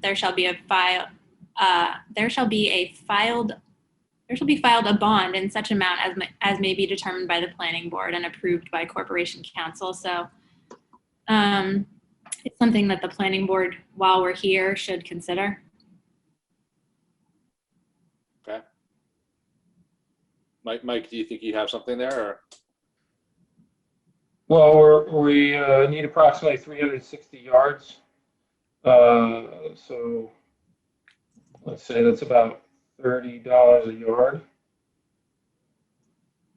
there shall be filed a bond in such amount as may be determined by the planning board and approved by corporation counsel. So it's something that the planning board, while we're here, should consider. Okay. Mike, do you think you have something there? Or? Well, we need approximately 360 yards. So let's say that's about $30 a yard.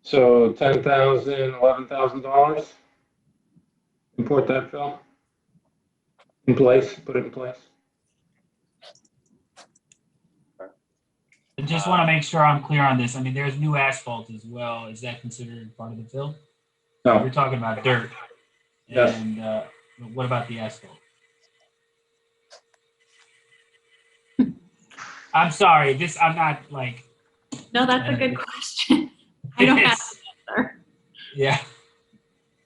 So $10,000, $11,000. Import that, Phil. In place, put it in place. I just want to make sure I'm clear on this. I mean, there's new asphalt as well. Is that considered part of the fill? No. You're talking about dirt. Yes. And what about the asphalt? I'm sorry. I'm not like. No, that's a good question. I don't have an answer. Yeah.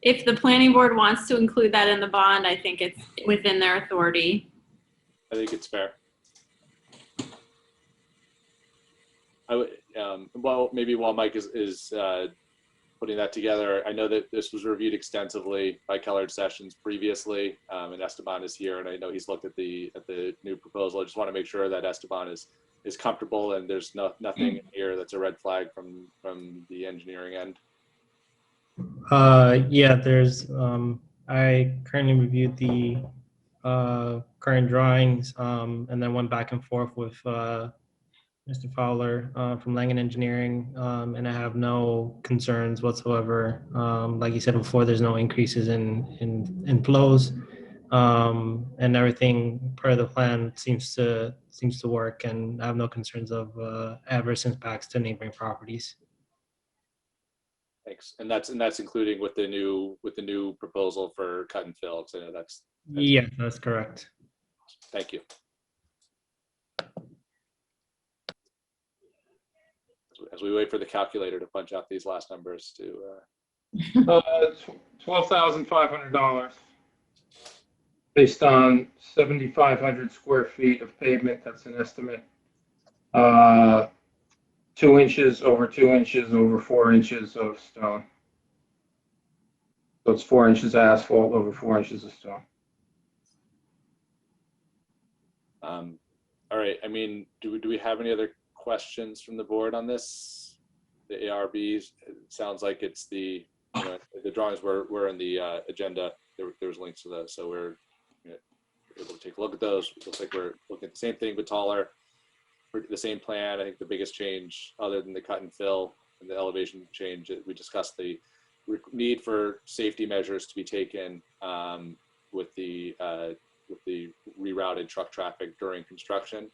If the planning board wants to include that in the bond, I think it's within their authority. I think it's fair. I would, well, maybe while Mike is putting that together, I know that this was reviewed extensively by Kellard Sessions previously, and Esteban is here, and I know he's looked at the new proposal. I just want to make sure that Esteban is comfortable and there's nothing in here that's a red flag from the engineering end. Yeah, there's I currently reviewed the current drawings and then went back and forth with Mr. Fowler from Langen Engineering, and I have no concerns whatsoever. Like you said before, there's no increases in flows, and everything per the plan seems to work, and I have no concerns of adverse impacts to neighboring properties. Thanks, and that's including with the new proposal for cut and fill. So I know that's yeah, that's correct. Thank you. As we wait for the calculator to punch out these last numbers to $12,500 based on 7,500 square feet of pavement. That's an estimate. 2 inches over 2 inches over 4 inches of stone. So it's 4 inches of asphalt over 4 inches of stone. all right. I mean, do we have any other questions from the board on this? The ARBs, it sounds like it's the drawings were in the agenda. There was links to those, so we're able to take a look at those. It looks like we're looking at the same thing but taller. The same plan. I think the biggest change, other than the cut and fill and the elevation change, we discussed the need for safety measures to be taken with the rerouted truck traffic during construction.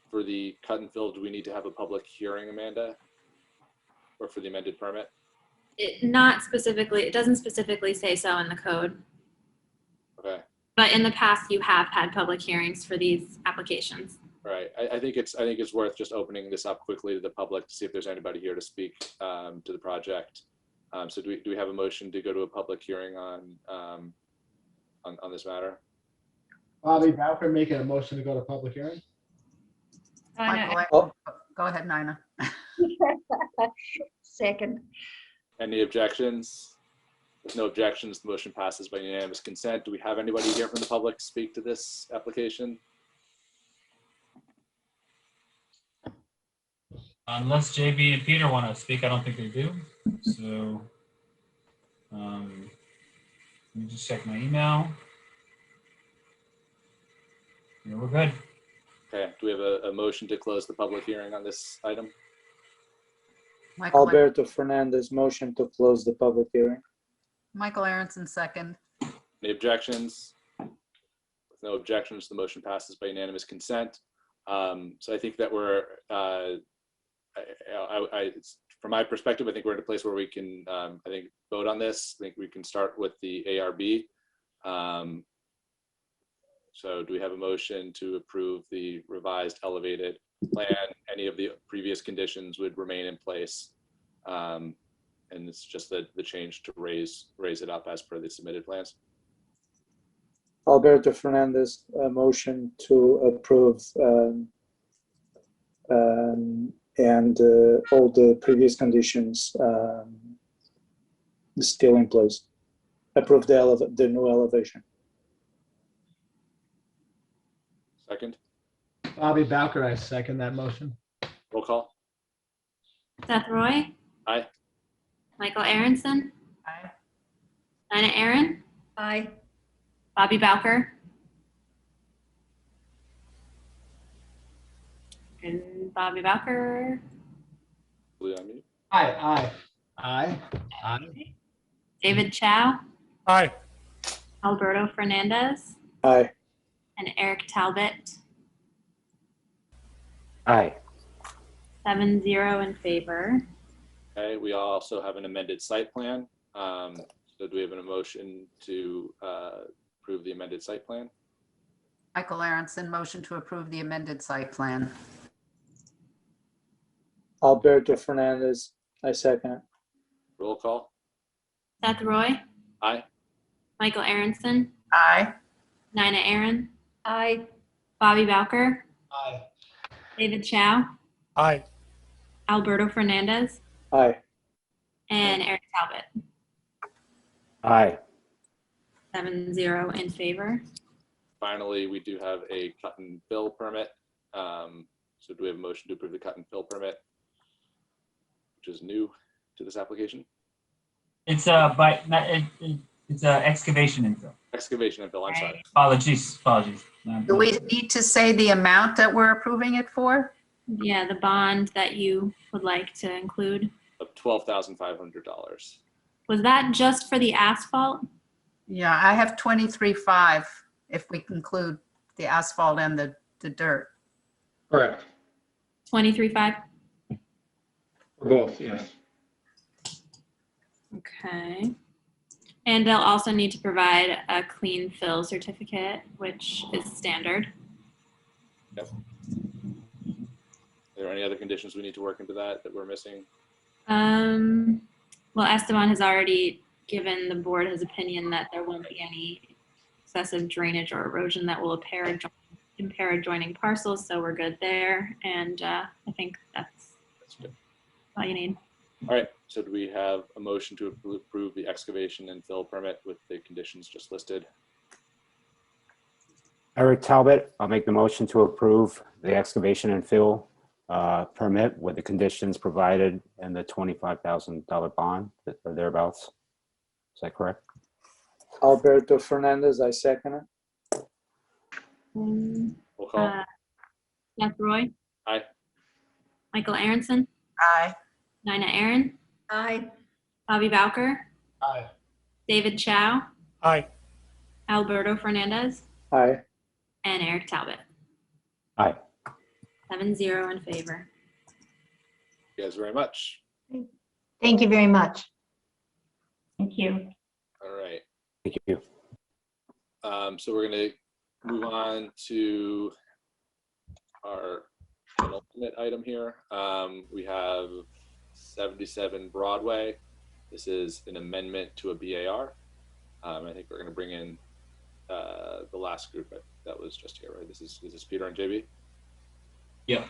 For the cut and fill, do we need to have a public hearing, Amanda, or for the amended permit? Not specifically. It doesn't specifically say so in the code. Okay. But in the past, you have had public hearings for these applications. Right. I think it's worth just opening this up quickly to the public to see if there's anybody here to speak to the project. So do we have a motion to go to a public hearing on this matter? Bobby Bowker making a motion to go to public hearing. Oh, go ahead, Nina. Second. Any objections? With no objections, the motion passes by unanimous consent. Do we have anybody here from the public speak to this application? Unless JB and Peter want to speak, I don't think they do. So let me just check my email. Yeah, we're good. Okay, do we have a motion to close the public hearing on this item? Alberto Fernandez, motion to close the public hearing. Michael Aronson, second. Any objections? With no objections, the motion passes by unanimous consent. So I think that we're, from my perspective, I think we're in a place where we can, I think, vote on this. I think we can start with the ARB. So do we have a motion to approve the revised elevated plan? Any of the previous conditions would remain in place. And it's just the change to raise it up as per the submitted plans. Alberto Fernandez, a motion to approve and all the previous conditions still in place. Approve the new elevation. Second. Bobby Bowker, I second that motion. Roll call. Seth Roy? Aye. Michael Aronson? Aye. Nina Aaron? Aye. Bobby Bowker? And Bobby Bowker? Aye. David Chow? Aye. Alberto Fernandez? Aye. And Eric Talbot? Aye. 7-0 in favor. Okay, we also have an amended site plan. So do we have a motion to approve the amended site plan? Michael Aronson, motion to approve the amended site plan. Alberto Fernandez, I second it. Roll call. Seth Roy? Aye. Michael Aronson? Aye. Nina Aaron? Aye. Bobby Bowker? Aye. David Chow? Aye. Alberto Fernandez? Aye. And Eric Talbot? Aye. 7-0 in favor. Finally, we do have a cut and fill permit. So do we have a motion to approve the cut and fill permit, which is new to this application? It's it's excavation and fill. Excavation and fill, I'm sorry. Apologies. Do we need to say the amount that we're approving it for? Yeah, the bond that you would like to include. Of $12,500. Was that just for the asphalt? Yeah, I have 23.5 if we include the asphalt and the dirt. Correct. 23.5? For both, yes. Okay. And they'll also need to provide a clean fill certificate, which is standard. Yep. Are there any other conditions we need to work into that we're missing? Well, Esteban has already given the board his opinion that there won't be any excessive drainage or erosion that will impair adjoining parcels, so we're good there. And I think that's good. All you need. All right, so do we have a motion to approve the excavation and fill permit with the conditions just listed? Eric Talbot, I'll make the motion to approve the excavation and fill permit with the conditions provided and the $25,000 bond or thereabouts. Is that correct? Alberto Fernandez, I second it. Roll call. Seth Roy? Aye. Michael Aronson? Aye. Nina Aaron? Aye. Bobby Bowker? Aye. David Chow? Aye. Alberto Fernandez? Aye. And Eric Talbot? Aye. 7-0 in favor. Thank you guys very much. Thank you very much. Thank you. All right. Thank you. So we're going to move on to our penultimate item here. We have 77 Broadway. This is an amendment to a BAR. I think we're going to bring in the last group that was just here, right? Is this Peter and JB? Yeah.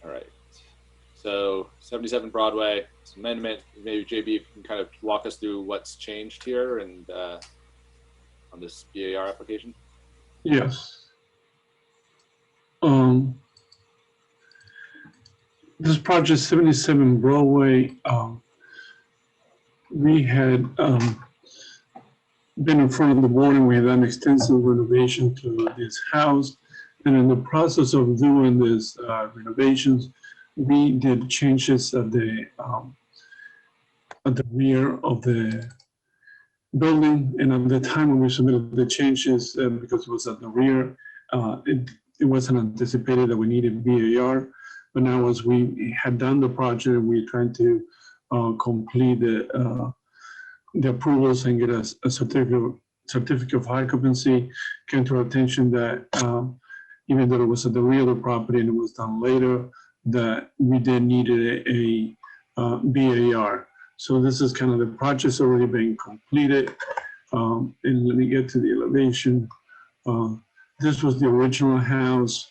All right. So 77 Broadway, this amendment. Maybe JB can kind of walk us through what's changed here and on this BAR application. Yes. This project 77 Broadway, we had been in front of the board and we had done extensive renovation to this house. And in the process of doing this renovations, we did changes at the rear of the building. And at the time when we submitted the changes, because it was at the rear, it wasn't anticipated that we needed BAR. But now as we had done the project, we're trying to complete the approvals and get a certificate of occupancy. Came to our attention that even though it was at the rear of the property and it was done later, that we then needed a BAR. So this is kind of the project's already been completed. And let me get to the elevation. This was the original house.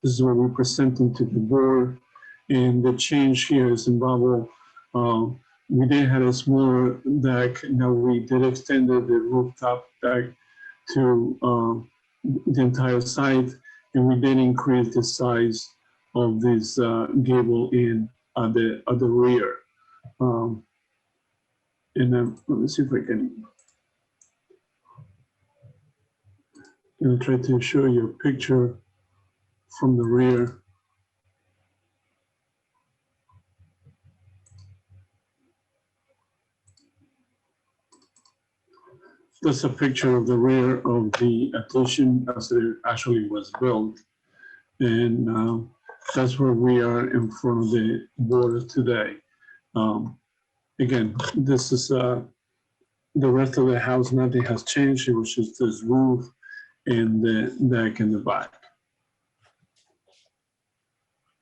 This is what we presented to the board. And the change here is involved. We did have a smaller deck. Now we did extend the rooftop deck to the entire site. And we did increase the size of this gable in at the rear. And then let me see if I can try to show you a picture from the rear. That's a picture of the rear of the addition as it actually was built. And that's where we are in front of the board today. Again, this is the rest of the house. Nothing has changed. It was just this roof and the deck in the back.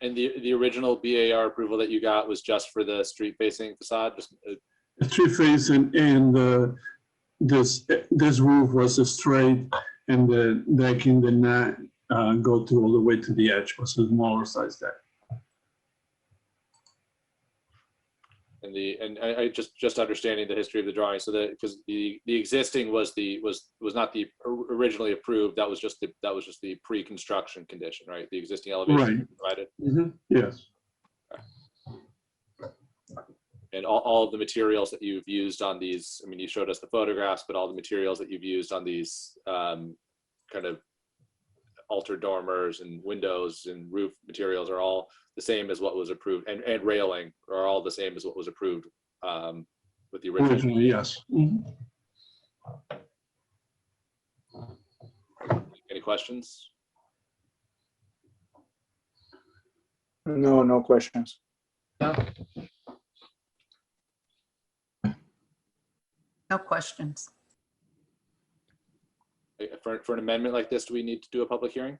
And the original BAR approval that you got was just for the street facing facade? Just, the street facing and this roof was straight and the decking did not go to all the way to the edge. It was a smaller size deck. And I just understanding the history of the drawing, so that because the existing was not the originally approved, that was just the pre-construction condition, right? The existing elevation provided. Mm-hmm. Yes. And all of the materials that you've used on these, I mean, you showed us the photographs, but all the materials that you've used on these kind of altered dormers and windows and roof materials are all the same as what was approved, and railing are all the same as what was approved with the original. Originally, yes. Mm-hmm. Any questions? No questions. No questions. For an amendment like this, do we need to do a public hearing?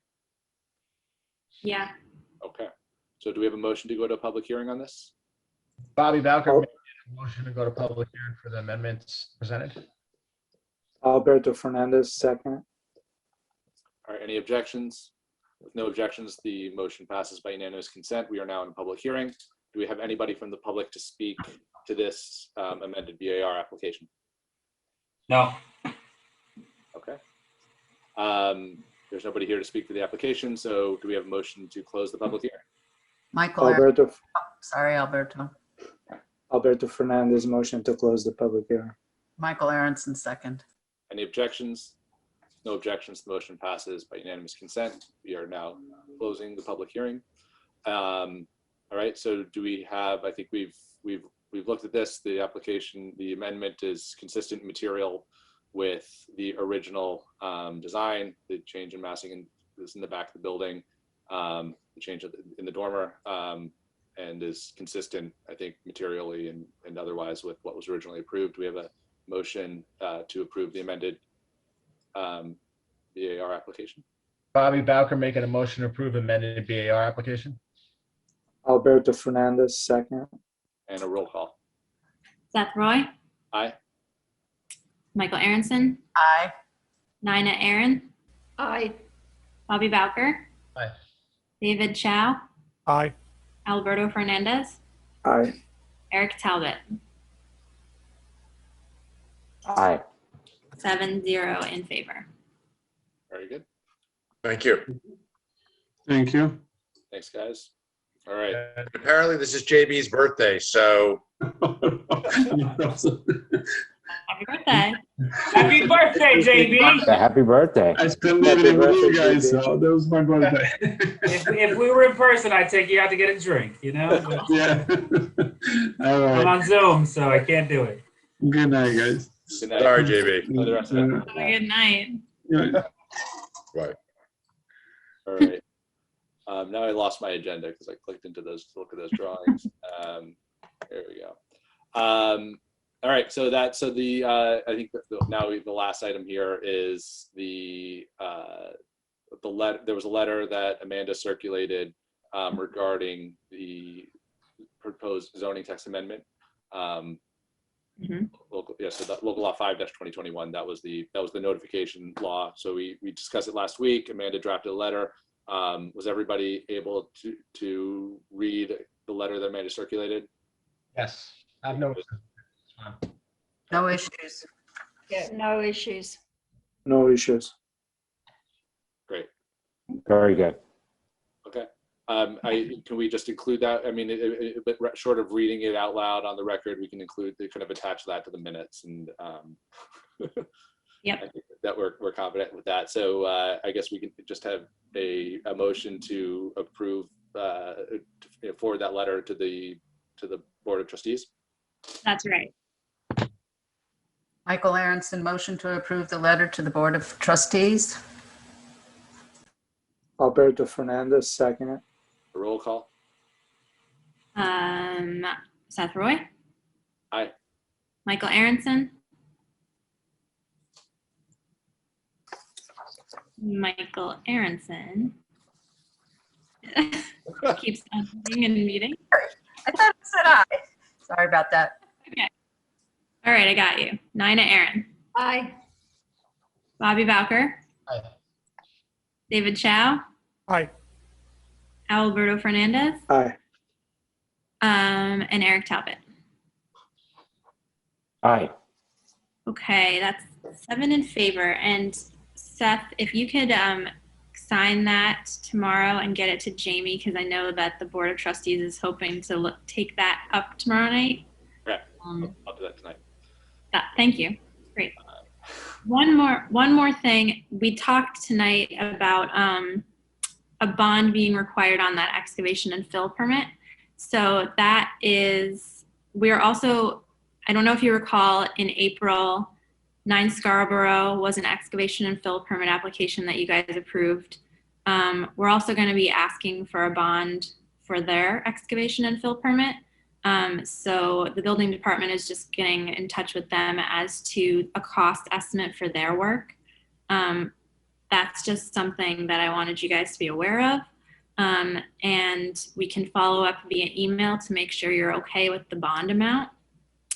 Yeah. Okay. So do we have a motion to go to a public hearing on this? Bobby Valker made a motion to go to public hearing for the amendments presented. Alberto Fernandez, second. All right, any objections? With no objections, the motion passes by unanimous consent. We are now in a public hearing. Do we have anybody from the public to speak to this amended BAR application? No. Okay. There's nobody here to speak to the application, so do we have a motion to close the public hearing? Michael. Alberto. Sorry, Alberto. Alberto Fernandez, motion to close the public hearing. Michael Aronson, second. Any objections? No objections. The motion passes by unanimous consent. We are now closing the public hearing. All right. So do we have? I think we've looked at this. The application, the amendment is consistent material with the original design. The change in massing is in the back of the building. The change in the dormer and is consistent, I think, materially and otherwise with what was originally approved. Do we have motion to approve the amended BAR application. Bobby Bowker making a motion to approve amended BAR application. Alberto Fernandez, second. And a roll call. Seth Roy, Aye. Michael Aronson, Aye. Nina Aaron, Aye. Bobby Bowker, Aye. David Chow, Aye. Alberto Fernandez, Aye. Eric Talbot. Aye. 7-0 in favor. Very good. Thank you. Thank you. Thanks, guys. All right. Apparently, this is JB's birthday, so Happy birthday. Happy birthday, JB. Happy birthday. I spent it Happy with you birthday, guys, JB. so that was my birthday. If we were in person, I'd take you out to get a drink, you know? Yeah. All I'm right. on Zoom, so I can't do it. Good night, guys. Good night. sorry, JB. Enjoy the rest of it. Have a good night. Yeah. Right. All right. Now I lost my agenda because I clicked into those to look at those drawings. There we go. All right. So I think the last item here is the letter. There was a letter that Amanda circulated regarding the proposed zoning text amendment. Local, yeah, so that local law 5-2021. That was the notification law. So we discussed it last week. Amanda drafted a letter. Was everybody able to read the letter that Amanda circulated? Yes. I have no. No issues. Yeah, no issues. No issues. Great. Very good. Okay. Can we just include that? I mean, but short of reading it out loud on the record, we can kind of attach that to the minutes, and Yep. I think that we're confident with that. So I guess we can just have a motion to approve, forward that letter to the Board of Trustees. That's right. Michael Aronson, motion to approve the letter to the Board of Trustees. Alberto Fernandez, second it. A roll call. Seth Roy, Aye. Michael Aronson, Michael Aronson keeps being in meeting. I thought it said aye. Sorry about that. Okay. All right, I got you. Nina Aaron, Aye. Bobby Bowker, Aye. David Chow, Aye. Alberto Fernandez, Aye. and Eric Talbot. Aye. Okay, that's 7 in favor. And Seth, if you could sign that tomorrow and get it to Jamie, because I know that the Board of Trustees is hoping to take that up tomorrow night. Yeah, I'll do that tonight. Thank you. Great. One more thing. We talked tonight about a bond being required on that excavation and fill permit. So that is, we're also, I don't know if you recall, in April, 9 Scarborough was an excavation and fill permit application that you guys approved. We're also going to be asking for a bond for their excavation and fill permit. So the building department is just getting in touch with them as to a cost estimate for their work. That's just something that I wanted you guys to be aware of. And we can follow up via email to make sure you're okay with the bond amount,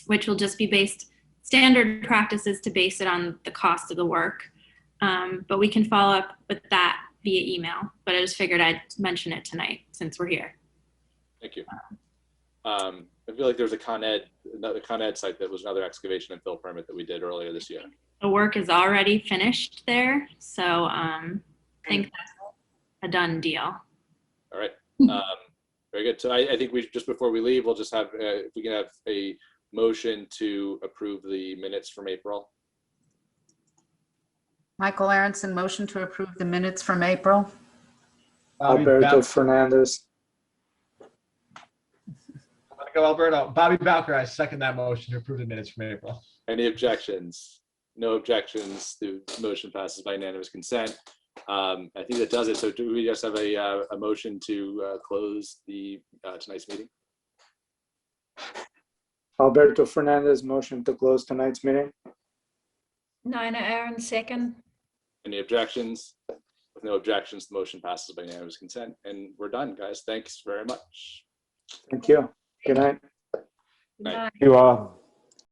which will just be based, standard practices to base it on the cost of the work. But we can follow up with that via email, but I just figured I'd mention it tonight since we're here. Thank you. I feel like there was another Con Ed site that was another excavation and fill permit that we did earlier this year. The work is already finished there, so I think that's a done deal. All right. Very good. So I think we just before we leave, we'll just have if we can have a motion to approve the minutes from April. Michael Aronson, motion to approve the minutes from April. Alberto Fernandez. Go Alberto. Bobby Bowker, I second that motion to approve the minutes from April. Any objections? No objections. The motion passes by unanimous consent. I think that does it. So do we just have a motion to close the tonight's meeting? Alberto Fernandez, motion to close tonight's meeting. Nina Aaron, second. Any objections? With no objections, the motion passes by unanimous consent, and we're done, guys. Thanks very much. Thank you. Good night. Good night. You all.